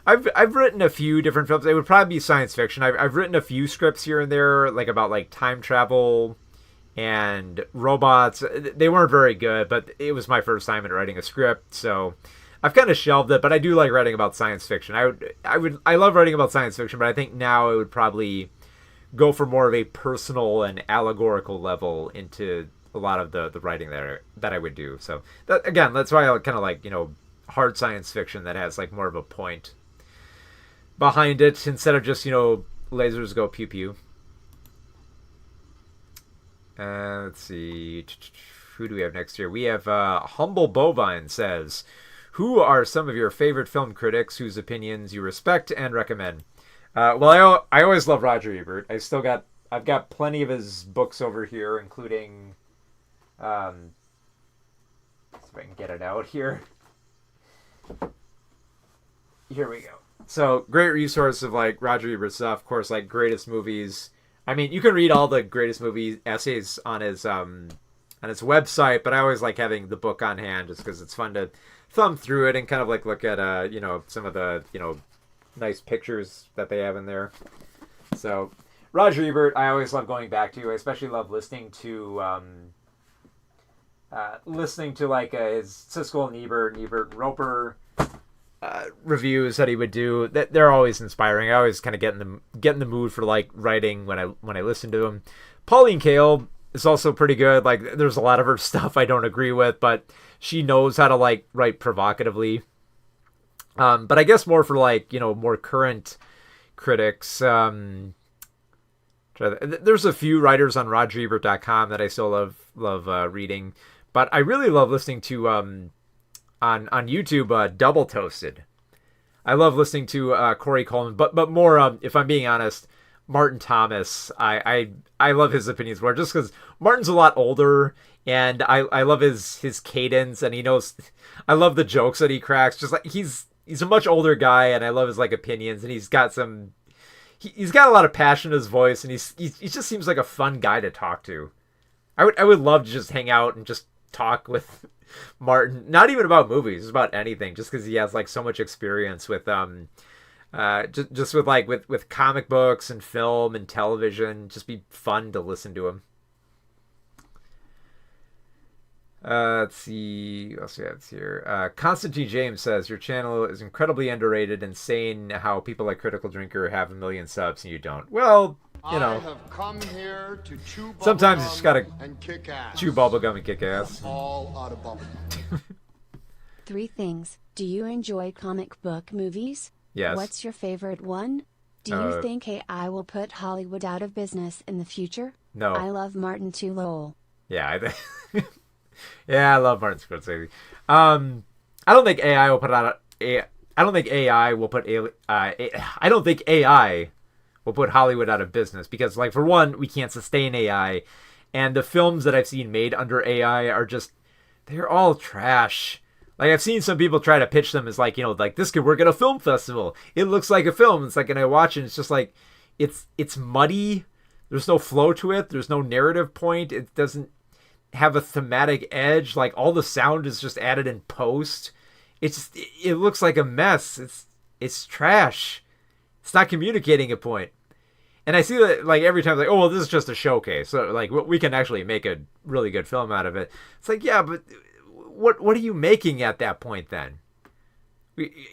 I've written a few different films. It would probably be science fiction. I've written a few scripts here and there, like about like time travel and robots. They weren't very good, but it was my first time in writing a script, so I've kind of shelved it. But I do like writing about science fiction. I love writing about science fiction, but I think now I would probably go for more of a personal and allegorical level into a lot of the writing that I would do. So that's why I kind of like hard science fiction that has like more of a point behind it instead of just lasers go pew pew. Let's see. Who do we have next here? We have Humble Bovine says, "Who are some of your favorite film critics whose opinions you respect and recommend?" Well, I always love Roger Ebert. I've got plenty of his books over here, including let's see if I can get it out here. Here we go. So great resource of like Roger Ebert stuff, of course, like greatest movies. I mean, you can read all the greatest movie essays on his website, but I always like having the book on hand just because it's fun to thumb through it and kind of like look at some of the nice pictures that they have in there. So Roger Ebert, I always love going back to. I especially love listening to like his Siskel and Ebert and Roper reviews that he would do. They're always inspiring. I always kind of get in the mood for like writing when I listen to them. Pauline Kael is also pretty good. Like there's a lot of her stuff I don't agree with, but she knows how to like write provocatively. But I guess more for like more current critics. There's a few writers on RogerEbert.com that I still love reading, but I really love listening to on YouTube Double Toasted. I love listening to Corey Coleman, but more if I'm being honest, Martin Thomas. I love his opinions more just because Martin's a lot older and I love his cadence and he knows. I love the jokes that he cracks. Just like he's a much older guy and I love his like opinions and he's got a lot of passion in his voice and he just seems like a fun guy to talk to. I would love to just hang out and just talk with Martin, not even about movies, just about anything, just because he has like so much experience with just with like with comic books and film and television. Just be fun to listen to him. Let's see what else we have here. Constantine James says your channel is incredibly underrated and saying how people like Critical Drinker have 1 million subs and you don't. Well, you know, I have come here to chew sometimes you just gotta kick ass. chew bubblegum and kick ass. All out of bubblegum. 3 things. Do you enjoy comic book movies? Yes. What's your favorite one? Do you think AI will put Hollywood out of business in the future? No. I love Martin too, lol. Yeah, yeah, I love Martin Scorsese. I don't think AI will put out I don't think AI will put I don't think AI will put Hollywood out of business because, like, for one, we can't sustain AI, and the films that I've seen made under AI are just, they're all trash. Like, I've seen some people try to pitch them as, like, you know, like, this could work at a film festival. It looks like a film. It's like, and I watch it, and it's just like, it's muddy. There's no flow to it. There's no narrative point. It doesn't have a thematic edge. Like, all the sound is just added in post. It looks like a mess. It's trash. It's not communicating a point. And I see that, like, every time, like, oh, well, this is just a showcase. So, like, we can actually make a really good film out of it. It's like, yeah, but what are you making at that point then?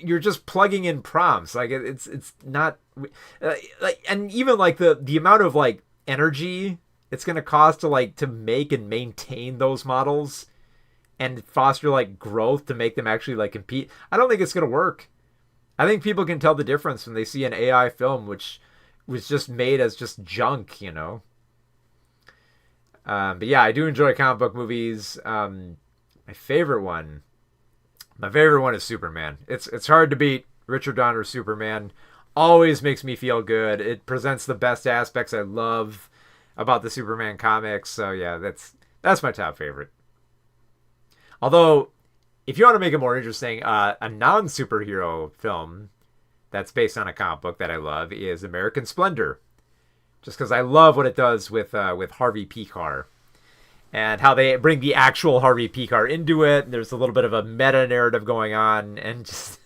You're just plugging in prompts. Like, it's not, like, and even, like, the amount of, like, energy it's going to cost to make and maintain those models and foster, like, growth to make them actually, like, compete. I don't think it's going to work. I think people can tell the difference when they see an AI film, which was just made as just junk, you know? But yeah, I do enjoy comic book movies. My favorite one is Superman. It's hard to beat Richard Donner's Superman. Always makes me feel good. It presents the best aspects I love about the Superman comics. So yeah, that's my top favorite. Although, if you want to make it more interesting, a non-superhero film that's based on a comic book that I love is American Splendor. Just because I love what it does with Harvey Pekar. And how they bring the actual Harvey Pekar into it. And there's a little bit of a meta-narrative going on. And just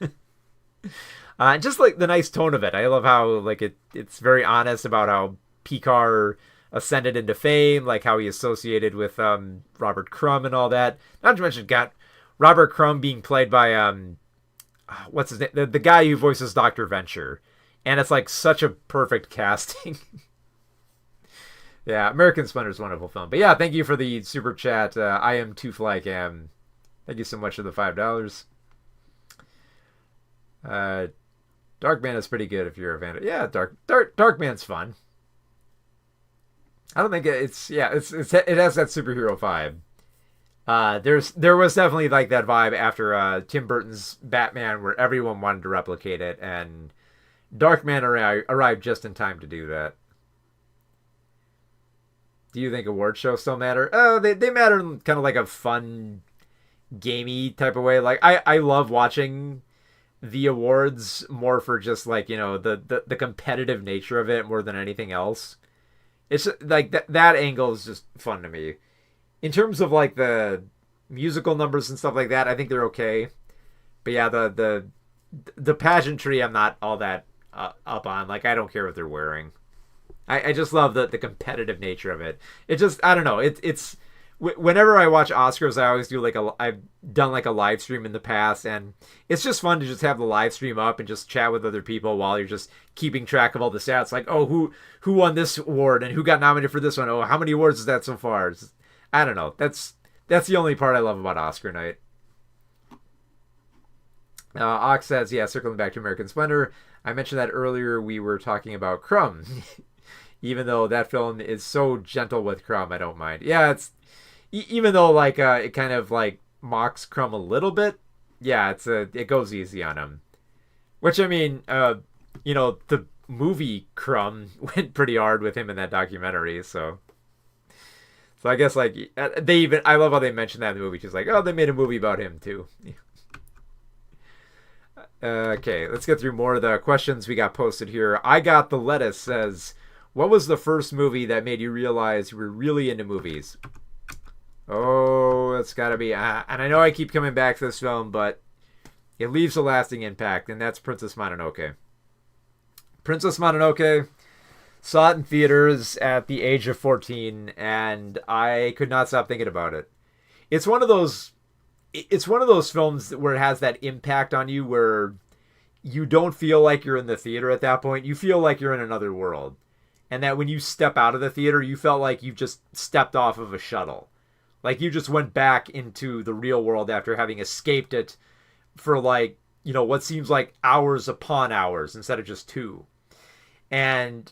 just like the nice tone of it. I love how, like, it's very honest about how Pekar ascended into fame. Like how he associated with Robert Crumb and all that. Not to mention, got Robert Crumb being played by, what's his name? The guy who voices Dr. Venture. And it's like such a perfect casting. Yeah, American Splendor is a wonderful film. But yeah, thank you for the super chat. I am 2flycam. Thank you so much for the $5. Darkman is pretty good if you're a fan of, yeah, Darkman's fun. I don't think it has that superhero vibe. There was definitely like that vibe after Tim Burton's Batman where everyone wanted to replicate it, and Darkman arrived just in time to do that. Do you think award shows still matter? They matter in kind of like a fun, gamey type of way. Like I love watching the awards more for just, like, you know, the competitive nature of it more than anything else. It's like that angle is just fun to me. In terms of, like, the musical numbers and stuff like that, I think they're okay. But yeah, the pageantry I'm not all that up on. Like, I don't care what they're wearing. I just love the competitive nature of it. It just, I don't know. It's whenever I watch Oscars, I always do I've done like a live stream in the past, and it's just fun to just have the live stream up and just chat with other people while you're just keeping track of all the stats. Like, oh, who won this award and who got nominated for this one? Oh, how many awards is that so far? I don't know. That's the only part I love about Oscar night. Ox says, yeah, circling back to American Splendor, I mentioned that earlier we were talking about Crumb. Even though that film is so gentle with Crumb, I don't mind. Yeah, it's even though, like, it kind of like mocks Crumb a little bit. Yeah, it goes easy on him. Which, I mean, you know, the movie Crumb went pretty hard with him in that documentary. So I guess, like, I love how they mentioned that in the movie. She's like, oh, they made a movie about him too. Okay, let's get through more of the questions we got posted here. I Got the Lettuce says, what was the first movie that made you realize you were really into movies? Oh, it's got to be. And I know I keep coming back to this film, but it leaves a lasting impact, and that's Princess Mononoke. Princess Mononoke, saw it in theaters at the age of 14, and I could not stop thinking about it. It's one of those films where it has that impact on you where you don't feel like you're in the theater at that point. You feel like you're in another world. And that when you step out of the theater, you felt like you just stepped off of a shuttle. Like you just went back into the real world after having escaped it for like, what seems like hours upon hours instead of just 2. And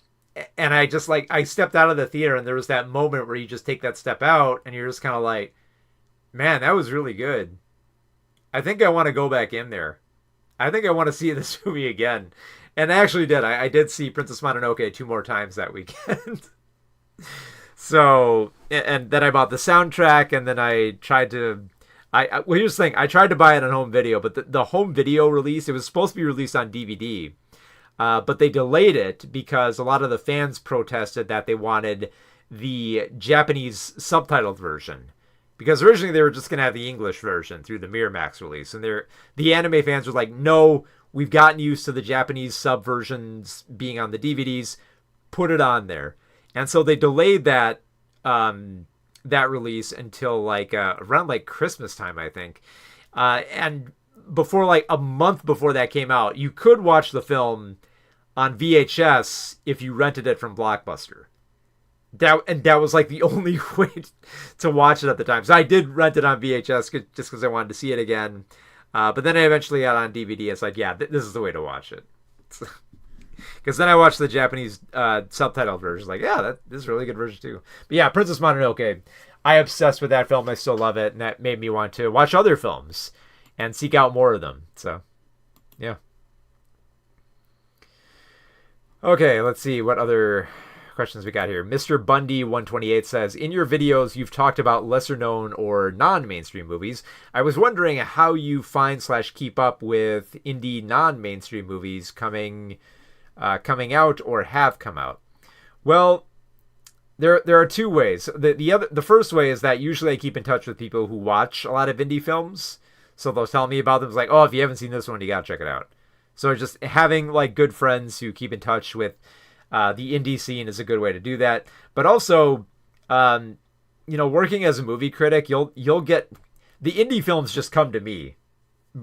I just I stepped out of the theater, and there was that moment where you just take that step out and you're just kind of like, man, that was really good. I think I want to go back in there. I think I want to see this movie again. And I actually did. I did see Princess Mononoke 2 more times that weekend. So, and then I bought the soundtrack, and then I tried to... well, here's the thing. I tried to buy it on home video, but the home video release, it was supposed to be released on DVD. But they delayed it because a lot of the fans protested that they wanted the Japanese subtitled version. Because originally they were just going to have the English version through the Miramax release. And the anime fans were like, no, we've gotten used to the Japanese sub versions being on the DVDs. Put it on there. And so they delayed that release until around Christmas time, I think. And before a month before that came out, you could watch the on VHS if you rented it from Blockbuster. That was the only way to watch it at the time. So I did rent it on VHS just because I wanted to see it again. But then I eventually got on DVD. It's this is the way to watch it. Because then I watched the Japanese subtitled version. This is a really good version too. But yeah, Princess Mononoke. I obsessed with that film. I still love it. And that made me want to watch other films and seek out more of them. So, yeah. Okay, let's see what other questions we got here. Mr. Bundy 128 says, in your videos, you've talked about lesser known or non-mainstream movies. I was wondering how you find / keep up with indie non-mainstream movies coming out or have come out. Well, there are 2 ways. The first way is that usually I keep in touch with people who watch a lot of indie films. So they'll tell me about them. It's oh, if you haven't seen this one, you gotta check it out. So just having good friends who keep in touch with the indie scene is a good way to do that. But also, working as a movie critic, you'll get the indie films just come to me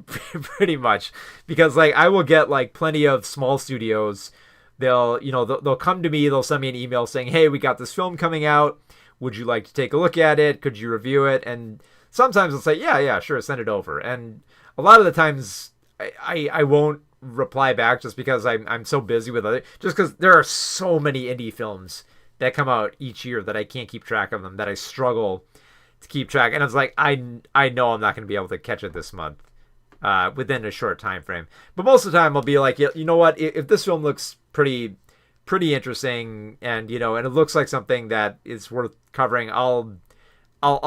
pretty much because I will get plenty of small studios. They'll come to me. They'll send me an email saying, hey, we got this film coming out. Would you like to take a look at it? Could you review it? And sometimes they'll say, yeah, sure, send it over. And a lot of the times I won't reply back just because I'm so busy with just because there are so many indie films that come out each year that I can't keep track of them, that I struggle to keep track. And it's I know I'm not going to be able to catch it this month within a short time frame. But most of the time I'll be you know what, if this film looks pretty interesting and and it looks like something that is worth covering, I'll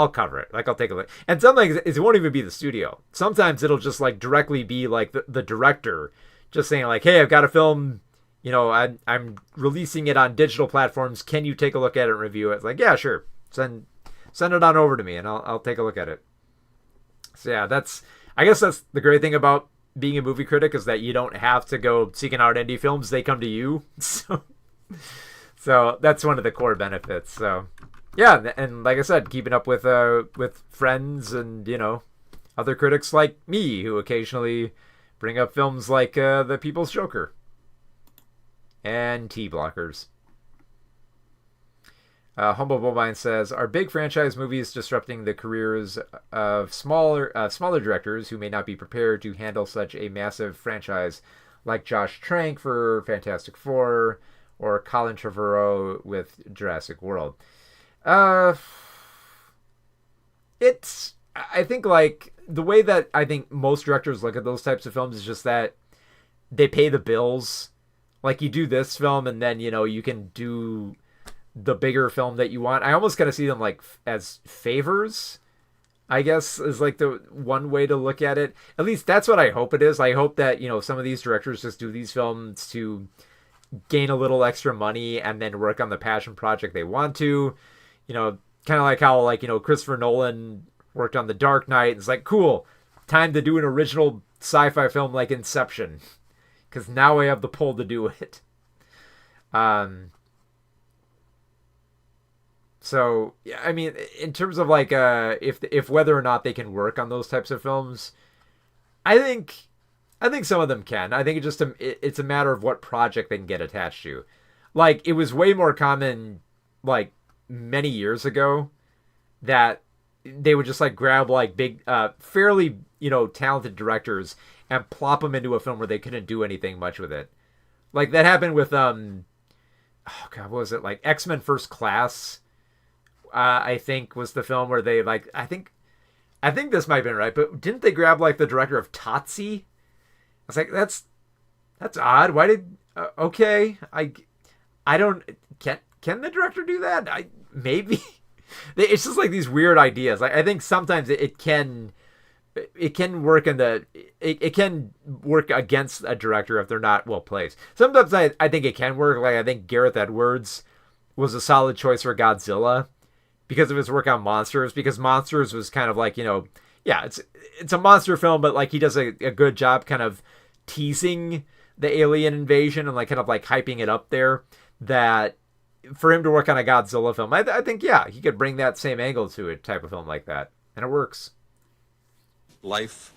cover it. I'll take a look. And sometimes it won't even be the studio. Sometimes it'll just directly be the director just saying hey, I've got a film, I'm releasing it on digital platforms. Can you take a look at it and review it? It's yeah, sure. Send it on over to me and I'll take a look at it. So yeah, I guess that's the great thing about being a movie critic is that you don't have to go seeking out indie films. They come to you. So that's one of the core benefits. So yeah, and like I said, keeping up with friends and other critics like me who occasionally bring up films like The People's Joker and T-Blockers. Humble Bovine says, are big franchise movies disrupting the careers of smaller directors who may not be prepared to handle such a massive franchise like Josh Trank for Fantastic Four or Colin Trevorrow with Jurassic World? I think the way that I think most directors look at those types of films is just that they pay the bills. You do this film and then, you can do the bigger film that you want. I almost kind of see them as favors, I guess, is the one way to look at it. At least that's what I hope it is. I hope that, some of these directors just do these films to gain a little extra money and then work on the passion project they want to. kind of like how, like, you know, Christopher Nolan worked on The Dark Knight. It's like, cool, time to do an original sci-fi film like Inception, because now I have the pull to do it. So yeah, I mean, in terms of like if whether or not they can work on those types of films, I think some of them can. I think it's a matter of what project they can get attached to. Like, it was way more common like many years ago that they would just like grab like big fairly, you know, talented directors and plop them into a film where they couldn't do anything much with it. Like that happened with oh god, what was it, like X-Men First Class? I think was the film where they like I think this might have been right, but didn't they grab like the director of Totsi? I was like, that's odd. Why did okay, I don't can the director do that? Maybe it's just like these weird ideas. Like I think sometimes it can work it can work against a director if they're not well placed. Sometimes I think it can work. Like I think Gareth Edwards was a solid choice for Godzilla because of his work on Monsters, because Monsters was kind of like, you know, yeah, it's a monster film, but like he does a good job kind of teasing the alien invasion and like kind of like hyping it up there, that for him to work on a Godzilla film, I think, yeah, he could bring that same angle to a type of film like that, and it works. Life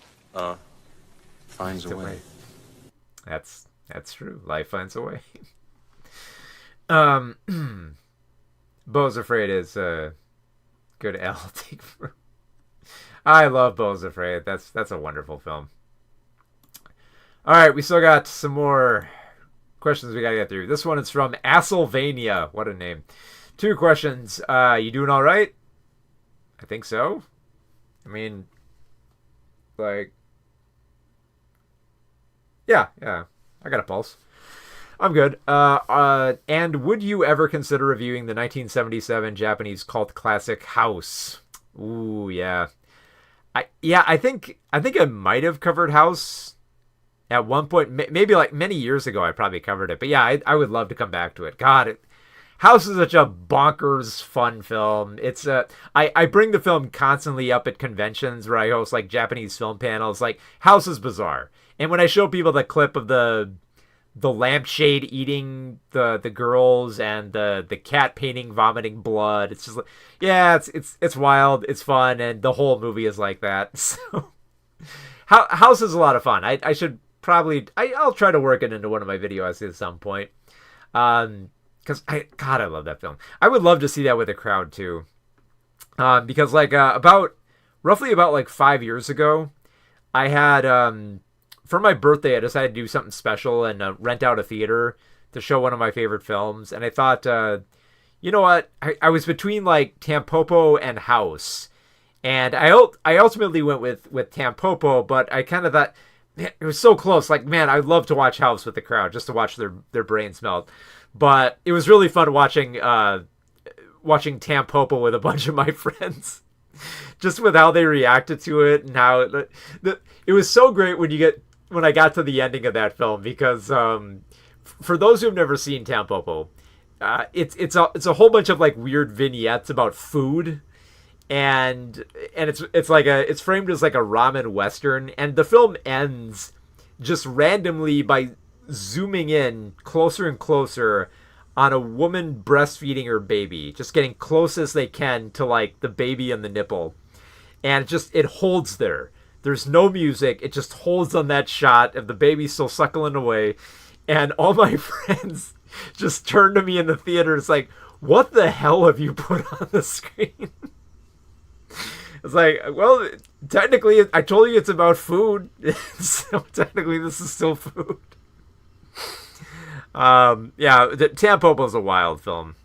finds a way. That's true. Life finds a way. Beau's Afraid is a good L take for. I love Beau's Afraid. That's a wonderful film. All right, we still got some more questions we gotta get through. This one is from Asylvania. What a name. 2 questions. You doing all right? I think so. I mean, like, yeah. I got a pulse. I'm good. And would you ever consider reviewing the 1977 Japanese cult classic House? Ooh, yeah. I think I might have covered House at one point. Maybe like many years ago I probably covered it. But yeah, I would love to come back to it. God, House is such a bonkers fun film. It's I bring the film constantly up at conventions where I host like Japanese film panels. Like, House is bizarre. And when I show people the clip of the lampshade eating the girls and the cat painting vomiting blood, it's just like, yeah, it's wild, it's fun, and the whole movie is like that. So House is a lot of fun. I should probably I'll try to work it into one of my videos at some point. Because I love that film. I would love to see that with a crowd too. Because like roughly about like 5 years ago, I had for my birthday, I decided to do something special and rent out a theater to show one of my favorite films. And I thought, you know what? I was between like Tampopo and House, and I ultimately went with Tampopo, but I kind of thought, man, it was so close. Like, man, I'd love to watch House with the crowd just to watch their brains melt. But it was really fun watching Tampopo with a bunch of my friends, just with how they reacted to it and how it was so great when I got to the ending of that film, because for those who've never seen Tampopo, it's a whole bunch of like weird vignettes about food, and it's framed as like a ramen western, and the film ends just randomly by zooming in closer and closer on a woman breastfeeding her baby, just getting close as they can to like the baby and the nipple, and it holds there. There's no music. It just holds on that shot of the baby still suckling away. And all my friends just turned to me in the theater. It's like, what the hell have you put on the screen? It's like, well, technically, I told you it's about food. So technically, this is still food. Yeah, Tampopo is a wild film.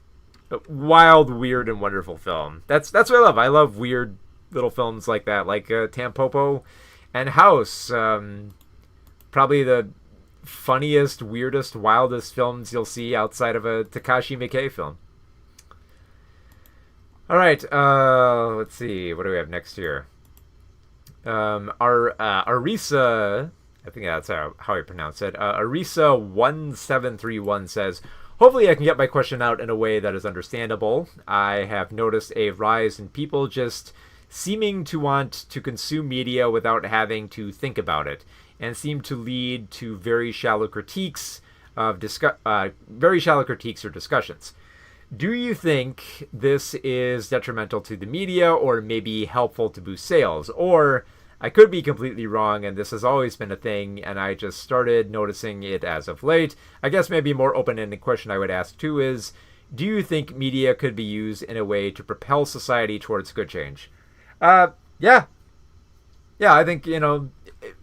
A wild, weird, and wonderful film. That's what I love. I love weird little films like that, like Tampopo and House. Probably the funniest, weirdest, wildest films you'll see outside of a Takashi Miike film. All right, let's see, what do we have next here? Arisa, I think that's how I pronounce it. Arisa1731 says, Hopefully I can get my question out in a way that is understandable. I have noticed a rise in people just seeming to want to consume media without having to think about it, and seem to lead to very shallow critiques or discussions. Do you think this is detrimental to the media, or maybe helpful to boost sales? Or I could be completely wrong, and this has always been a thing, and I just started noticing it as of late. I guess maybe a more open-ended question I would ask too is, do you think media could be used in a way to propel society towards good change? Yeah. I think,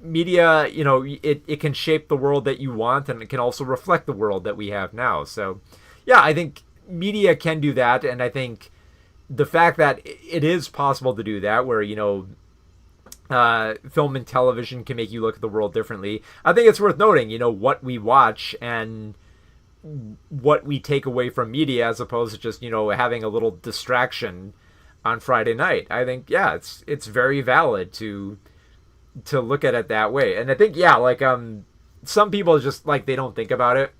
media, it can shape the world that you want, and it can also reflect the world that we have now. So, yeah, I think media can do that, and I think the fact that it is possible to do that, where, film and television can make you look at the world differently. I think it's worth noting, what we watch and what we take away from media, as opposed to just, having a little distraction on Friday night. I think, yeah, it's very valid to look at it that way. And I think, yeah, like, some people just, like, they don't think about it,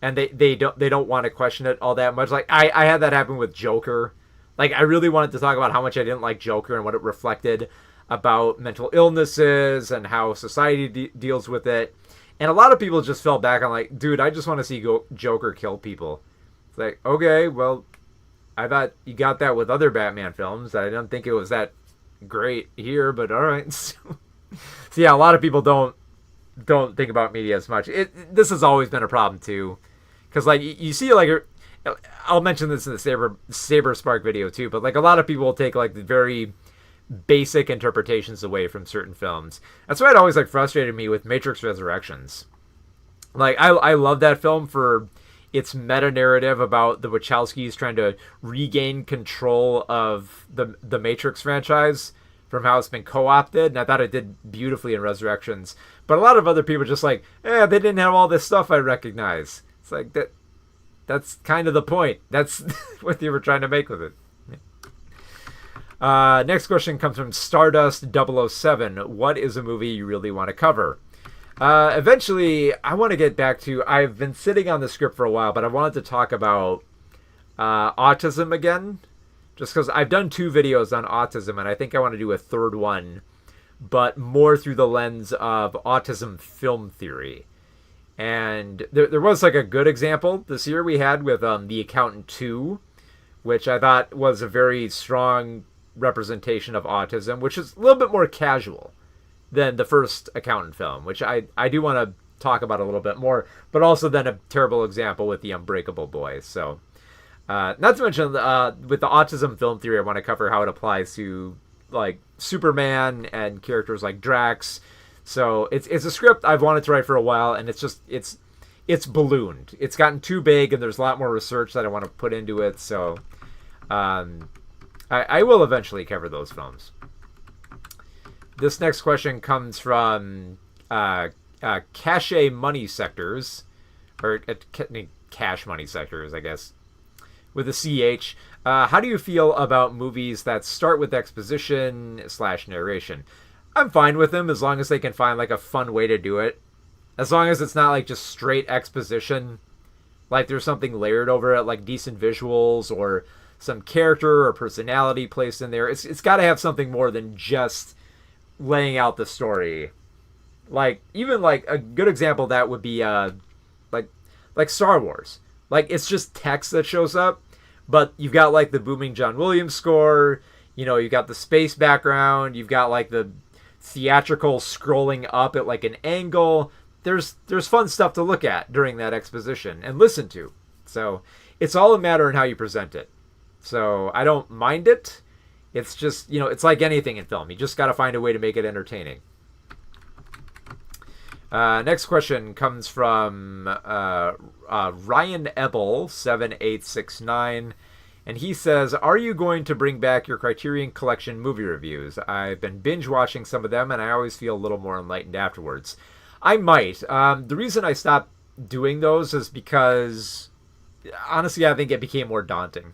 and they don't want to question it all that much. Like, I had that happen with Joker. Like, I really wanted to talk about how much I didn't like Joker and what it reflected about mental illnesses and how society deals with it. And a lot of people just fell back on, like, dude, I just want to see Joker kill people. It's like, okay, well, I thought you got that with other Batman films. I don't think it was that great here, but all right. So yeah, a lot of people don't think about media as much. This has always been a problem too, because, like, you see, like, I'll mention this in the Saber Spark video too, but, like, a lot of people will take, like, the very basic interpretations away from certain films. That's why it always, like, frustrated me with Matrix Resurrections. Like, I love that film for its meta-narrative about the Wachowskis trying to regain control of the Matrix franchise from how it's been co-opted, and I thought it did beautifully in Resurrections. But a lot of other people are just like, they didn't have all this stuff I recognize. It's like, that's kind of the point. That's what they were trying to make with it. Next question comes from Stardust007. What is a movie you really want to cover? Eventually, I want to get back to, I've been sitting on the script for a while, but I wanted to talk about autism again, just because I've done 2 videos on autism, and I think I want to do a third one, but more through the lens of autism film theory. And there was, like, a good example this year we had with The Accountant 2, which I thought was a very strong representation of autism, which is a little bit more casual than the first Accountant film, which I do want to talk about a little bit more, but also then a terrible example with The Unbreakable Boys. So, not to mention, with the autism film theory, I want to cover how it applies to, like, Superman and characters like Drax. So it's a script I've wanted to write for a while, and it's ballooned. It's gotten too big, and there's a lot more research that I want to put into it. So, I will eventually cover those films. This next question comes from Cache Money Sectors, or Cash Money Sectors, I guess, with a CH. How do you feel about movies that start with exposition/narration? I'm fine with them as long as they can find, like, a fun way to do it. As long as it's not, like, just straight exposition. Like, there's something layered over it, like decent visuals or some character or personality placed in there. It's got to have something more than just laying out the story. Like, even, like, a good example of that would be like Star Wars. Like, it's just text that shows up, but you've got, like, the booming John Williams score, you've got the space background, you've got, like, the theatrical scrolling up at, like, an angle. There's fun stuff to look at during that exposition and listen to. So it's all a matter of how you present it. So I don't mind it. It's just, it's like anything in film. You just got to find a way to make it entertaining. Next question comes from Ryan Ebel 7869, and he says, "Are you going to bring back your Criterion Collection movie reviews? I've been binge watching some of them, and I always feel a little more enlightened afterwards." I might. The reason I stopped doing those is because, honestly, I think it became more daunting.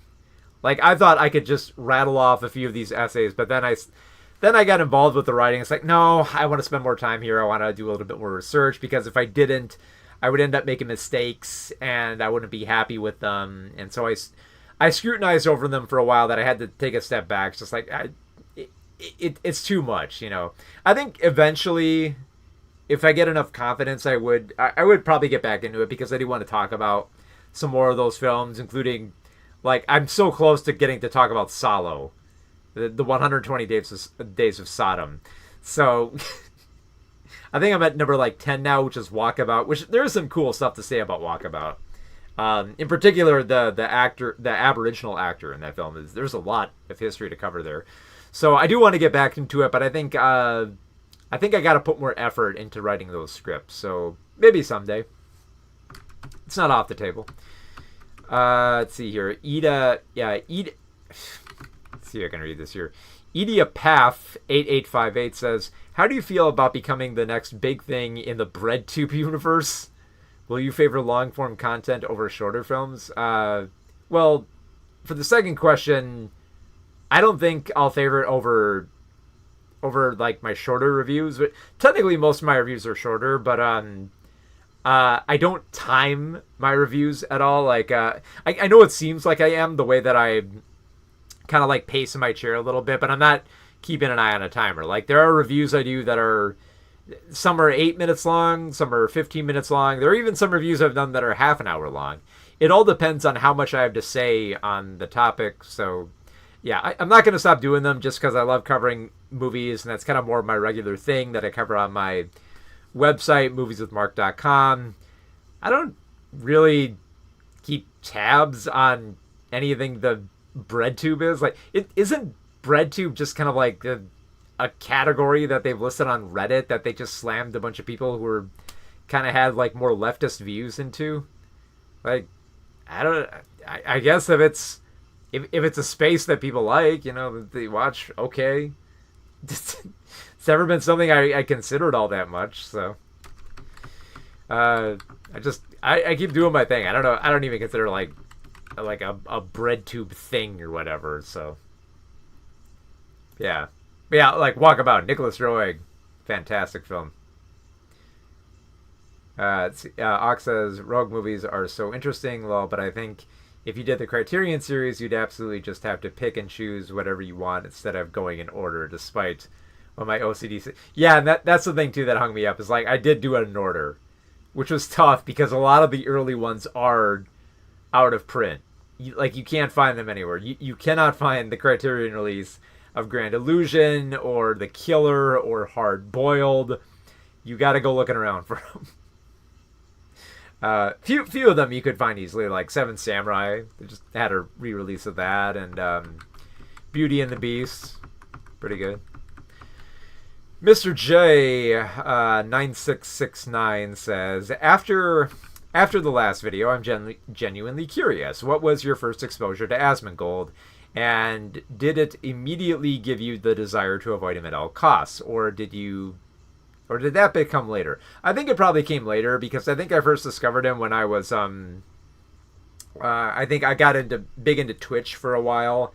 Like, I thought I could just rattle off a few of these essays, but then I got involved with the writing. It's like, no, I want to spend more time here. I want to do a little bit more research, because if I didn't, I would end up making mistakes and I wouldn't be happy with them. And so I scrutinized over them for a while that I had to take a step back. It's just like, it's too much, you know. I think eventually, if I get enough confidence, I would probably get back into it, because I do want to talk about some more of those films, including, like, I'm so close to getting to talk about Salo, the 120 Days of Sodom. So I think I'm at number like 10 now, which is Walkabout, which there is some cool stuff to say about Walkabout. In particular, the Aboriginal actor in that film, there's a lot of history to cover there. So I do want to get back into it, but I think I got to put more effort into writing those scripts. So maybe someday. It's not off the table. Let's see here. Let's see if I can read this here. Ediapaf 8858 says, "How do you feel about becoming the next big thing in the BreadTube universe? Will you favor long-form content over shorter films?" Well, for the second question, I don't think I'll favor it over like my shorter reviews. But technically, most of my reviews are shorter. But I don't time my reviews at all. Like I know it seems like I am, the way that I kind of like pace in my chair a little bit, but I'm not keeping an eye on a timer. Like, there are reviews I do that are, some are 8 minutes long, some are 15 minutes long. There are even some reviews I've done that are half an hour long. It all depends on how much I have to say on the topic. So yeah, I'm not going to stop doing them just because I love covering movies, and that's kind of more of my regular thing that I cover on my website, movieswithmark.com. I don't really keep tabs on anything the BreadTube is. Like, it isn't BreadTube just kind of like a category that they've listed on Reddit that they just slammed a bunch of people who were kind of had like more leftist views into? Like, I guess if it's a space that people like, you know, that they watch, okay. It's never been something I considered all that much. So I keep doing my thing. I don't know. I don't even consider like a BreadTube thing or whatever. So yeah, like Walkabout, Nicholas Roeg, fantastic film. Ox says, Rogue movies are so interesting, lol, but I think if you did the Criterion series, you'd absolutely just have to pick and choose whatever you want instead of going in order, despite what my OCD says. Yeah, and that's the thing, too, that hung me up, is like, I did do it in order, which was tough because a lot of the early ones are out of print. You can't find them anywhere. You cannot find the Criterion release of Grand Illusion or The Killer or Hard Boiled. You got to go looking around for them. Few of them you could find easily, like Seven Samurai. They just had a re-release of that, and Beauty and the Beast, pretty good. Mr. J 9669 says, after the last video, I'm genuinely curious. What was your first exposure to Asmongold, and did it immediately give you the desire to avoid him at all costs, or did that become later? I think it probably came later, because I think I first discovered him when I was I think I got big into Twitch for a while,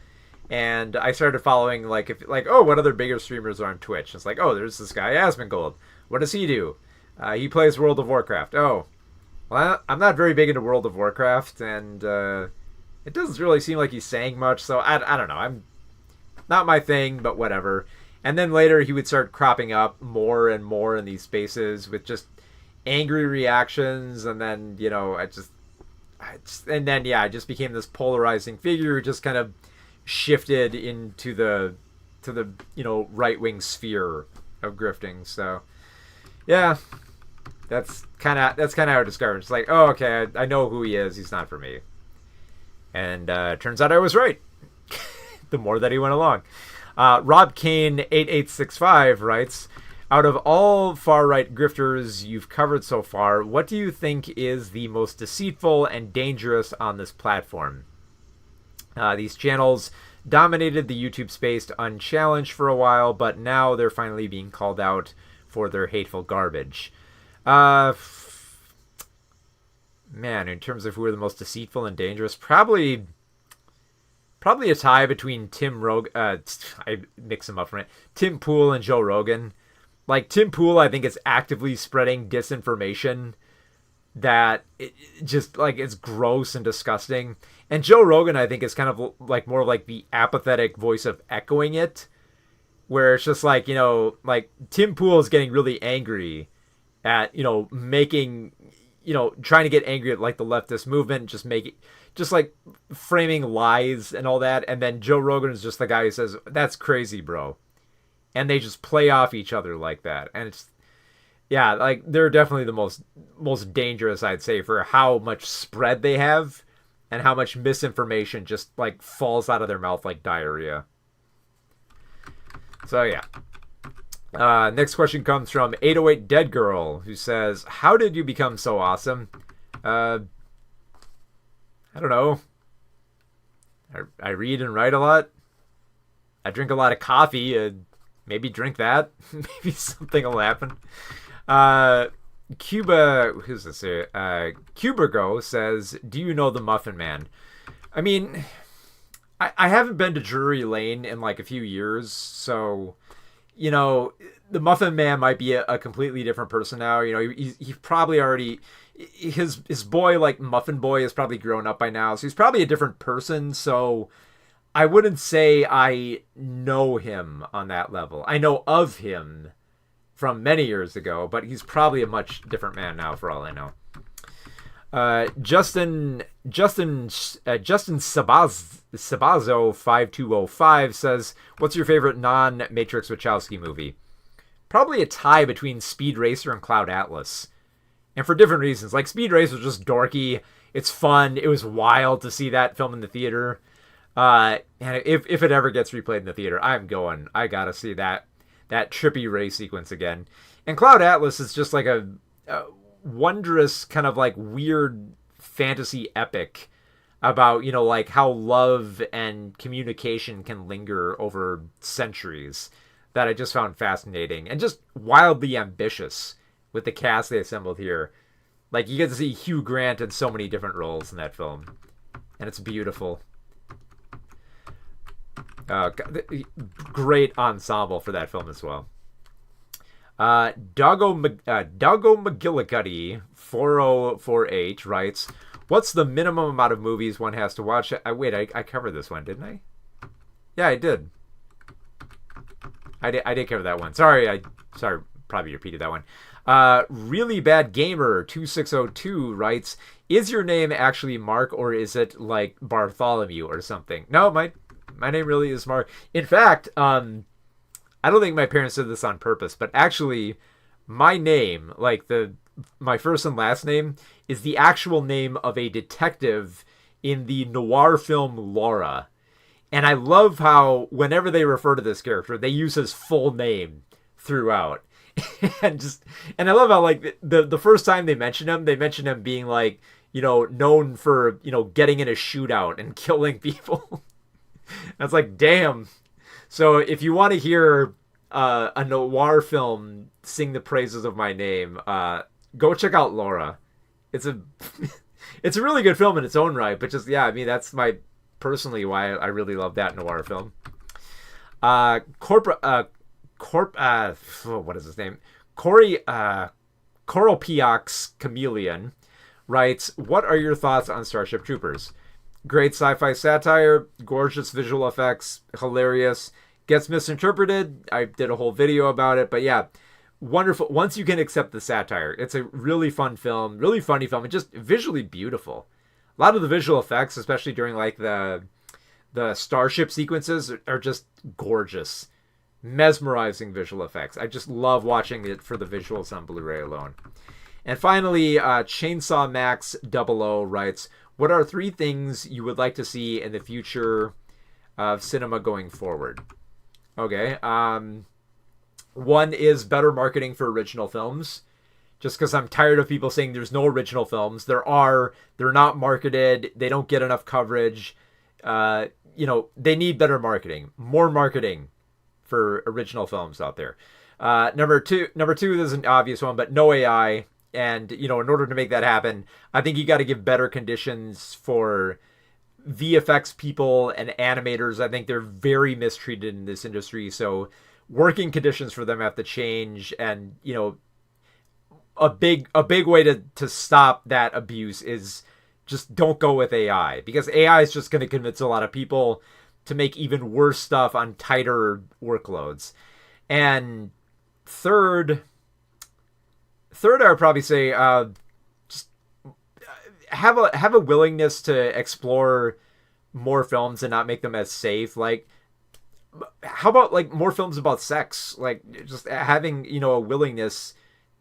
and I started following what other bigger streamers are on Twitch. It's like, oh, there's this guy Asmongold. What does he do? He plays World of Warcraft. Oh, well, I'm not very big into World of Warcraft, and it doesn't really seem like he's saying much. So I don't know. I'm not my thing, but whatever. And then later he would start cropping up more and more in these spaces with just angry reactions, and then I just became this polarizing figure who just kind of shifted into the right-wing sphere of grifting. So yeah, that's kind of how I discovered. It's like, oh, okay, I know who he is. He's not for me. And turns out I was right. The more that he went along. Rob Kane 8865 writes, out of all far-right grifters you've covered so far, what do you think is the most deceitful and dangerous on this platform? These channels dominated the YouTube space unchallenged for a while, but now they're finally being called out for their hateful garbage. Man, in terms of who are the most deceitful and dangerous, probably a tie between Tim Pool and Joe Rogan. Like, Tim Pool, I think, is actively spreading disinformation that just like it's gross and disgusting. And Joe Rogan, I think, is kind of like more like the apathetic voice of echoing it, where it's just like, like Tim Pool is getting really angry at, making, trying to get angry at like the leftist movement, just like framing lies and all that. And then Joe Rogan is just the guy who says, "That's crazy, bro." And they just play off each other like that. And it's, yeah, like they're definitely the most dangerous, I'd say, for how much spread they have and how much misinformation just like falls out of their mouth like diarrhea. So yeah. Next question comes from 808 Dead Girl, who says, "How did you become so awesome?" I don't know. I read and write a lot. I drink a lot of coffee. Maybe drink that. Maybe something will happen. Who's this here? Cubergo says, "Do you know the Muffin Man?" I mean, I haven't been to Drury Lane in like a few years, so the Muffin Man might be a completely different person now. He probably already his boy, like Muffin Boy, has probably grown up by now, so he's probably a different person. So I wouldn't say I know him on that level. I know of him from many years ago, but he's probably a much different man now, for all I know. Justin Sabazo 5205 says, "What's your favorite non-Matrix Wachowski movie?" Probably a tie between Speed Racer and Cloud Atlas, and for different reasons. Like Speed Racer was just dorky. It's fun. It was wild to see that film in the theater. And if it ever gets replayed in the theater, I'm going. I gotta see that trippy race sequence again. And Cloud Atlas is just like a wondrous kind of like weird fantasy epic about, like how love and communication can linger over centuries, that I just found fascinating and just wildly ambitious with the cast they assembled here. Like you get to see Hugh Grant in so many different roles in that film, and it's beautiful. Great ensemble for that film as well. Doggo McGillicuddy 4048 writes, "What's the minimum amount of movies one has to watch?" I covered this one, didn't I? Yeah, I did. I did cover that one. Sorry, probably repeated that one. Really Bad Gamer 2602 writes, "Is your name actually Mark, or is it like Bartholomew or something?" No, my name really is Mark. In fact, I don't think my parents did this on purpose, but actually my name, like my first and last name, is the actual name of a detective in the noir film Laura. And I love how whenever they refer to this character, they use his full name throughout. and I love how like the first time they mention him being like, known for, getting in a shootout and killing people. That's like, damn. So if you want to hear a noir film sing the praises of my name, go check out Laura. It's a really good film in its own right, but just, yeah, I mean, that's personally why I really love that noir film. What is his name? Coropiox Chameleon writes, "What are your thoughts on Starship Troopers? Great sci-fi satire, gorgeous visual effects, hilarious, gets misinterpreted. I did a whole video about it, but yeah, wonderful. Once you can accept the satire, it's a really fun film, really funny film, and just visually beautiful. A lot of the visual effects, especially during like the starship sequences, are just gorgeous, mesmerizing visual effects. I just love watching it for the visuals on Blu-ray alone." And finally, Chainsaw Max 00 writes, "What are 3 things you would like to see in the future of cinema going forward?" Okay. One is better marketing for original films. Just because I'm tired of people saying there's no original films. They're not marketed. They don't get enough coverage. They need better marketing. More marketing for original films out there. Number two, this is an obvious one, but no AI. And, in order to make that happen, I think you got to give better conditions for VFX people and animators. I think they're very mistreated in this industry. So working conditions for them have to change. And, a big way to stop that abuse is just don't go with AI, because AI is just going to convince a lot of people to make even worse stuff on tighter workloads. And third, I would probably say just have a willingness to explore more films and not make them as safe. Like, how about like more films about sex? Like, just having, you know, a willingness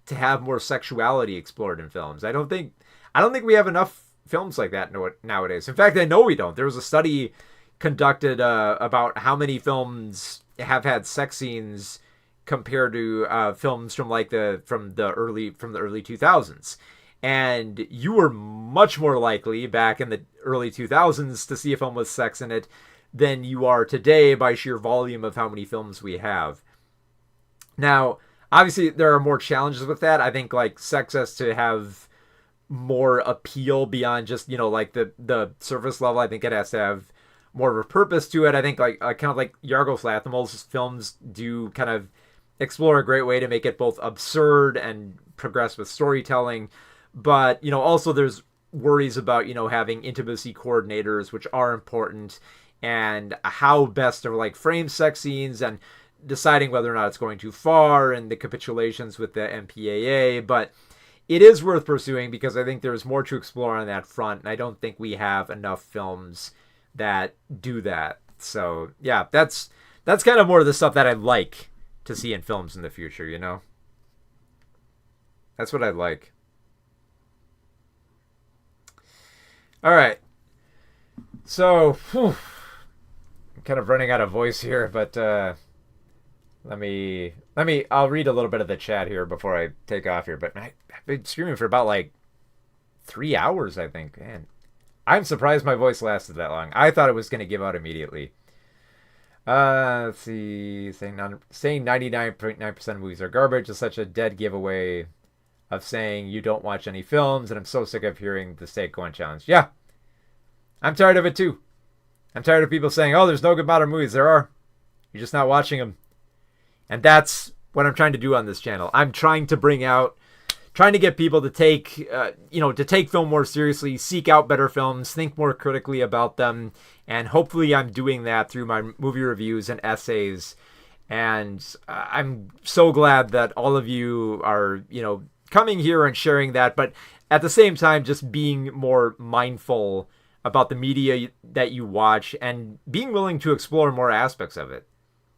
to have more sexuality explored in films. I don't think we have enough films like that nowadays. In fact, I know we don't. There was a study conducted about how many films have had sex scenes compared to films from the early 2000s, and you were much more likely back in the early 2000s to see a film with sex in it than you are today by sheer volume of how many films we have. Now, obviously, there are more challenges with that. I think like sex has to have more appeal beyond just, you know, like the surface level. I think it has to have more of a purpose to it. I think like kind of like Yorgos Lanthimos' films do kind of explore a great way to make it both absurd and progress with storytelling. But, you know, also there's worries about, you know, having intimacy coordinators, which are important, and how best to like frame sex scenes and deciding whether or not it's going too far, and the capitulations with the MPAA. But it is worth pursuing because I think there's more to explore on that front, and I don't think we have enough films that do that. So yeah, that's kind of more of the stuff that I'd like to see in films in the future, you know? That's what I'd like. All right. So, I'm kind of running out of voice here, but I'll read a little bit of the chat here before I take off here. But I've been streaming for about like 3 hours, I think. Man, I'm surprised my voice lasted that long. I thought it was going to give out immediately. Let's see. Saying 99.9% of movies are garbage is such a dead giveaway of saying you don't watch any films, and I'm so sick of hearing the Stay Going challenge. Yeah, I'm tired of it too. I'm tired of people saying, oh, there's no good modern movies. There are. You're just not watching them. And that's what I'm trying to do on this channel. I'm trying to get people to take film more seriously, seek out better films, think more critically about them. And hopefully I'm doing that through my movie reviews and essays. And I'm so glad that all of you are, you know, coming here and sharing that. But at the same time, just being more mindful about the media that you watch and being willing to explore more aspects of it.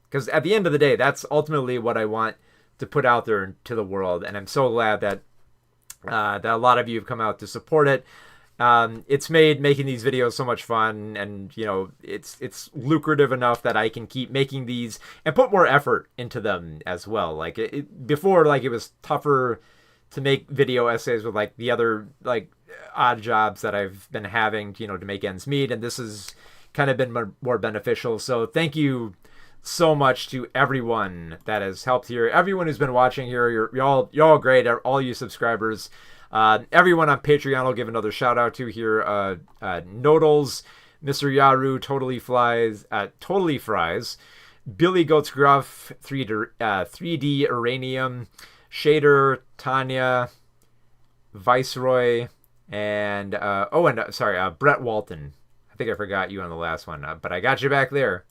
Because at the end of the day, that's ultimately what I want to put out there to the world. And I'm so glad that a lot of you have come out to support it. It's made making these videos so much fun, and you know, it's lucrative enough that I can keep making these and put more effort into them as well. Like before, like it was tougher to make video essays with like the other like odd jobs that I've been having, you know, to make ends meet, and this has kind of been more beneficial. So thank you so much to everyone that has helped here, everyone who's been watching here. You're all great, all you subscribers. Everyone on Patreon will give another shout out to here. Nodals, Mr. Yaru, Totally Fries, Billy Goats Gruff, 3D Uranium, Shader, Tanya, Viceroy, and Brett Walton. I think I forgot you on the last one, but I got you back there.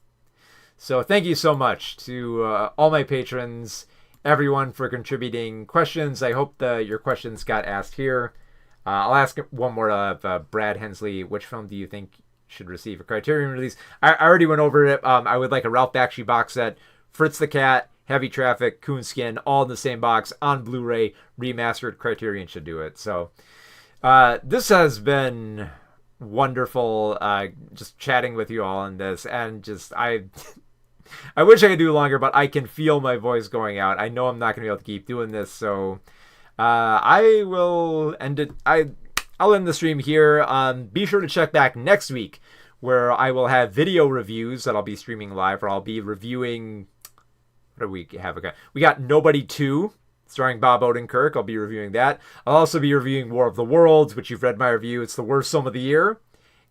So thank you so much to all my patrons, everyone, for contributing questions. I hope your questions got asked here. I'll ask one more of Brad Hensley. Which film do you think should receive a Criterion release? I already went over it. I would like a Ralph Bakshi box set, Fritz the Cat, Heavy Traffic, Coonskin, all in the same box on Blu-ray, remastered. Criterion should do it. So this has been wonderful, just chatting with you all on this, and just I wish I could do longer, but I can feel my voice going out. I know I'm not going to be able to keep doing this, so I will end it. I'll end the stream here. Be sure to check back next week, where I will have video reviews that I'll be streaming live, or I'll be reviewing. What do we have? Okay, we got Nobody 2, starring Bob Odenkirk. I'll be reviewing that. I'll also be reviewing War of the Worlds, which you've read my review. It's the worst film of the year,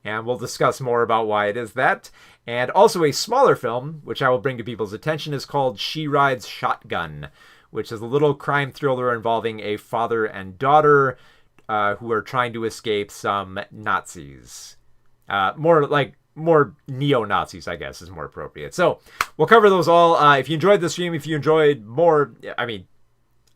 and we'll discuss more about why it is that. And also a smaller film, which I will bring to people's attention, is called She Rides Shotgun, which is a little crime thriller involving a father and daughter who are trying to escape some Nazis. More neo-Nazis, I guess, is more appropriate. So we'll cover those all. If you enjoyed the stream, if you enjoyed more, I mean,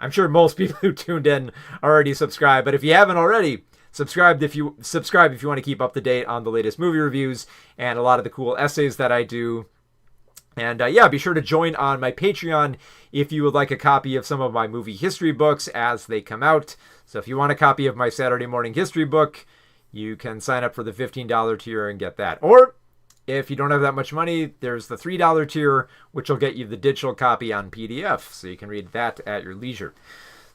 I'm sure most people who tuned in already subscribed, but if you haven't already, subscribe if you want to keep up to date on the latest movie reviews and a lot of the cool essays that I do. And be sure to join on my Patreon if you would like a copy of some of my movie history books as they come out. So if you want a copy of my Saturday morning history book, you can sign up for the $15 tier and get that. Or if you don't have that much money, there's the $3 tier, which will get you the digital copy on PDF. So you can read that at your leisure.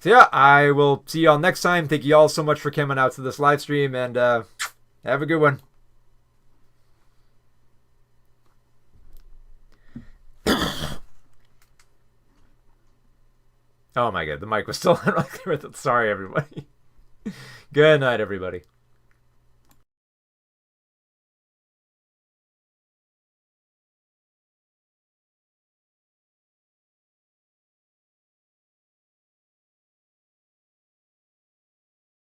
So yeah, I will see you all next time. Thank you all so much for coming out to this live stream, and have a good one. Oh my god, the mic was still on. Sorry, everybody. Good night, everybody.